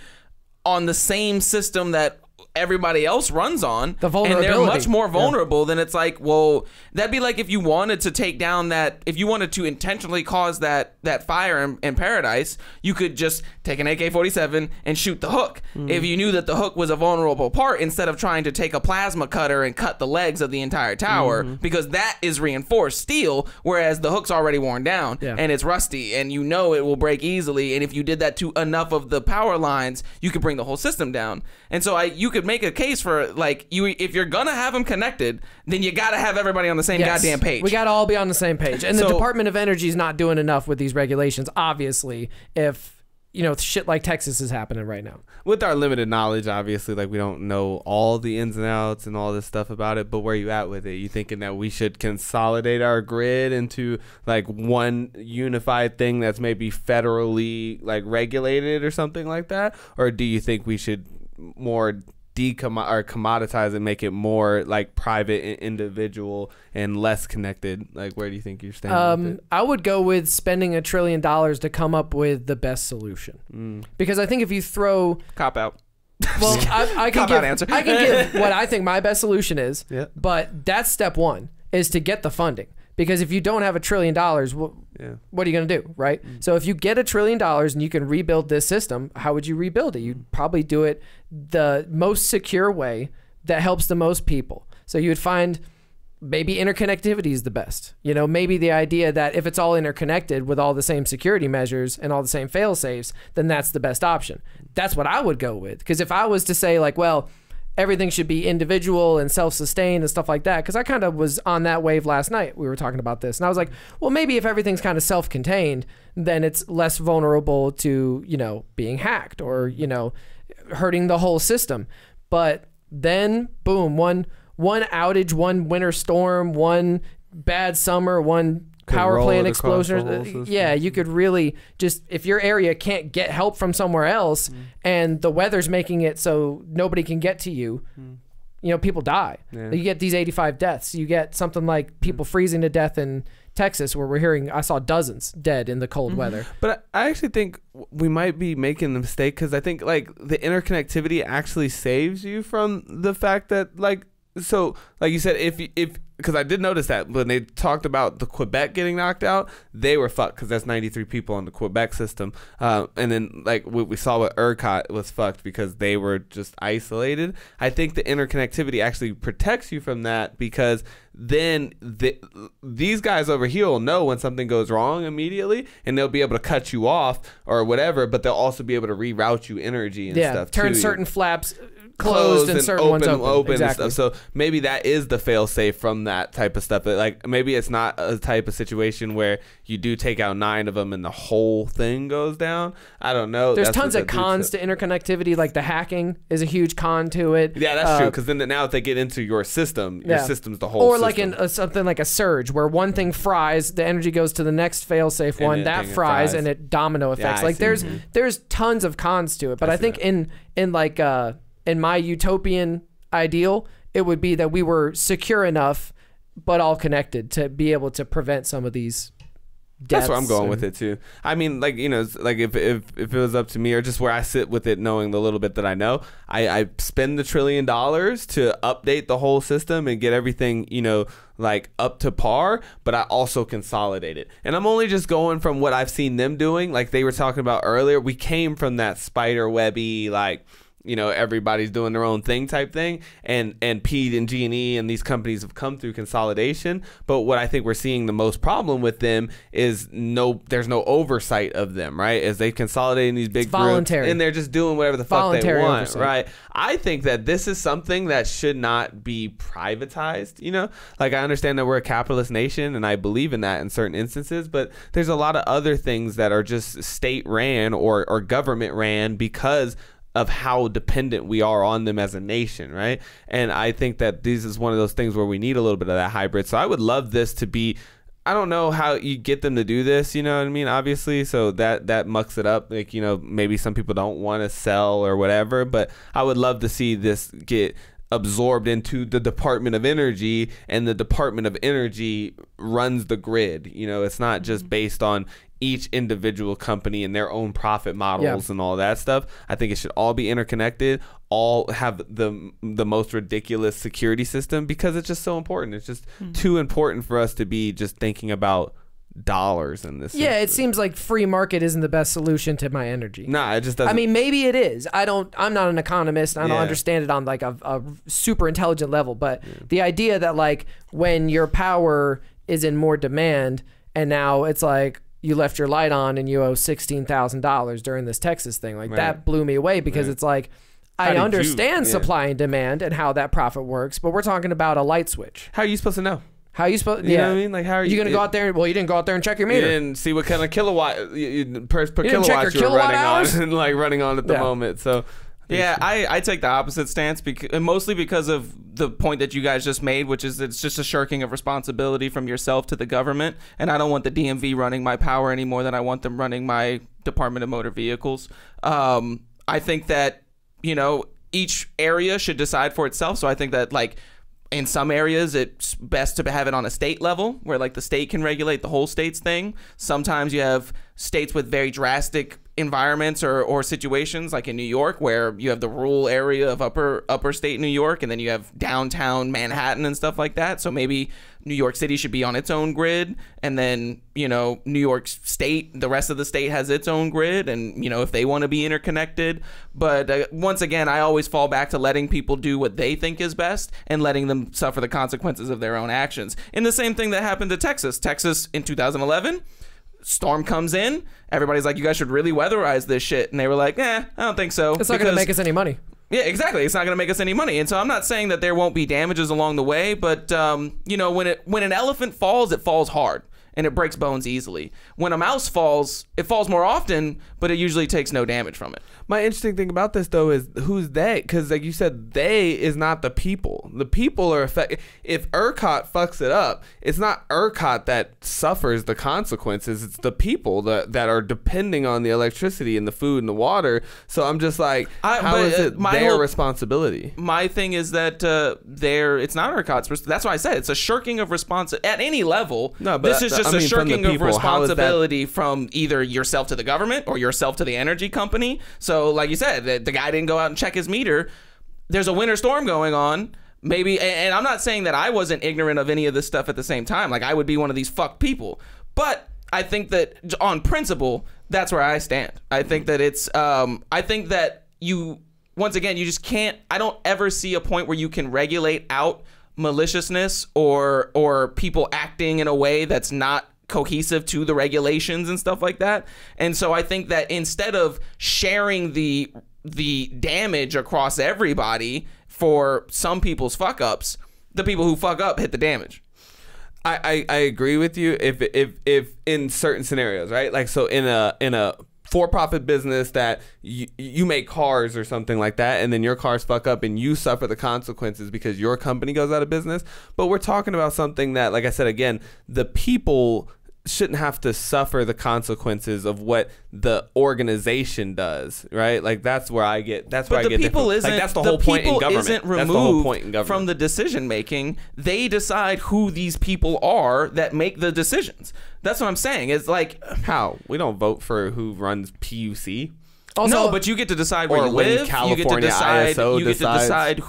on the same system that everybody else runs on, and they're much more vulnerable, then it's like, well, that'd be like if you wanted to take down that, if you wanted to intentionally cause that fire in Paradise, you could just take an AK-47 and shoot the hook. If you knew that the hook was a vulnerable part, instead of trying to take a plasma cutter and cut the legs of the entire tower, because that is reinforced steel, whereas the hook's already worn down and it's rusty, and you know it will break easily, and if you did that to enough of the power lines, you could bring the whole system down. And so you could make a case for, like, if you're gonna have them connected, then you gotta have everybody on the same goddamn page. We gotta all be on the same page. And the Department of Energy is not doing enough with these regulations, obviously, if, you know, shit like Texas is happening right now. With our limited knowledge, obviously, like, we don't know all the ins and outs and all this stuff about it, but where you at with it? You thinking that we should consolidate our grid into, like, one unified thing that's maybe federally, like, regulated or something like that? Or do you think we should more commoditize and make it more like private and individual and less connected? Like, where do you think you're standing with it? I would go with spending $1 trillion to come up with the best solution, because I think if you throw cop out, well, I can give what I think my best solution is, but that's step one, is to get the funding. Because if you don't have $1 trillion, what are you going to do, right? So if you get $1 trillion and you can rebuild this system, how would you rebuild it? You'd probably do it the most secure way that helps the most people. So you would find maybe interconnectivity is the best. You know, maybe the idea that if it's all interconnected with all the same security measures and all the same fail safes, then that's the best option. That's what I would go with. Because if I was to say, like, well, everything should be individual and self-sustained and stuff like that, because I kind of was on that wave last night. We were talking about this, and I was like, well, maybe if everything's kind of self-contained, then it's less vulnerable to, you know, being hacked or, you know, hurting the whole system. But then, boom, one outage, one winter storm, one bad summer, one power plant explosion. Yeah, you could really just, if your area can't get help from somewhere else and the weather's making it so nobody can get to you, you know, people die. You get these 85 deaths. You get something like people freezing to death in Texas, where we're hearing, I saw dozens dead in the cold weather. But I actually think we might be making the mistake, because I think, like, the interconnectivity actually saves you from the fact that, like, So, like you said, if because I did notice that when they talked about the Quebec getting knocked out, they were fucked because that's 93 people on the Quebec system. And then, like, what we saw with ERCOT was fucked because they were just isolated. I think the interconnectivity actually protects you from that because then these guys over here will know when something goes wrong immediately, and they'll be able to cut you off or whatever, but they'll also be able to reroute you energy and stuff turn too. certain flaps closed and certain ones open. Exactly. And stuff. So maybe that is the fail safe from that type of stuff. But like maybe it's not a type of situation where you do take out 9 of them and the whole thing goes down. I don't know. There's tons of cons to interconnectivity. Like the hacking is a huge con to it. Yeah, that's true. Because then now if they get into your system, your system's the whole system. Or like in something like a surge where one thing fries, the energy goes to the next fail safe one, that fries, and it domino effects. Yeah, like there's tons of cons to it. But I think in my utopian ideal, it would be that we were secure enough, but all connected to be able to prevent some of these deaths. That's where I'm going with it too. I mean, like, you know, like if it was up to me, or just where I sit with it, knowing the little bit that I know, I spend the $1 trillion to update the whole system and get everything, you know, like up to par, but I also consolidate it. And I'm only just going from what I've seen them doing. Like they were talking about earlier, we came from that spider webby, like, you know, everybody's doing their own thing type thing, and PG&E and these companies have come through consolidation. But what I think we're seeing the most problem with them is there's no oversight of them, right? As they consolidate in these big groups, and they're just doing whatever the fuck they want, oversight. Right? I think that this is something that should not be privatized. You know, like I understand that we're a capitalist nation, and I believe in that in certain instances, but there's a lot of other things that are just state ran or government ran because of how dependent we are on them as a nation, right? And I think that this is one of those things where we need a little bit of that hybrid. So I would love this to be, I don't know how you get them to do this, you know what I mean, obviously, so that mucks it up. Like, you know, maybe some people don't want to sell or whatever, but I would love to see this get absorbed into the Department of Energy, and the Department of Energy runs the grid. You know, it's not just based on each individual company and their own profit models and all that stuff. I think it should all be interconnected, all have the most ridiculous security system, because it's just so important. It's just too important for us to be just thinking about dollars in this. Yeah, it seems like free market isn't the best solution to my energy. Nah, it just doesn't. I mean, maybe it is. I'm not an economist. I don't understand it on like a super intelligent level, but the idea that like when your power is in more demand and now it's like you left your light on and you owe $16,000 during this Texas thing, like that blew me away, because it's like, I understand supply and demand and how that profit works, but we're talking about a light switch. How are you supposed to know? How are you supposed? You know what I mean? Like, how are you gonna go out there? Well, you didn't go out there and check your meter. You didn't see what kind of kilowatt per kilowatt you're running on, and like running on at the moment. So. Yeah, I take the opposite stance, mostly because of the point that you guys just made, which is it's just a shirking of responsibility from yourself to the government. And I don't want the DMV running my power any more than I want them running my Department of Motor Vehicles. I think that, you know, each area should decide for itself. So I think that, like, in some areas, it's best to have it on a state level where, like, the state can regulate the whole state's thing. Sometimes you have states with very drastic environments or situations, like in New York, where you have the rural area of upper state New York, and then you have downtown Manhattan and stuff like that. So maybe New York City should be on its own grid, and then, you know, New York State, the rest of the state has its own grid, and, you know, if they want to be interconnected. But once again, I always fall back to letting people do what they think is best and letting them suffer the consequences of their own actions. And the same thing that happened to Texas. Texas in 2011, storm comes in, everybody's like, you guys should really weatherize this shit, and they were like, I don't think so. It's not going to make us any money. Yeah, exactly. It's not going to make us any money. And so I'm not saying that there won't be damages along the way, but you know, when an elephant falls, it falls hard and it breaks bones easily. When a mouse falls, it falls more often, but it usually takes no damage from it. My interesting thing about this, though, is who's they? Because, like you said, they is not the people. The people are affected. If ERCOT fucks it up, it's not ERCOT that suffers the consequences. It's the people that are depending on the electricity and the food and the water. So I'm just like, how is it their responsibility? My thing is that it's not ERCOT's. That's why I said it's a shirking of responsibility at any level. No, but this is just a shirking of responsibility from either yourself to the government or yourself to the energy company. So, like you said, the guy didn't go out and check his meter. There's a winter storm going on. maybe, and I'm not saying that I wasn't ignorant of any of this stuff at the same time. Like, I would be one of these fucked people. But I think that on principle, that's where I stand. I think that it's, I think that once again, you just can't, I don't ever see a point where you can regulate out maliciousness or people acting in a way that's not cohesive to the regulations and stuff like that. And so I think that instead of sharing the damage across everybody for some people's fuck ups, the people who fuck up hit the damage. I agree with you if in certain scenarios, right? Like, so in a for-profit business that you make cars or something like that, and then your cars fuck up and you suffer the consequences because your company goes out of business. But we're talking about something that, like I said, again, the people shouldn't have to suffer the consequences of what the organization does, right? Like, that's where I get, that's where I get different. Like, that's the whole point in government. Isn't removed from the decision making. They decide who these people are that make the decisions. That's what I'm saying. It's like, how we don't vote for who runs PUC. Also, no, but you get to decide where you live. You get to decide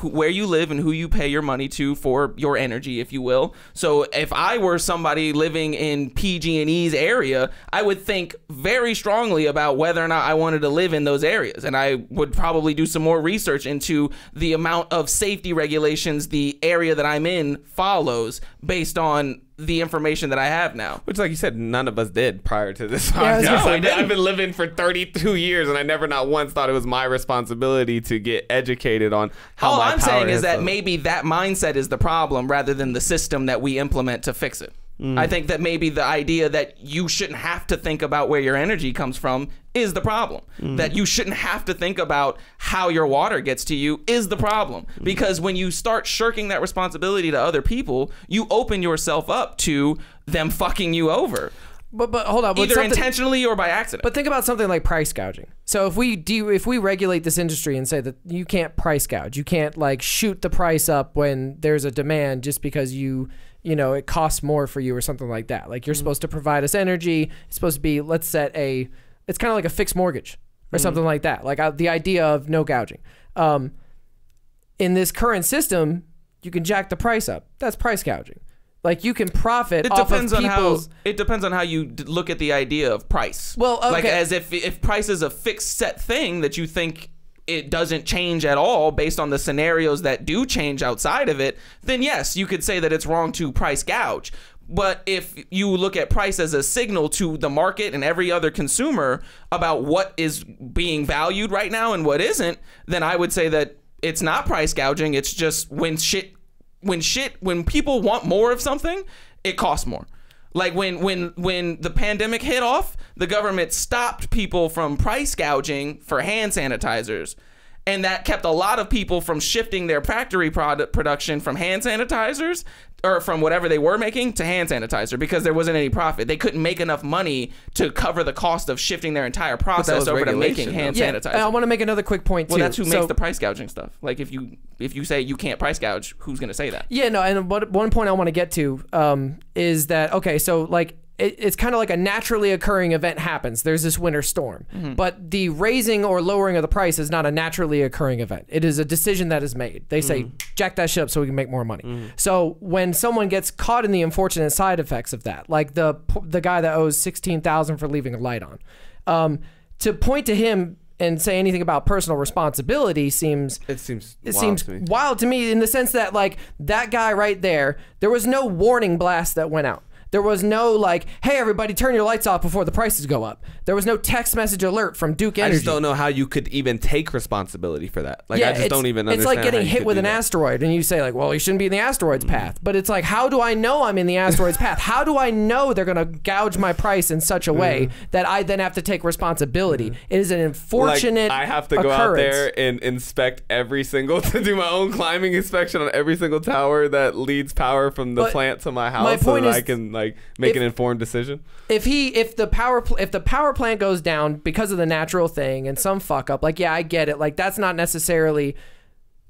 where you live and who you pay your money to for your energy, if you will. So if I were somebody living in PG&E's area, I would think very strongly about whether or not I wanted to live in those areas. And I would probably do some more research into the amount of safety regulations the area that I'm in follows based on the information that I have now. Which, like you said, none of us did prior to this. Yeah, I've been living for 32 years and I never not once thought it was my responsibility to get educated on how all my I'm saying is that maybe that mindset is the problem rather than the system that we implement to fix it. I think that maybe the idea that you shouldn't have to think about where your energy comes from is the problem. That you shouldn't have to think about how your water gets to you is the problem. Because when you start shirking that responsibility to other people, you open yourself up to them fucking you over. But hold on, either intentionally or by accident. But think about something like price gouging. So if we regulate this industry and say that you can't price gouge, you can't like shoot the price up when there's a demand just because you know, it costs more for you or something like that. Like, you're supposed to provide us energy. It's supposed to be, let's set it's kind of like a fixed mortgage or something like that. Like, the idea of no gouging. In this current system, you can jack the price up. That's price gouging. Like, you can profit off of people's... It depends on how you look at the idea of price. Well, okay. Like, as if price is a fixed set thing that you think it doesn't change at all based on the scenarios that do change outside of it, then yes, you could say that it's wrong to price gouge. But if you look at price as a signal to the market and every other consumer about what is being valued right now and what isn't, then I would say that it's not price gouging. It's just when people want more of something, it costs more. Like when the pandemic hit off, the government stopped people from price gouging for hand sanitizers. And that kept a lot of people from shifting their factory production from hand sanitizers or from whatever they were making to hand sanitizer because there wasn't any profit. They couldn't make enough money to cover the cost of shifting their entire process over to making hand sanitizer. I want to make another quick point too. Well, that's who makes the price gouging stuff. Like, if you say you can't price gouge, who's going to say that? Yeah, no, and one point I want to get to is that, okay, so like, it's kind of like a naturally occurring event happens. There's this winter storm. But the raising or lowering of the price is not a naturally occurring event. It is a decision that is made. They say, jack that shit up so we can make more money. So when someone gets caught in the unfortunate side effects of that, like the guy that owes $16,000 for leaving a light on, to point to him and say anything about personal responsibility seems wild to me in the sense that, like, that guy right there was no warning blast that went out. There was no like, hey, everybody, turn your lights off before the prices go up. There was no text message alert from Duke Energy. I just don't know how you could even take responsibility for that. Like, yeah, I just don't even understand. It's like getting hit with an asteroid and you say like, well, you shouldn't be in the asteroid's path. But it's like, how do I know I'm in the asteroid's path? How do I know they're going to gouge my price in such a way that I then have to take responsibility? It is an unfortunate I have to go out there and inspect to do my own climbing inspection on every single tower that leads power from the plant to my house so that I can like make an informed decision. If the power plant goes down because of the natural thing and some fuck up, like, yeah, I get it. Like, that's not necessarily,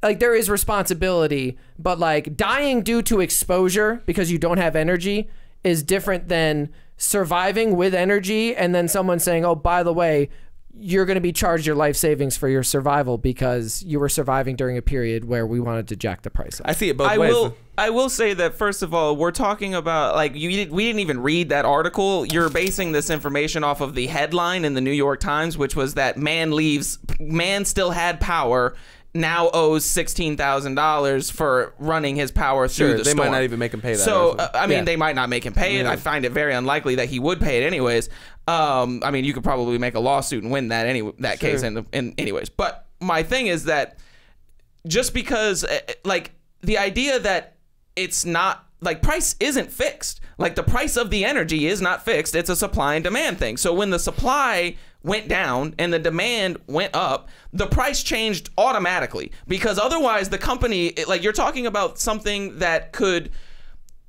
like, there is responsibility, but like dying due to exposure because you don't have energy is different than surviving with energy and then someone saying, oh, by the way, you're going to be charged your life savings for your survival because you were surviving during a period where we wanted to jack the price up. I see it both ways. I will say that, first of all, we're talking about, like, we didn't even read that article. You're basing this information off of the headline in the New York Times, which was that man still had power, now owes $16,000 for running his power through the storm. They might not even make him pay that. So, I mean, they might not make him pay it. I find it very unlikely that he would pay it anyways. I mean, you could probably make a lawsuit and win that case anyways. But my thing is that just because, like, the idea that it's not, like, price isn't fixed. Like, the price of the energy is not fixed. It's a supply and demand thing. So when the supply went down and the demand went up, the price changed automatically, because otherwise the company, like, you're talking about something that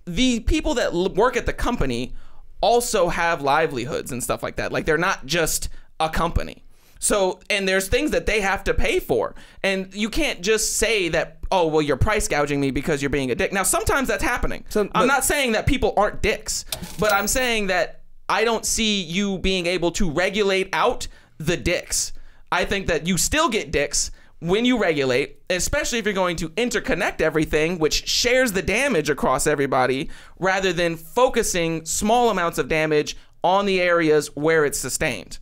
the people that work at the company also have livelihoods and stuff like that. Like, they're not just a company. So, and there's things that they have to pay for. And you can't just say that, oh, well, you're price gouging me because you're being a dick. Now, sometimes that's happening. I'm not saying that people aren't dicks, but I'm saying that I don't see you being able to regulate out the dicks. I think that you still get dicks when you regulate, especially if you're going to interconnect everything, which shares the damage across everybody, rather than focusing small amounts of damage on the areas where it's sustained.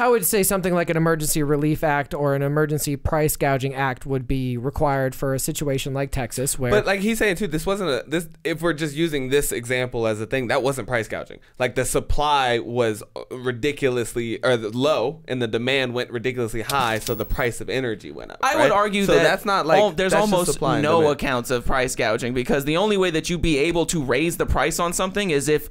I would say something like an Emergency Relief Act or an Emergency Price Gouging Act would be required for a situation like Texas, where. But like he's saying too, this wasn't if we're just using this example as a thing, that wasn't price gouging. Like, the supply was ridiculously low and the demand went ridiculously high, so the price of energy went up. I would argue so that that's not like there's that's almost no accounts of price gouging, because the only way that you'd be able to raise the price on something is if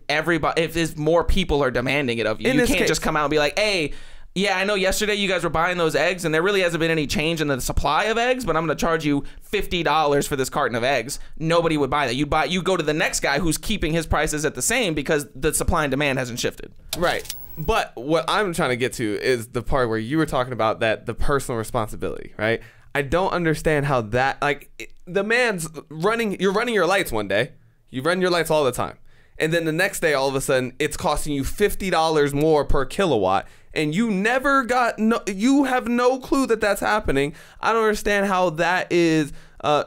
more people are demanding it of you. You can't just come out and be like, hey, yeah, I know yesterday you guys were buying those eggs and there really hasn't been any change in the supply of eggs, but I'm going to charge you $50 for this carton of eggs. Nobody would buy that. You go to the next guy who's keeping his prices at the same because the supply and demand hasn't shifted. Right. But what I'm trying to get to is the part where you were talking about the personal responsibility, right? I don't understand how that, like, the man's you're running your lights one day. You run your lights all the time. And then the next day, all of a sudden, it's costing you $50 more per kilowatt, and you you have no clue that that's happening. I don't understand how that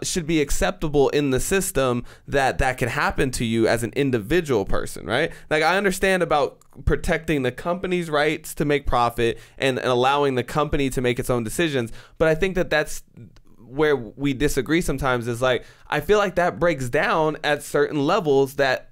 should be acceptable in the system, that can happen to you as an individual person, right? Like, I understand about protecting the company's rights to make profit and allowing the company to make its own decisions, but I think that that's where we disagree sometimes. Is like, I feel like that breaks down at certain levels that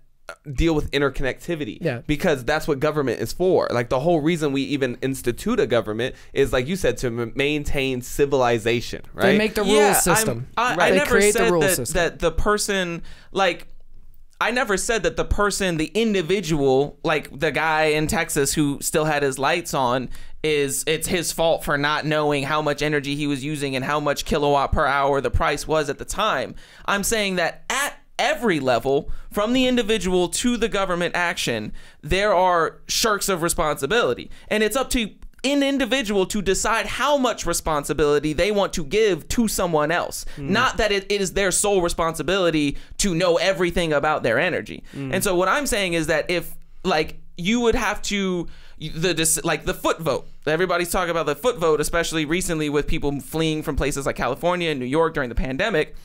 deal with interconnectivity, because that's what government is for. Like, the whole reason we even institute a government is, like you said, to maintain civilization, right? They make the rule system. I never said that the person, like, I never said that the person, the individual, like the guy in Texas who still had his lights on, it's his fault for not knowing how much energy he was using and how much kilowatt per hour the price was at the time. I'm saying that at every level, from the individual to the government action, there are shirks of responsibility, and it's up to an individual to decide how much responsibility they want to give to someone else. Not that it is their sole responsibility to know everything about their energy. And so what I'm saying is that if, like, you would have to, like the foot vote. Everybody's talking about the foot vote, especially recently with people fleeing from places like California and New York during the pandemic.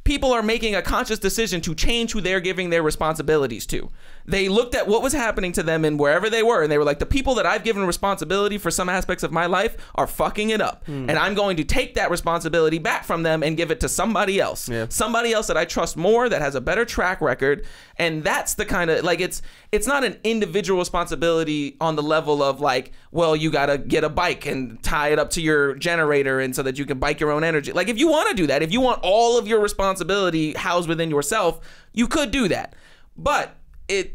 People are making a conscious decision to change who they're giving their responsibilities to. They looked at what was happening to them and wherever they were, and they were like, the people that I've given responsibility for some aspects of my life are fucking it up. And I'm going to take that responsibility back from them and give it to somebody else. Somebody else that I trust more, that has a better track record. And that's the kind of, like, it's not an individual responsibility on the level of, like, well, you got to get a bike and tie it up to your generator and so that you can bike your own energy. Like, if you want to do that, if you want all of your responsibility housed within yourself, you could do that. But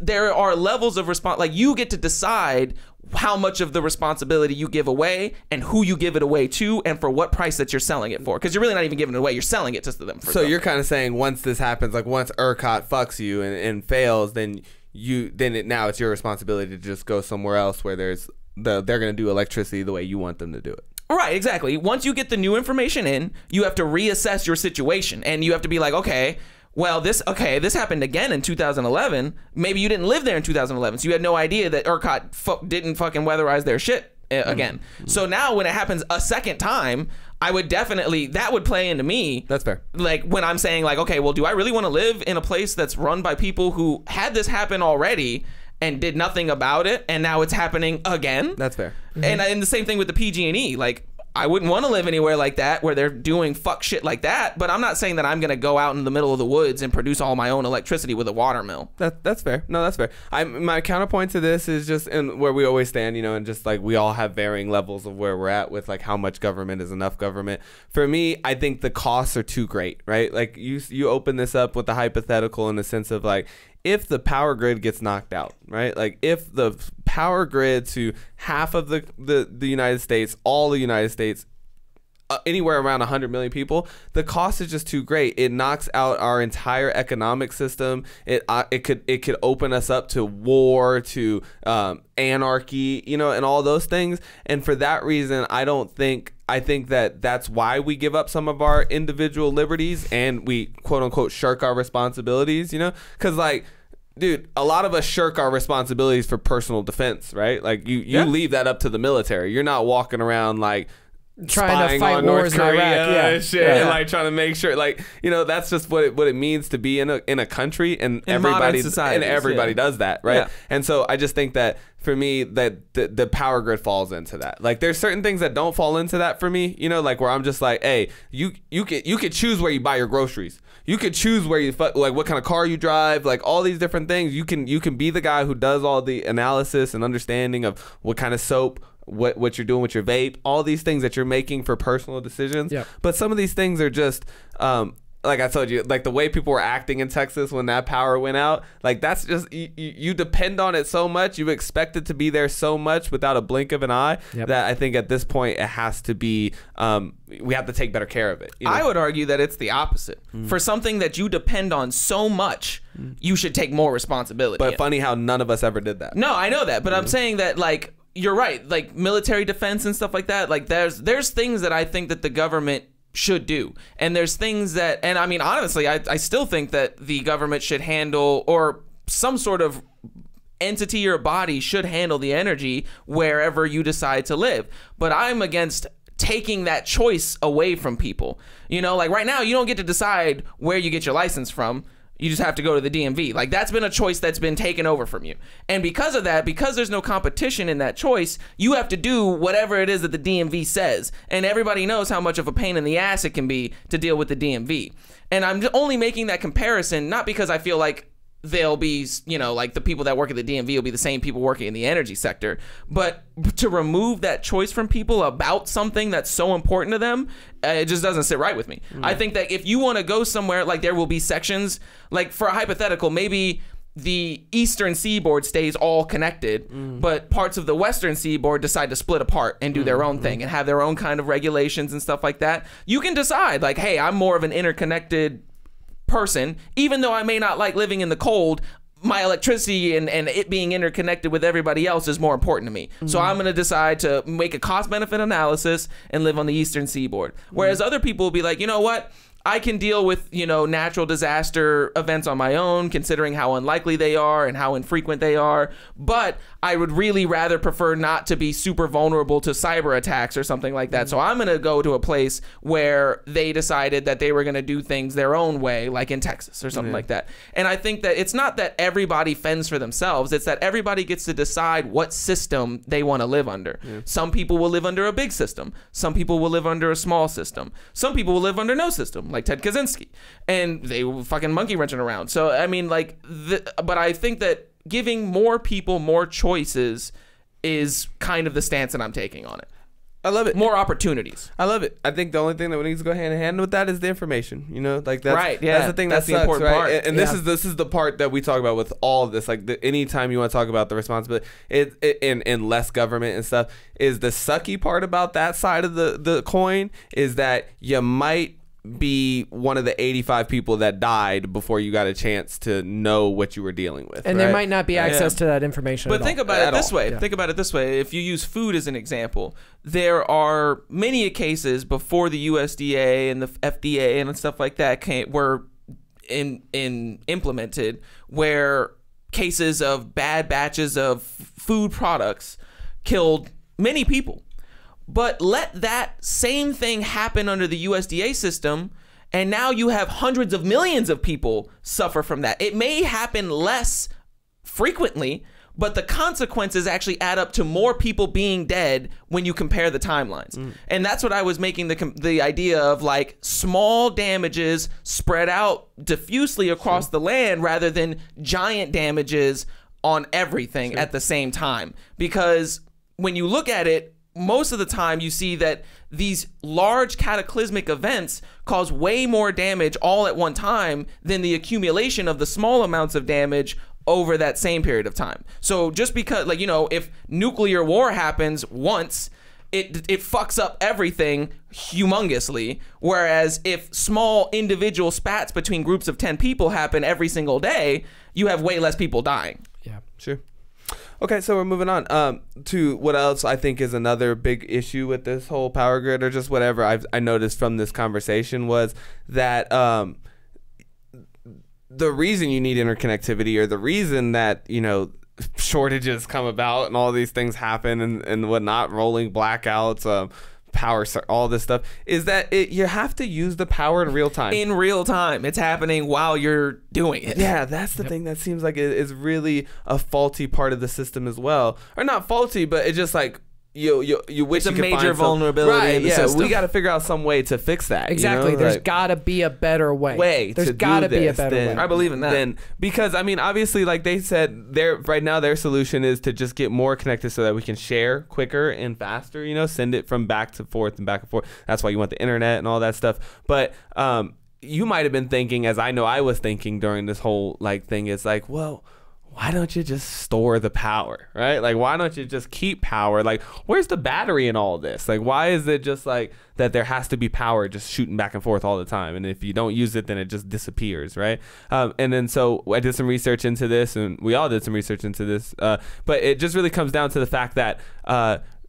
there are levels of like, you get to decide how much of the responsibility you give away and who you give it away to and for what price that you're selling it for, because you're really not even giving it away, you're selling it to them for. So you're kind of saying, once this happens, like once ERCOT fucks you and fails, then now it's your responsibility to just go somewhere else where they're going to do electricity the way you want them to do it. Right, exactly. Once you get the new information in, you have to reassess your situation, and you have to be like, okay, well, this happened again in 2011. Maybe you didn't live there in 2011, so you had no idea that ERCOT didn't fucking weatherize their shit again. So now when it happens a second time, I would definitely, that would play into me. That's fair. Like when I'm saying like, okay, well, do I really want to live in a place that's run by people who had this happen already and did nothing about it, and now it's happening again? That's fair. And the same thing with the PG&E. Like, I wouldn't want to live anywhere like that where they're doing fuck shit like that, but I'm not saying that I'm going to go out in the middle of the woods and produce all my own electricity with a water mill. That's fair. No, that's fair. My counterpoint to this is just in where we always stand, you know, and just like we all have varying levels of where we're at with like how much government is enough government. For me, I think the costs are too great, right? Like you open this up with the hypothetical in the sense of like, if the power grid gets knocked out, right? Like if the power grid to half of the United States, all the United States, anywhere around 100 million people, the cost is just too great. It knocks out our entire economic system. It could open us up to war, to anarchy, you know, and all those things. And for that reason, I think that that's why we give up some of our individual liberties and we quote unquote shirk our responsibilities, you know, because like, dude, a lot of us shirk our responsibilities for personal defense, right? Like you leave that up to the military. You're not walking around like trying to fight on wars North Korea in Iraq, and shit, and like trying to make sure, like, you know, that's just what it means to be in a country, and everybody does that, right? Yeah. And so I just think that for me that the power grid falls into that. Like there's certain things that don't fall into that for me, you know, like where I'm just like, hey, you could choose where you buy your groceries. You could choose where you like what kind of car you drive, like all these different things. You can be the guy who does all the analysis and understanding of what kind of soap, what you're doing with your vape, all these things that you're making for personal decisions. Yep. But some of these things are just like I told you, like the way people were acting in Texas when that power went out, like that's just you depend on it so much, you expect it to be there so much without a blink of an eye. Yep. That I think at this point it has to be we have to take better care of it, you know? I would argue that it's the opposite. For something that you depend on so much, you should take more responsibility. But funny how none of us ever did that. No, I know that, but I'm saying that like you're right, like military defense and stuff like that, like there's things that I think that the government should do, and there's things that, and I mean honestly, I still think that the government should handle, or some sort of entity or body should handle the energy wherever you decide to live. But I'm against taking that choice away from people. You know, like right now you don't get to decide where you get your license from. You just have to go to the DMV. Like that's been a choice that's been taken over from you. And because of that, because there's no competition in that choice, you have to do whatever it is that the DMV says. And everybody knows how much of a pain in the ass it can be to deal with the DMV. And I'm only making that comparison not because I feel like they'll be, you know, like the people that work at the DMV will be the same people working in the energy sector, but to remove that choice from people about something that's so important to them, it just doesn't sit right with me. I think that if you want to go somewhere, like there will be sections, like for a hypothetical, maybe the eastern seaboard stays all connected, but parts of the western seaboard decide to split apart and do their own thing and have their own kind of regulations and stuff like that. You can decide like, hey, I'm more of an interconnected person, even though I may not like living in the cold, my electricity and it being interconnected with everybody else is more important to me. So I'm going to decide to make a cost-benefit analysis and live on the eastern seaboard. Whereas other people will be like, you know what? I can deal with, you know, natural disaster events on my own, considering how unlikely they are and how infrequent they are. But I would really rather prefer not to be super vulnerable to cyber attacks or something like that. So I'm going to go to a place where they decided that they were going to do things their own way, like in Texas or something like that. And I think that it's not that everybody fends for themselves. It's that everybody gets to decide what system they want to live under. Some people will live under a big system. Some people will live under a small system. Some people will live under no system, like Ted Kaczynski, and they were fucking monkey wrenching around. So I mean, like, but I think that giving more people more choices is kind of the stance that I'm taking on it. I love it. More opportunities. I love it. I think the only thing that needs to go hand in hand with that is the information. You know, like that's right. Yeah, that's the thing that's that the important right? part. And this is the part that we talk about with all of this. Like anytime you want to talk about the responsibility, and less government and stuff, is the sucky part about that side of the coin is that you might be one of the 85 people that died before you got a chance to know what you were dealing with, and there might not be access to that information. But think about it this way. Think about it this way. If you use food as an example, there are many cases before the USDA and the FDA and stuff like that were implemented, where cases of bad batches of food products killed many people. But let that same thing happen under the USDA system, and now you have hundreds of millions of people suffer from that. It may happen less frequently, but the consequences actually add up to more people being dead when you compare the timelines. And that's what I was making the idea of, like, small damages spread out diffusely across the land rather than giant damages on everything at the same time. Because when you look at it, most of the time you see that these large cataclysmic events cause way more damage all at one time than the accumulation of the small amounts of damage over that same period of time. So just because, like, you know, if nuclear war happens once, it fucks up everything humongously. Whereas if small individual spats between groups of 10 people happen every single day, you have way less people dying. Yeah, sure. Okay, so we're moving on to what else I think is another big issue with this whole power grid, or just whatever I noticed from this conversation, was that the reason you need interconnectivity, or the reason that, you know, shortages come about and all these things happen and whatnot, rolling blackouts, power, all this stuff, is that you have to use the power in real time. In real time. It's happening while you're doing it. Yeah, that's the thing that seems like it is really a faulty part of the system as well. Or not faulty, but it's just like you wish it's you could a major find vulnerability in the system. We got to figure out some way to fix that. Exactly. You know? There's like, got to be a better way. There's got to be a better way. I believe in that. Because, I mean, obviously, like they said, right now their solution is to just get more connected so that we can share quicker and faster, you know, send it from back and forth. That's why you want the internet and all that stuff. But you might have been thinking, as I know I was thinking during this whole like thing, is like, well, why don't you just store the power, right? Like, why don't you just keep power? Like, where's the battery in all this? Like, why is it just like that there has to be power just shooting back and forth all the time? And if you don't use it, then it just disappears, right? And then so I did some research into this, and we all did some research into this. But it just really comes down to the fact that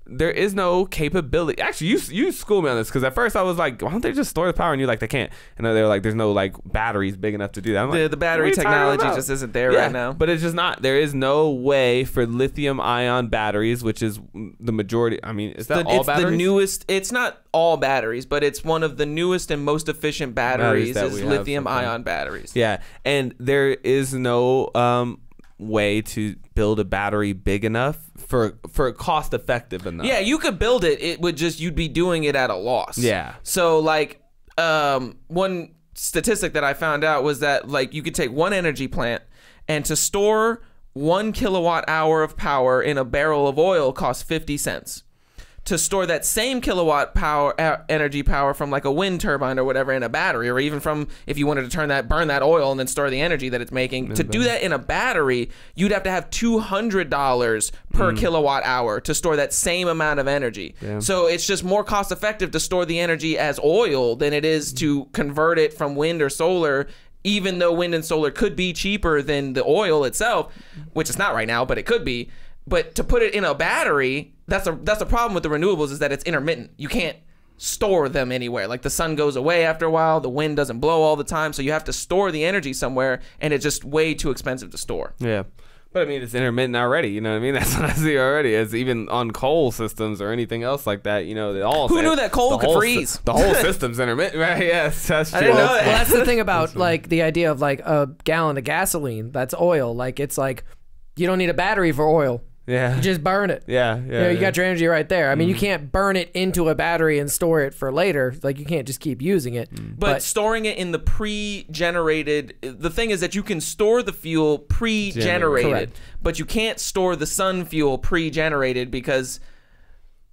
there is no capability. Actually, you schooled me on this, because at first I was like, why don't they just store the power? And you're like, they can't. And they were like, there's no like batteries big enough to do that. I'm like, the battery technology just isn't there right now. But it's just not. There is no way for lithium ion batteries, which is the majority. I mean, is that all batteries? The newest. It's not all batteries, but it's one of the newest and most efficient batteries is lithium ion batteries. Yeah, and there is no way to build a battery big enough for cost effective enough. Yeah, you could build it. It would just, you'd be doing it at a loss. Yeah. So like one statistic that I found out was that like you could take one energy plant, and to store 1 kilowatt hour of power in a barrel of oil costs 50 cents. To store that same kilowatt power energy power from like a wind turbine or whatever in a battery, or even from, if you wanted to burn that oil and then store the energy that it's making, to do that in a battery, you'd have to have $200 per kilowatt hour to store that same amount of energy. Yeah. So it's just more cost effective to store the energy as oil than it is to convert it from wind or solar, even though wind and solar could be cheaper than the oil itself, which it's not right now, but it could be. But to put it in a battery, that's the problem with the renewables, is that it's intermittent. You can't store them anywhere. Like the sun goes away after a while, the wind doesn't blow all the time, so you have to store the energy somewhere, and it's just way too expensive to store. Yeah. But I mean, it's intermittent already, you know what I mean? That's what I see already. It's even on coal systems or anything else like that, you know, they all Who knew that coal could freeze? The whole system's intermittent, right? Yes, that's true. I didn't know that. Well, that's the thing about like the idea of like a gallon of gasoline that's oil. Like it's like you don't need a battery for oil. Yeah. You just burn it. Yeah. You know, you got your energy right there. I mean, you can't burn it into a battery and store it for later. Like, you can't just keep using it. But storing it in the pre-generated, the thing is that you can store the fuel pre-generated, but you can't store the sun fuel pre-generated because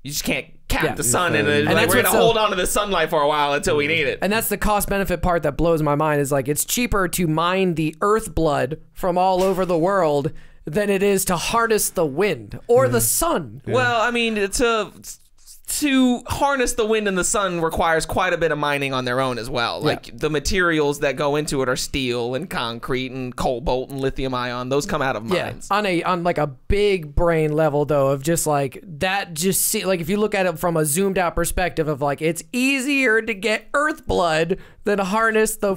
you just can't cap the sun and like, we're going to hold on to the sunlight for a while until we need it. And that's the cost benefit part that blows my mind, is like it's cheaper to mine the earth blood from all over the world than it is to harness the wind or the sun. Well, I mean, to harness the wind and the sun requires quite a bit of mining on their own as well. Like the materials that go into it are steel and concrete and cobalt and lithium ion. Those come out of mines. On like a big brain level though, of just like that, just like if you look at it from a zoomed out perspective of like it's easier to get earth blood than to harness the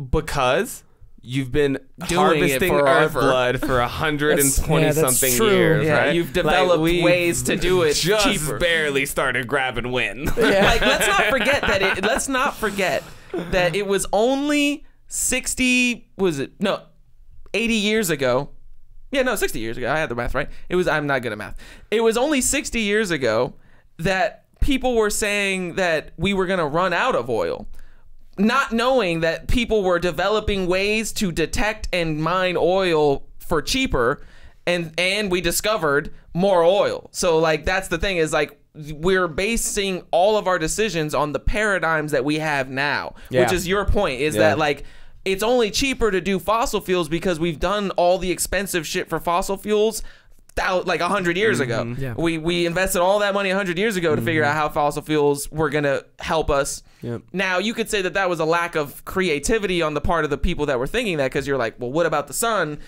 because you've been Doing harvesting it Earth forever. blood for 120 something true. years, Yeah, right? you've developed ways to do it just cheaper. barely started grabbing wind. Like, let's not forget that. Let's not forget that it was only 60. Was it 80 years ago? Yeah, no, 60 years ago. I had the math right. I'm not good at math. It was only 60 years ago that people were saying that we were going to run out of oil, not knowing that people were developing ways to detect and mine oil for cheaper, and we discovered more oil. So like, that's the thing, is like, we're basing all of our decisions on the paradigms that we have now, which is your point, is that like, it's only cheaper to do fossil fuels because we've done all the expensive shit for fossil fuels like 100 years ago. Yeah. We invested all that money 100 years ago to figure out how fossil fuels were going to help us. Yep. Now, you could say that that was a lack of creativity on the part of the people that were thinking that, because you're like, well, what about the sun?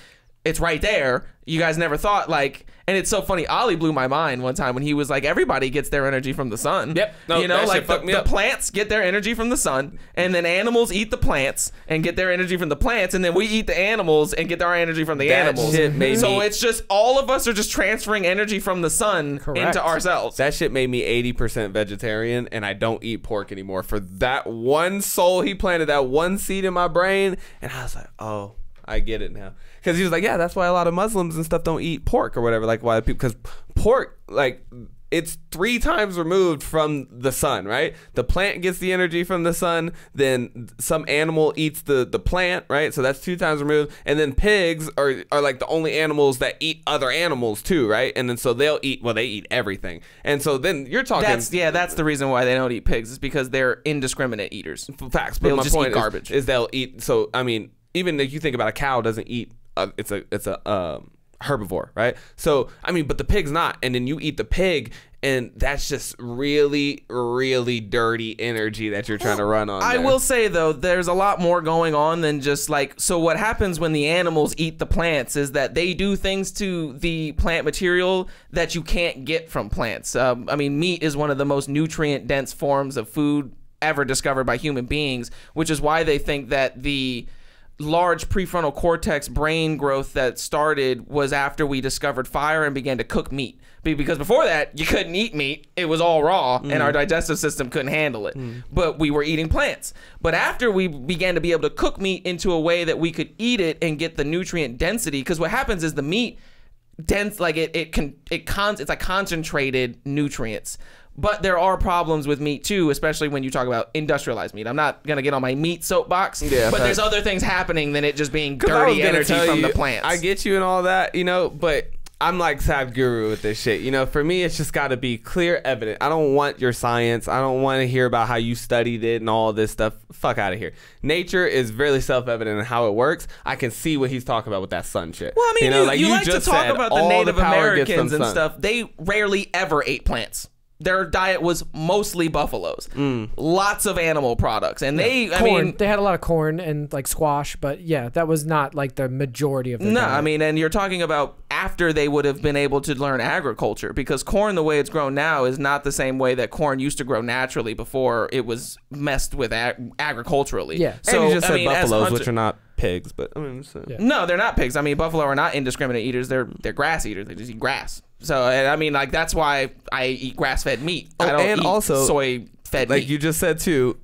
It's right there. You guys never thought, like, and it's so funny. Ollie blew my mind one time when he was like, everybody gets their energy from the sun. Yep. No, you know, that like shit fucked me the up. plants get their energy from the sun, and then animals eat the plants and get their energy from the plants, and then we eat the animals and get our energy from the That animals. shit made So me- it's just all of us are just transferring energy from the sun into ourselves. That shit made me 80% vegetarian, and I don't eat pork anymore. For that one soul, he planted that one seed in my brain, and I was like, oh, I get it now. Because he was like, yeah, that's why a lot of Muslims and stuff don't eat pork or whatever. Like, why people? Because pork, like, it's 3 times removed from the sun, right? The plant gets the energy from the sun, then some animal eats the plant, right? So that's 2 times removed. And then pigs are like the only animals that eat other animals too, right? And then so they'll eat, well, they eat everything. And so then you're talking. That's the reason why they don't eat pigs, is because they're indiscriminate eaters. Facts. But They'll my just point eat garbage. is they'll eat. So, I mean, even if you think about a cow doesn't eat, it's a herbivore, right? So, I mean, but the pig's not. And then you eat the pig, and that's just really, really dirty energy that you're trying to run on. I there. will say, though, there's a lot more going on than just like, so what happens when the animals eat the plants is that they do things to the plant material that you can't get from plants. I mean, meat is one of the most nutrient dense forms of food ever discovered by human beings, which is why they think that the large prefrontal cortex brain growth that started was after we discovered fire and began to cook meat. Because before that, you couldn't eat meat. It was all raw, and our digestive system couldn't handle it. But we were eating plants. But after we began to be able to cook meat into a way that we could eat it and get the nutrient density, because what happens is the meat dense, like it's like concentrated nutrients. But there are problems with meat too, especially when you talk about industrialized meat. I'm not gonna get on my meat soapbox, but there's other things happening than it just being dirty energy from the plants. I get you and all that, you know, but I'm like Sadhguru with this shit. You know, for me, it's just got to be clear evidence. I don't want your science. I don't want to hear about how you studied it and all this stuff. Fuck out of here. Nature is really self-evident in how it works. I can see what he's talking about with that sun shit. Well, I mean, you know, you like to just talk said, about the all Native power gets Americans from and sun. stuff. They rarely ever ate plants. Their diet was mostly buffaloes. Lots of animal products. And they, I corn. mean, They had a lot of corn and like squash, but yeah, that was not like the majority of their no, diet. I mean, and you're talking about after they would have been able to learn agriculture, because corn, the way it's grown now, is not the same way that corn used to grow naturally before it was messed with agriculturally. Yeah. So, and you just I said mean, as buffaloes, hunter- which are not pigs, but I mean, No, they're not pigs. I mean, buffalo are not indiscriminate eaters. They're grass eaters. They just eat grass. So, and I mean, like, that's why I eat grass-fed meat. I don't eat soy-fed meat. Like you just said too,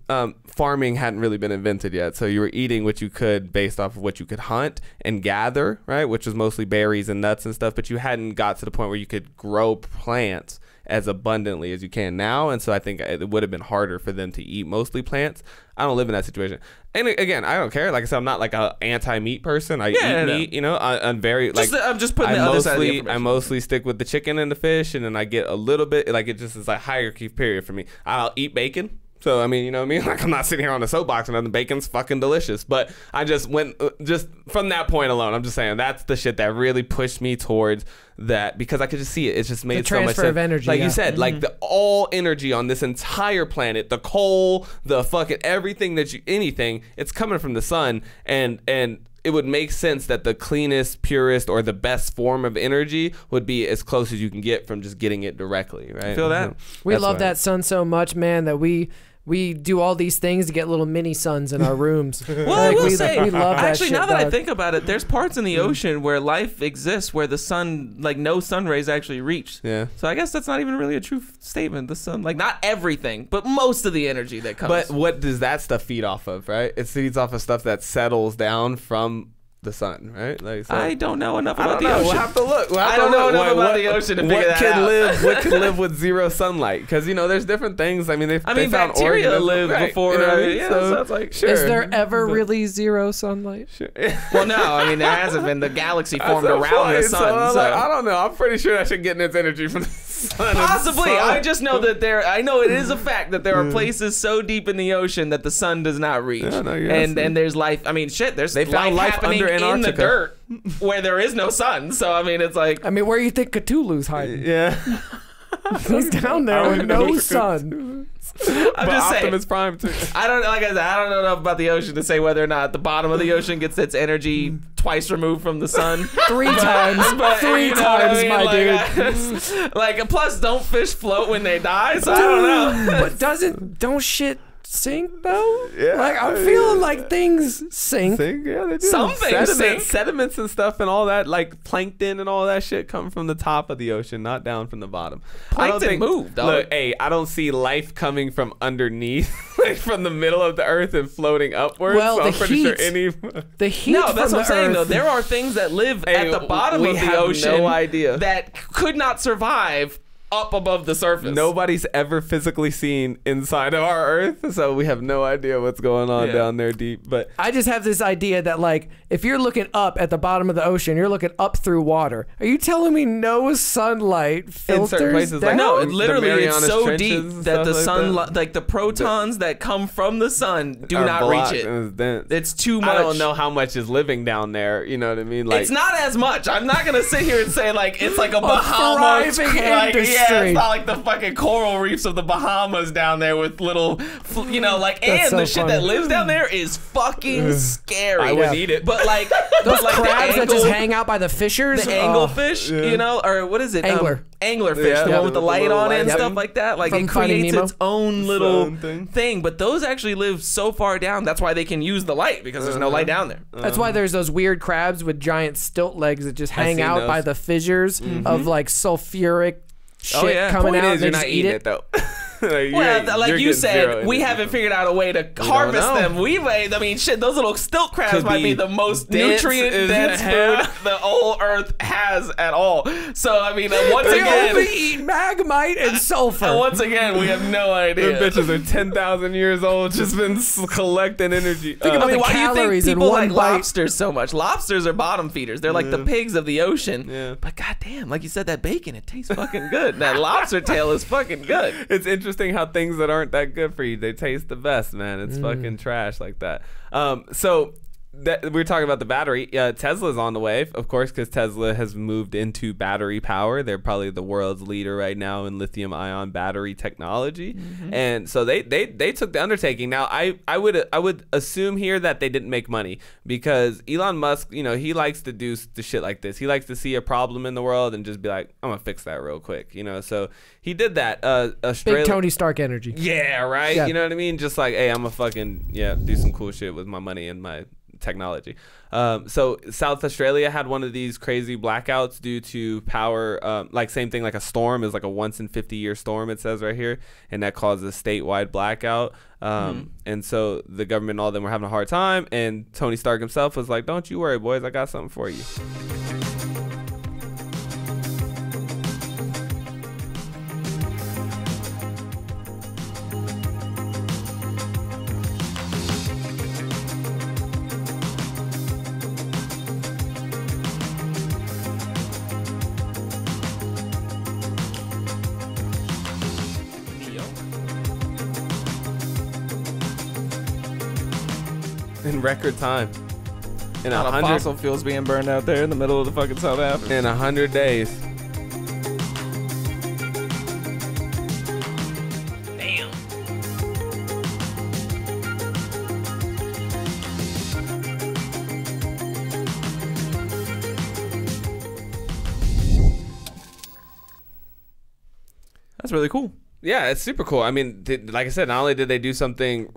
farming hadn't really been invented yet, so you were eating what you could based off of what you could hunt and gather, right? Which was mostly berries and nuts and stuff, but you hadn't got to the point where you could grow plants as abundantly as you can now. And so I think it would have been harder for them to eat mostly plants. I don't live in that situation. And again, I don't care. Like I said, I'm not like a anti-meat person. I eat meat, you know. I'm very like I'm just putting the other side of the information. I mostly stick with the chicken and the fish, and then I get a little bit like it just is like hierarchy period for me. I'll eat bacon. So, I mean, you know what I mean? Like, I'm not sitting here on a soapbox and the bacon's fucking delicious. But I just went, just from that point alone, I'm just saying that's the shit that really pushed me towards that, because I could just see it. It just made so much sense. Transfer of energy. Like you said, like the all energy on this entire planet, the coal, the fucking everything anything, it's coming from the sun. And it would make sense that the cleanest, purest, or the best form of energy would be as close as you can get from just getting it directly, right? Feel that? We love that sun so much, man, that we we do all these things to get little mini suns in our rooms. Well, I will say, we love that actually, shit, now that I dog. think about it, there's parts in the ocean where life exists where the sun, like no sun rays actually reach. Yeah. So I guess that's not even really a true statement. The sun, like not everything, but most of the energy that comes. But what does that stuff feed off of, right? It feeds off of stuff that settles down from the sun, right? Like, so I don't know enough I about don't the know. ocean. We'll have to look. I don't know enough about the ocean to figure that out. What can live with zero sunlight? Because there's different things. I mean, they found bacteria organisms, lived right, before. you know what I mean? Yeah, so it's like sure. Is there ever really zero sunlight? Sure. Well, no. I mean, there hasn't been. The galaxy formed That's around the point. sun. So, So. I don't know. I'm pretty sure that should get its energy from the sun. Possibly. And I just know that I know it is a fact that there are places so deep in the ocean that the sun does not reach. Yeah, no, and there's life. I mean, shit. There's They found life happening under in the Antarctica. dirt where there is no sun. So I mean, it's like. I mean, where you think Cthulhu's hiding? Yeah. He's down there with no sun. I'm just saying. Optimus Prime too. I don't know enough about the ocean to say whether or not the bottom of the ocean gets its energy twice removed from the sun. Three times, dude. Like, plus, don't fish float when they die? So I don't know. But don't shit sink though? Yeah. Like I'm feeling like things sink. Yeah, they do. Some things sink. Sediments and stuff and all that, like plankton and all that shit, come from the top of the ocean, not down from the bottom. Plankton move, dog. Look, hey, I don't see life coming from underneath, like from the middle of the earth and floating upwards. Well, so the I'm pretty heat, sure any. the heat. No, from that's the what I'm saying earth, though. There are things that live at the bottom we of the have ocean no idea. that could not survive up above the surface. Nobody's ever physically seen inside of our Earth, so we have no idea what's going on down there deep. But I just have this idea that, like, if you're looking up at the bottom of the ocean, you're looking up through water. Are you telling me no sunlight filters in certain places, down? like No, the literally it's Marianas so Trenches deep and that the stuff sun, like that. like the protons that come from the sun, do are not blocked reach it. and it's dense. It's too much. I don't know how much is living down there. You know what I mean? Like, It's not as much. I'm not gonna sit here and say like it's like a Bahamas, thriving like, industry. yeah, it's not like the fucking coral reefs of the Bahamas down there with little, That's and so the shit funny. that lives down there is fucking scary. I wouldn't eat it. But like Those but like crabs the that just hang out by the fishers. the anglefish, or what is it? Angler. Anglerfish, Yeah, the yeah, one with the light little on it and light stuff thing. like that. Like From it Finding creates Nemo? its own little Sun thing. But those actually live so far down. That's why they can use the light because there's no light down there. That's why there's those weird crabs with giant stilt legs that just hang seen out those. by the fissures of like sulfuric shit oh yeah, coming point out. is and you're they just not eat eating it. it though. Like, Well, like you're you getting zero said, we energy haven't from figured out a way to harvest know. them. I mean, shit, those little stilt crabs Could might be be the most dense nutrient-dense as food the whole Earth has at all. So, I mean, once They again, only eat magmite and sulfur. and once again, we have no idea. Them bitches are 10,000 years old, just been collecting energy. Think about I mean, the why do you think calories in people one like bite. lobsters so much? Lobsters are bottom feeders. They're like the pigs of the ocean. Yeah. But goddamn, like you said, that bacon, it tastes fucking good. That lobster tail is fucking good. It's interesting how things that aren't that good for you, they taste the best, man. It's fucking trash like that. So we're talking about the battery. Tesla's on the way, of course, because Tesla has moved into battery power. They're probably the world's leader right now in lithium-ion battery technology, and so they took the undertaking. Now, I would assume here that they didn't make money because Elon Musk, he likes to do the shit like this. He likes to see a problem in the world and just be like, I'm gonna fix that real quick, So he did that. Big Tony Stark energy. Yeah, right. Yeah. You know what I mean? Just like, hey, I'm gonna fucking do some cool shit with my money and my technology. So South Australia had one of these crazy blackouts due to power, like same thing, like a storm is like a once in 50-year storm, it says right here, and that caused a statewide blackout. And so the government and all of them were having a hard time, and Tony Stark himself was like, don't you worry, boys, I got something for you. In record time. In A lot of 100 fossil fuels being burned out there in the middle of the fucking South Africa. in 100 days. Damn. That's really cool. Yeah, it's super cool. I mean, like I said, not only did they do something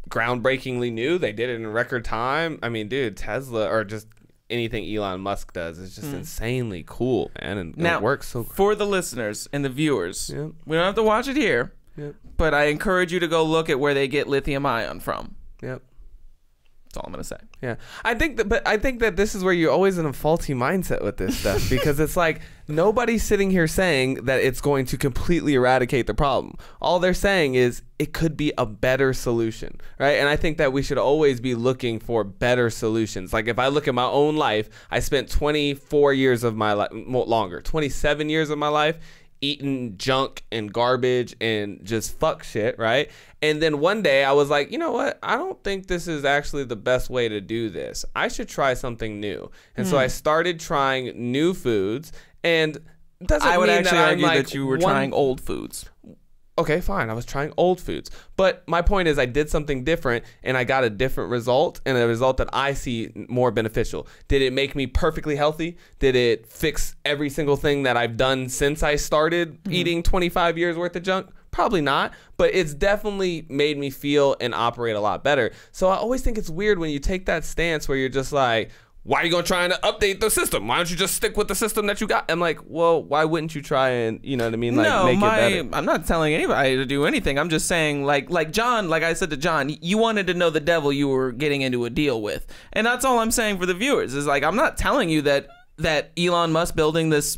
groundbreakingly new, they did it in record time. I mean, dude, Tesla or just anything Elon Musk does is just insanely cool, man, and now, it works so great. For the listeners and the viewers, we don't have to watch it here, but I encourage you to go look at where they get lithium ion from. Yep. That's all I'm gonna say. Yeah, I think that this is where you're always in a faulty mindset with this stuff because it's like nobody's sitting here saying that it's going to completely eradicate the problem. All they're saying is it could be a better solution, right? And I think that we should always be looking for better solutions. Like if I look at my own life, I spent 24 years of my life, longer, 27 years of my life eating junk and garbage and just fuck shit, right? And then one day I was like, you know what? I don't think this is actually the best way to do this. I should try something new. And so I started trying new foods, and I would actually argue that you were trying old foods. Okay, fine. I was trying old foods. But my point is I did something different and I got a different result, and a result that I see more beneficial. Did it make me perfectly healthy? Did it fix every single thing that I've done since I started eating 25 years worth of junk? Probably not, but it's definitely made me feel and operate a lot better. So I always think it's weird when you take that stance where you're just like, why are you going to try and update the system? Why don't you just stick with the system that you got? I'm like, well, why wouldn't you try and, you know what I mean? Like, make it better. I'm not telling anybody to do anything. I'm just saying, like John, like I said to John, you wanted to know the devil you were getting into a deal with. And that's all I'm saying for the viewers is like, I'm not telling you that Elon Musk building this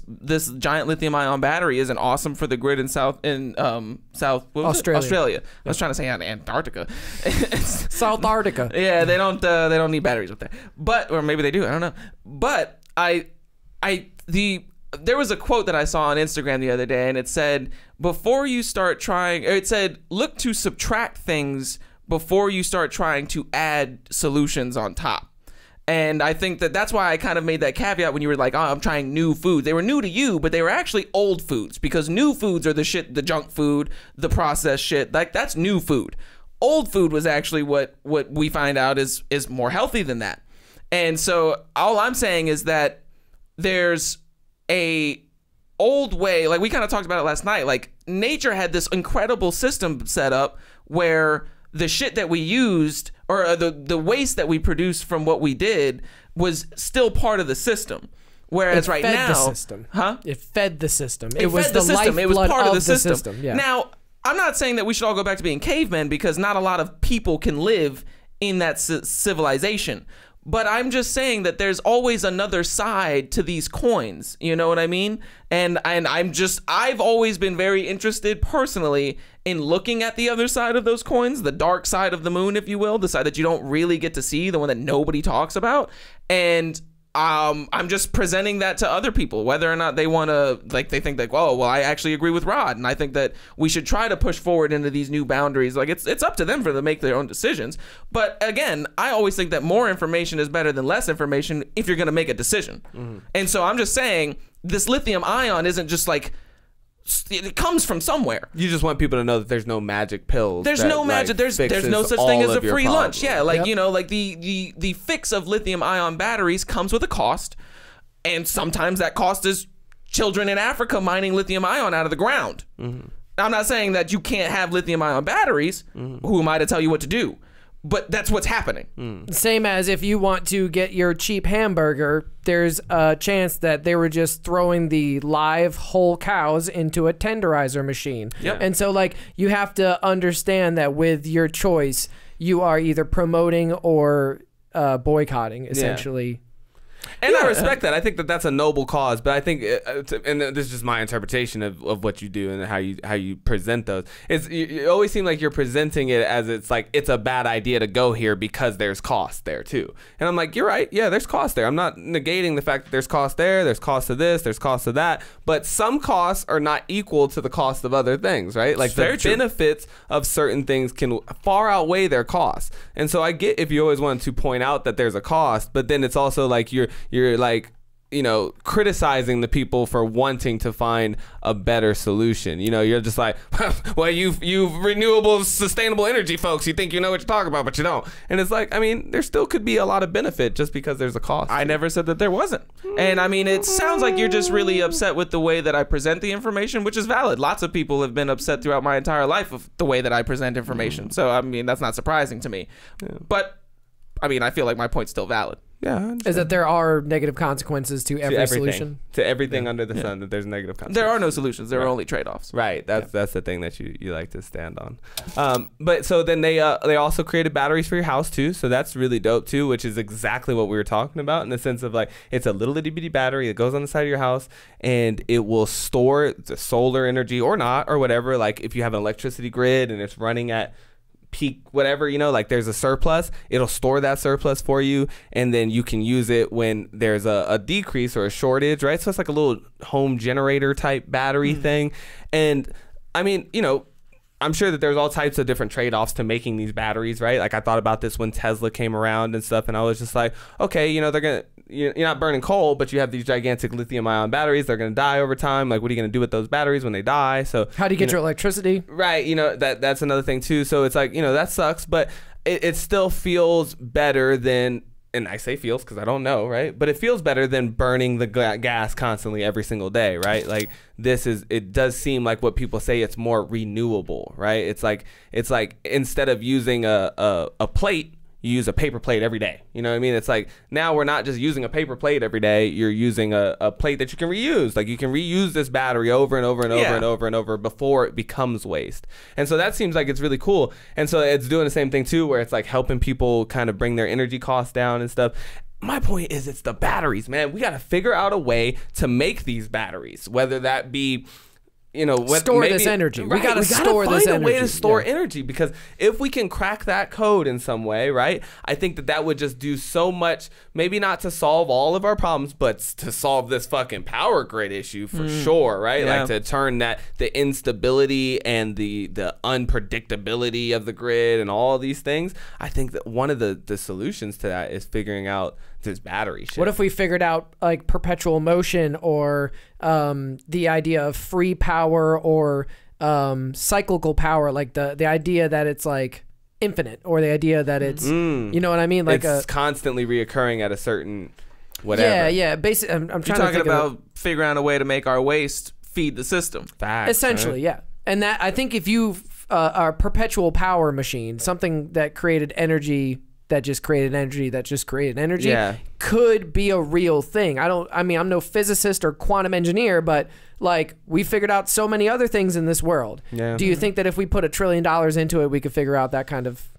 giant lithium-ion battery isn't awesome for the grid in Australia. I was trying to say Antarctica. South Arctica. Yeah, they don't need batteries up there. But or maybe they do. I don't know. But there was a quote that I saw on Instagram the other day, and it said, before you start trying, or it said, look to subtract things before you start trying to add solutions on top. And I think that's why I kind of made that caveat when you were like, oh, I'm trying new foods. They were new to you, but they were actually old foods, because new foods are the shit, the junk food, the processed shit. Like, that's new food. Old food was actually what we find out is more healthy than that. And so all I'm saying is that there's a old way, like we kind of talked about it last night, like nature had this incredible system set up where the shit that we used, or the waste that we produced from what we did, was still part of the system. Whereas right now, the system. Huh? It fed the system. It was the system. It was part of the system. Yeah. Now, I'm not saying that we should all go back to being cavemen, because not a lot of people can live in that civilization. But I'm just saying that there's always another side to these coins. You know what I mean? And I've always been very interested personally in looking at the other side of those coins, the dark side of the moon, if you will, the side that you don't really get to see, the one that nobody talks about. And I'm just presenting that to other people, whether or not they want to, like, they think like, oh, well, I actually agree with Rod, and I think that we should try to push forward into these new boundaries. Like, it's up to them to make their own decisions. But again, I always think that more information is better than less information if you're going to make a decision. And so I'm just saying, this lithium ion isn't just like, it comes from somewhere. You just want people to know that there's no magic pills. There's no magic. There's no such thing as a free lunch. Yeah, like you know, like the fix of lithium ion batteries comes with a cost, and sometimes that cost is children in Africa mining lithium ion out of the ground. I'm not saying that you can't have lithium ion batteries. Who am I to tell you what to do? But that's what's happening. Same as if you want to get your cheap hamburger, there's a chance that they were just throwing the live whole cows into a tenderizer machine. And so, like, you have to understand that with your choice, you are either promoting or boycotting, essentially. And I respect that. I think that that's a noble cause, but I think, and this is just my interpretation of what you do and how you present those. You always seem like you're presenting it as it's like it's a bad idea to go here because there's cost there too. And I'm like, you're right. Yeah, there's cost there. I'm not negating the fact that there's cost there. There's cost of this. There's cost of that. But some costs are not equal to the cost of other things, right? Like the benefits of certain things can far outweigh their costs. And so I get if you always want to point out that there's a cost, but then it's also like you're like you know, criticizing the people for wanting to find a better solution. You know, you're just like, well, you renewable, sustainable energy folks, you think you know what you're talking about, but you don't. And it's like, I mean, there still could be a lot of benefit just because there's a cost. I never said that there wasn't. And I mean, it sounds like you're just really upset with the way that I present the information, which is valid. Lots of people have been upset throughout my entire life with the way that I present information. So, I mean, that's not surprising to me. But, I mean, I feel like my point's still valid. Yeah, is that there are negative consequences to every solution, to everything under the sun. That there's negative consequences. There are no solutions. There are only trade-offs. Right. That's the thing that you like to stand on. But so then they also created batteries for your house too. So that's really dope too, which is exactly what we were talking about in the sense of like it's a little itty bitty battery that goes on the side of your house and it will store the solar energy or not or whatever. Like if you have an electricity grid and it's running at peak whatever, you know, like there's a surplus, it'll store that surplus for you and then you can use it when there's a decrease or a shortage, right? So it's like a little home generator type battery thing. And I mean, you know, I'm sure that there's all types of different trade-offs to making these batteries, right? Like I thought about this when Tesla came around and stuff, and I was just like, okay, you know, you're not burning coal, but you have these gigantic lithium-ion batteries. They're gonna die over time. Like, what are you gonna do with those batteries when they die? So how do you get your electricity? Right, you know, that's another thing too. So it's like, you know, that sucks, but it still feels better than. And I say feels because I don't know, right? But it feels better than burning the gas constantly every single day, right? Like it does seem like what people say, it's more renewable, right? It's like instead of using a plate, you use a paper plate every day. You know what I mean? It's like now we're not just using a paper plate every day. You're using a plate that you can reuse. Like you can reuse this battery over and over and over and over and over before it becomes waste. And so that seems like it's really cool. And so it's doing the same thing too, where it's like helping people kind of bring their energy costs down and stuff. My point is it's the batteries, man. We got to figure out a way to make these batteries, whether that be, you know, store this energy. Right, we got to store this energy. Find a way to store energy, because if we can crack that code in some way, right, I think that would just do so much, maybe not to solve all of our problems, but to solve this fucking power grid issue for sure, right? Yeah. Like to turn the instability and the unpredictability of the grid and all these things. I think that one of the solutions to that is figuring out this battery shit. What if we figured out like perpetual motion or the idea of free power or cyclical power, like the idea that it's like infinite, or the idea that it's you know what I mean, like it's constantly reoccurring at a certain whatever. Yeah. Basically, I'm trying You're talking about figuring out a way to make our waste feed the system. Facts, essentially, right? yeah. And that, I think if you are a perpetual power machine, something that created energy that just created energy could be a real thing. I mean, I'm no physicist or quantum engineer, but like we figured out so many other things in this world. Yeah. Do you think that if we put $1 trillion into it, we could figure out that kind of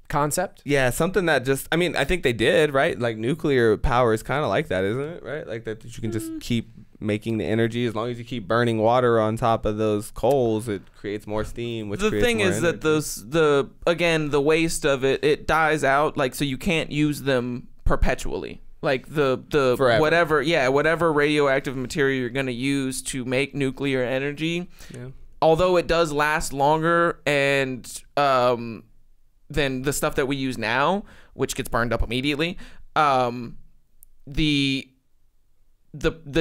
concept? Yeah, something that just, I mean, I think they did, right? Like nuclear power is kind of like that, isn't it? Right? Like that you can just keep making the energy. As long as you keep burning water on top of those coals, it creates more steam, which the creates thing more is energy. that the waste of it dies out, like, so you can't use them perpetually. Like the Forever. whatever radioactive material you're going to use to make nuclear energy, although it does last longer and than the stuff that we use now, which gets burned up immediately, the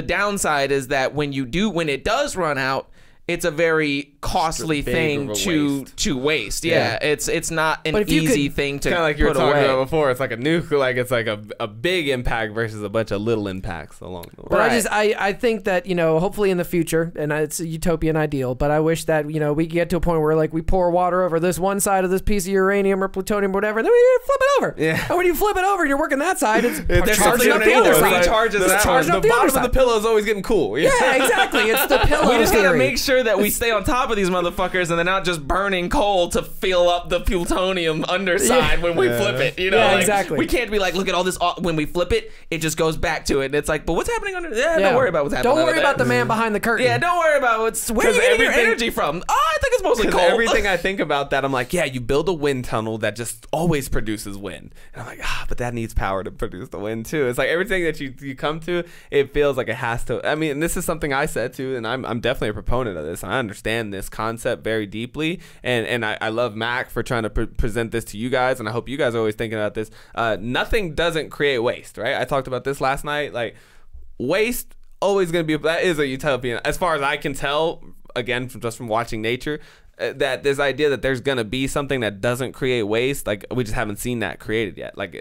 downside is that when it does run out, it's a very costly thing to waste. Yeah, it's not an easy thing to kind of like you were put talking away. about before. It's like a nuke, like it's like a big impact versus a bunch of little impacts along the way. But I think that, you know, hopefully in the future, and it's a utopian ideal, but I wish that, you know, we get to a point where like we pour water over this one side of this piece of uranium or plutonium or whatever, and then we flip it over. Yeah. And when you flip it over and you're working that side, it's There's charging up the something other that side. recharges that one. The bottom of the pillow is always getting cool. Yeah, exactly. It's the pillow We just gotta theory. make sure that we stay on top of these motherfuckers and they're not just burning coal to fill up the plutonium underside when we flip it. You know, Yeah, like, exactly. We can't be like, look at all this. When we flip it, it just goes back to it. And it's like, but what's happening under? Don't worry about what's happening. Don't worry under about there. the man behind the curtain. Yeah, don't worry about where are you getting your energy from? Oh, I think it's mostly coal. Everything I think about that, I'm like, yeah, you build a wind tunnel that just always produces wind. And I'm like, but that needs power to produce the wind too. It's like everything that you come to, it feels like it has to. I mean, this is something I said too, and I'm definitely a proponent of this. And I understand this concept very deeply, and I love Mac for trying to present this to you guys, and I hope you guys are always thinking about this. Nothing doesn't create waste, right? I talked about this last night. Like, waste always going to be, that is a utopian, as far as I can tell, again, from watching nature, that this idea that there's going to be something that doesn't create waste, like we just haven't seen that created yet. Like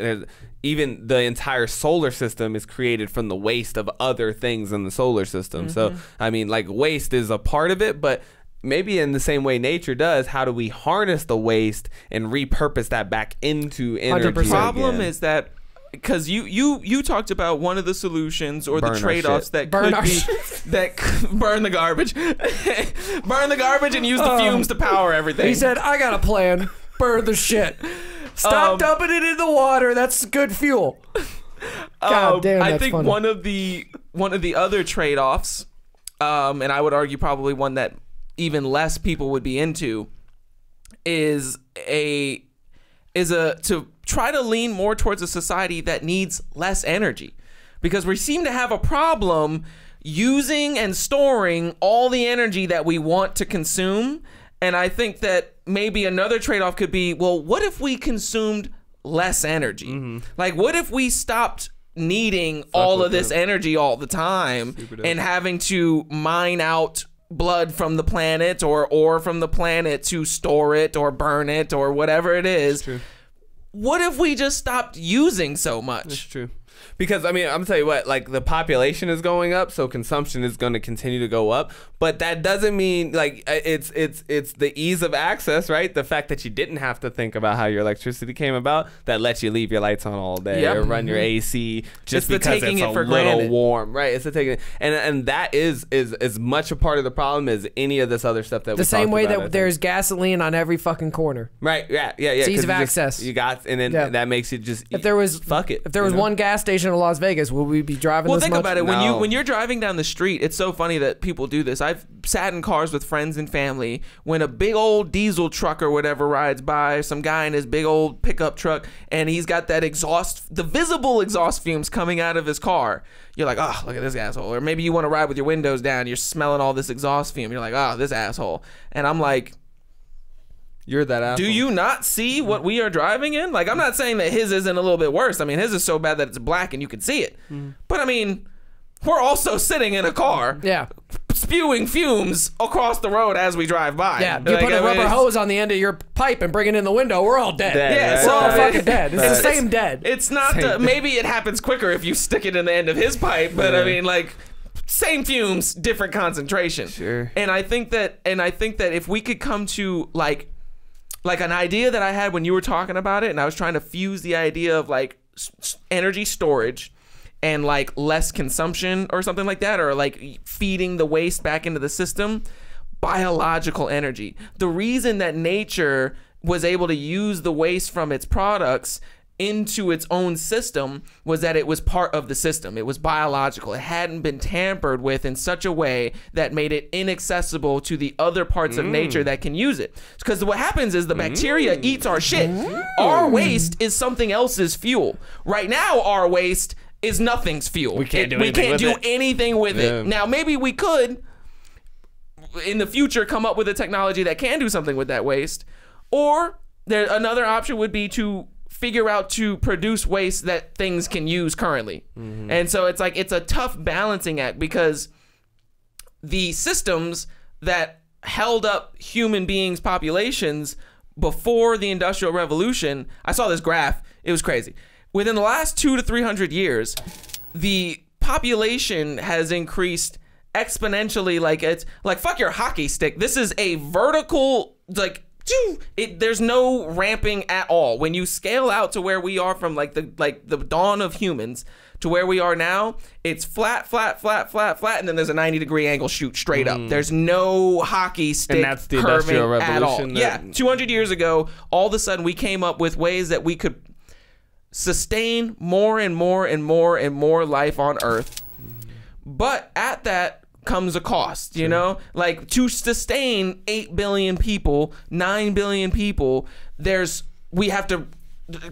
even the entire solar system is created from the waste of other things in the solar system. So, I mean, like waste is a part of it, but maybe in the same way nature does, how do we harness the waste and repurpose that back into energy? The problem is that, because you talked about one of the solutions or the trade-offs that could be burn the garbage, burn the garbage and use the fumes to power everything. He said, "I got a plan. Burn the shit. Stop dumping it in the water. That's good fuel." God damn, that's I think funny. one of the other trade-offs, and I would argue probably one that even less people would be into, is to try to lean more towards a society that needs less energy, because we seem to have a problem using and storing all the energy that we want to consume. And I think that maybe another trade-off could be, well, what if we consumed less energy? Like, what if we stopped needing all of this energy all the time and having to mine out blood from the planet or ore from the planet to store it or burn it or whatever it is? What if we just stopped using so much? That's true. Because, I mean, I'm gonna tell you what, like, the population is going up, so consumption is going to continue to go up. But that doesn't mean, like, it's the ease of access, right? The fact that you didn't have to think about how your electricity came about, that lets you leave your lights on all day or run your AC just because it's a little warm, right? It's the taking, and that is as much a part of the problem as any of this other stuff that we the same way about, that there's gasoline on every fucking corner. Right? Yeah. It's ease of access. You got, and then that makes you just if there was fuck it. If there was one gas station in Las Vegas, would we be driving? Well, this think much? about it. When you're driving down the street, it's so funny that people do this. I've sat in cars with friends and family when a big old diesel truck or whatever rides by, some guy in his big old pickup truck, and he's got that exhaust, the visible exhaust fumes coming out of his car. You're like, oh, look at this asshole. Or maybe you want to ride with your windows down. You're smelling all this exhaust fume. You're like, oh, this asshole. And I'm like, you're that asshole. Do you not see what we are driving in? Like, I'm not saying that his isn't a little bit worse. I mean, his is so bad that it's black and you can see it. But I mean, we're also sitting in a car, spewing fumes across the road as we drive by. Yeah, you put a rubber hose on the end of your pipe and bring it in the window, we're all dead. We're all fucking dead. It's the same dead. It's not. Maybe it happens quicker if you stick it in the end of his pipe, but I mean, like, same fumes, different concentration. Sure. And I think that if we could come to like an idea that I had when you were talking about it, and I was trying to fuse the idea of like energy storage and like less consumption or something like that, or like feeding the waste back into the system, biological energy. The reason that nature was able to use the waste from its products into its own system was that it was part of the system. It was biological. It hadn't been tampered with in such a way that made it inaccessible to the other parts of nature that can use it. Because what happens is the bacteria eats our shit. Our waste is something else's fuel. Right now, our waste is nothing's fuel. We can't do anything with it. Now, maybe we could, in the future, come up with a technology that can do something with that waste. Or another option would be to figure out to produce waste that things can use currently. And so it's like, it's a tough balancing act, because the systems that held up human beings' populations before the Industrial Revolution, I saw this graph, it was crazy. Within the last 200 to 300 years, the population has increased exponentially. Like, it's like, fuck your hockey stick. This is a vertical, like, there's no ramping at all. When you scale out to where we are from like the dawn of humans to where we are now, it's flat, flat, flat, flat, flat, and then there's a 90-degree angle shoot straight up. There's no hockey stick, and that's the Industrial Revolution at all. Yeah, 200 years ago, all of a sudden we came up with ways that we could sustain more and more and more and more life on Earth. But at that comes a cost, you know? Like, to sustain 8 billion people, 9 billion people, we have to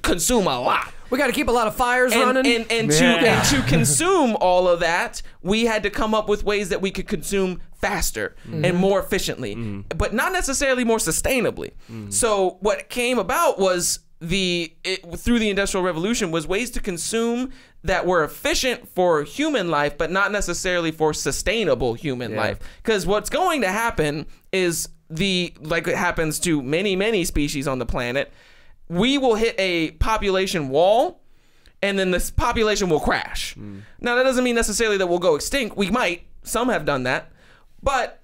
consume a lot. We got to keep a lot of fires running. And to consume all of that, we had to come up with ways that we could consume faster and more efficiently, but not necessarily more sustainably. So what came about was through the Industrial Revolution was ways to consume that were efficient for human life, but not necessarily for sustainable human life. Because what's going to happen is like it happens to many species on the planet, we will hit a population wall, and then this population will crash. Now, that doesn't mean necessarily that we'll go extinct. We might. Some have done that. But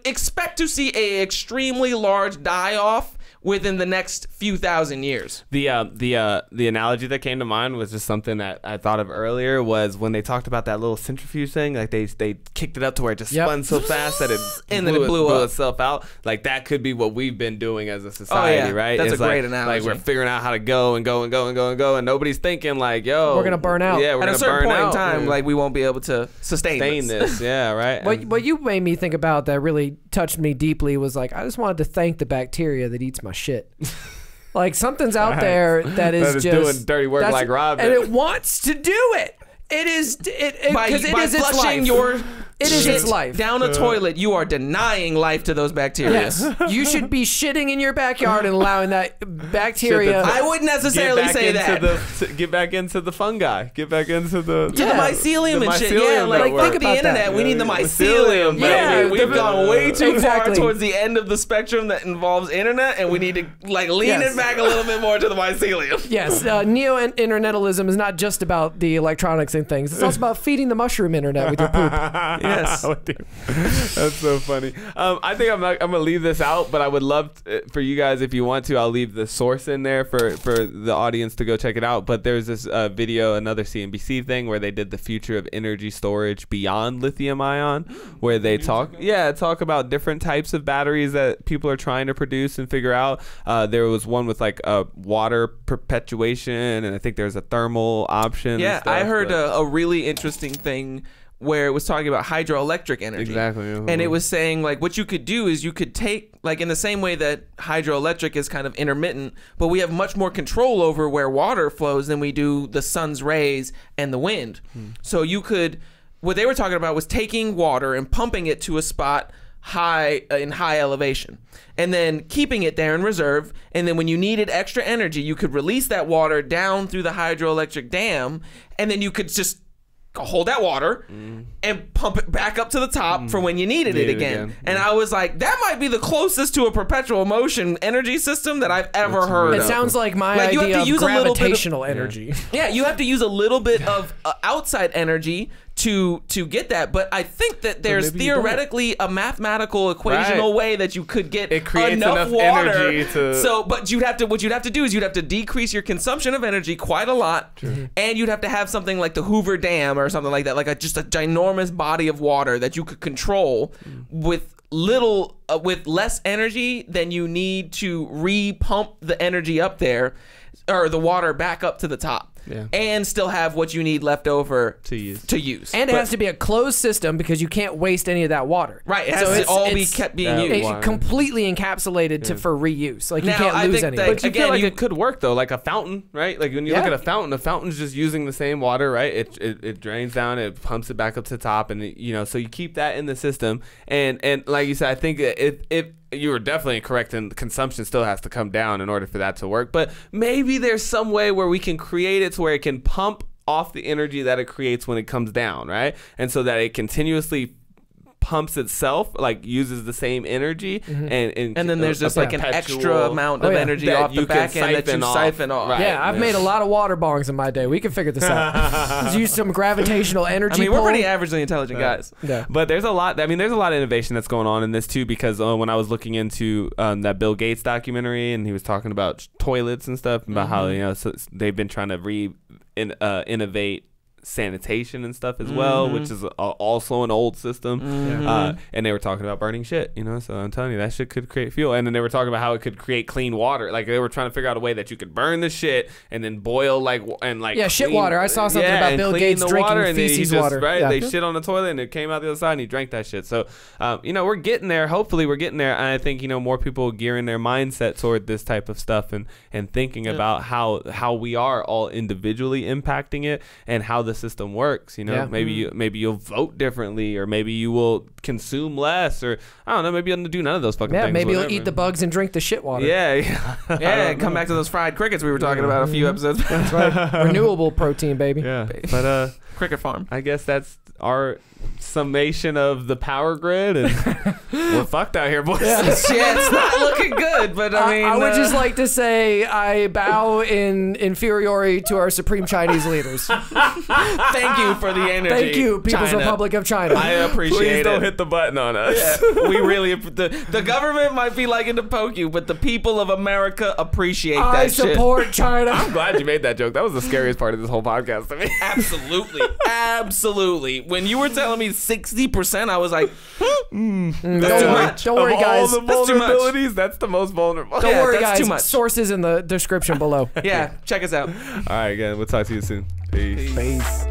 expect to see a extremely large die-off within the next few thousand years. The analogy that came to mind was just something that I thought of earlier, was when they talked about that little centrifuge thing, like they kicked it up to where it just spun so fast that it blew itself out. Like that could be what we've been doing as a society, right? That's it's a great analogy. Like we're figuring out how to go and go and go and go and go, and nobody's thinking like, yo, we're gonna burn out. Yeah, we're at gonna a certain burn point out, in time, like we won't be able to sustain this. Yeah, right. What you made me think about that really touched me deeply was like, I just wanted to thank the bacteria that eats my shit. Like something's out there that is just doing dirty work like Rob, and it wants to do it. It is because it is its life. It is its life. Down a toilet, you are denying life to those bacteria. Yes, you should be shitting in your backyard and allowing that bacteria. I wouldn't necessarily say that. Get back into the fungi. Get back into the mycelium and shit. Yeah, like think about the internet. We need the mycelium. Yeah, we've gone way too far towards the end of the spectrum that involves internet, and we need to like lean it back a little bit more to the mycelium. Yes, neo-internetalism is not just about the electronics and things. It's also about feeding the mushroom internet with your poop. Yes. That's so funny. I think I'm gonna leave this out, but I would love for you guys, if you want to, I'll leave the source in there for the audience to go check it out. But there's this video, another CNBC thing, where they did the future of energy storage beyond lithium ion, where they talk about different types of batteries that people are trying to produce and figure out. There was one with like water perpetuation, and I think there's a thermal option. Yeah, I heard a really interesting thing where it was talking about hydroelectric energy. Exactly. And it was saying like what you could do is you could take, like in the same way that hydroelectric is kind of intermittent, but we have much more control over where water flows than we do the sun's rays and the wind. So you could, what they were talking about was taking water and pumping it to a spot in high elevation, and then keeping it there in reserve, and then when you needed extra energy, you could release that water down through the hydroelectric dam, and then you could just hold that water and pump it back up to the top for when you needed it again. And I was like, that might be the closest to a perpetual motion energy system that I've ever heard of. It sounds like my idea of gravitational energy. Yeah, you have to use a little bit of outside energy to get that, but I think that there's theoretically a mathematical equational way that you could get enough water. Energy to... So, but what you'd have to do is you'd have to decrease your consumption of energy quite a lot, and you'd have to have something like the Hoover Dam or something like that, like just a ginormous body of water that you could control with less energy than you need to re-pump the energy up there, or the water back up to the top. And still have what you need left over to use. And it has to be a closed system because you can't waste any of that water. Right. It has to all be kept being used. It's completely encapsulated for reuse. Like you can't lose any. But you feel like it could work though, like a fountain, right? Like when you look at a fountain's just using the same water, right? It drains down, it pumps it back up to the top, and so you keep that in the system. And like you said, I think if you were definitely correct, and consumption still has to come down in order for that to work. But maybe there's some way where we can create it to where it can pump off the energy that it creates when it comes down, right? And so that it continuously pumps itself, like uses the same energy, and then there's just like an extra amount of energy off the back end that you siphon off. Right. Yeah, I've made a lot of water bongs in my day. We can figure this out. Let's use some gravitational energy. I mean, we're pretty averagely intelligent guys. Yeah. But there's a lot. I mean, there's a lot of innovation that's going on in this too, because when I was looking into that Bill Gates documentary, and he was talking about toilets and stuff, about how so they've been trying to innovate sanitation and stuff as well, which is also an old system. And they were talking about burning shit, so I'm telling you, that shit could create fuel. And then they were talking about how it could create clean water. Like they were trying to figure out a way that you could burn the shit and then boil shit water. I saw something about Bill Gates drinking feces water. Right, they shit on the toilet and it came out the other side and he drank that shit. So we're getting there. Hopefully we're getting there. And I think more people gearing their mindset toward this type of stuff and thinking about how we are all individually impacting it, and how the system works. You know, Yeah. maybe you'll vote differently, or maybe you will consume less, or I don't know, maybe you'll do none of those fucking things. Maybe whatever. you'll eat the bugs and drink the shit water. Yeah. Yeah, come back to those fried crickets we were talking about a few episodes back. That's right. Renewable protein, baby. Yeah. But cricket farm. I guess that's our summation of the power grid, and we're fucked out here, boys. Yeah, it's not looking good, but I mean, I would just like to say I bow in inferiority to our supreme Chinese leaders. thank you for the energy. Thank you, People's China. Republic of China. I appreciate Please it. don't hit the button on us. Yeah, we really, the government might be liking to poke you, but the people of America appreciate that I shit. support China. I'm glad you made that joke. That was the scariest part of this whole podcast to me. Absolutely. Absolutely. When you were telling me 60%, I was like, that's too much. Don't worry, of guys. all the That's too much. vulnerabilities, that's the most vulnerable. Don't Yeah, worry, that's guys. too much. Sources in the description below. Yeah, check us out. All right, again, we'll talk to you soon. Peace. Peace.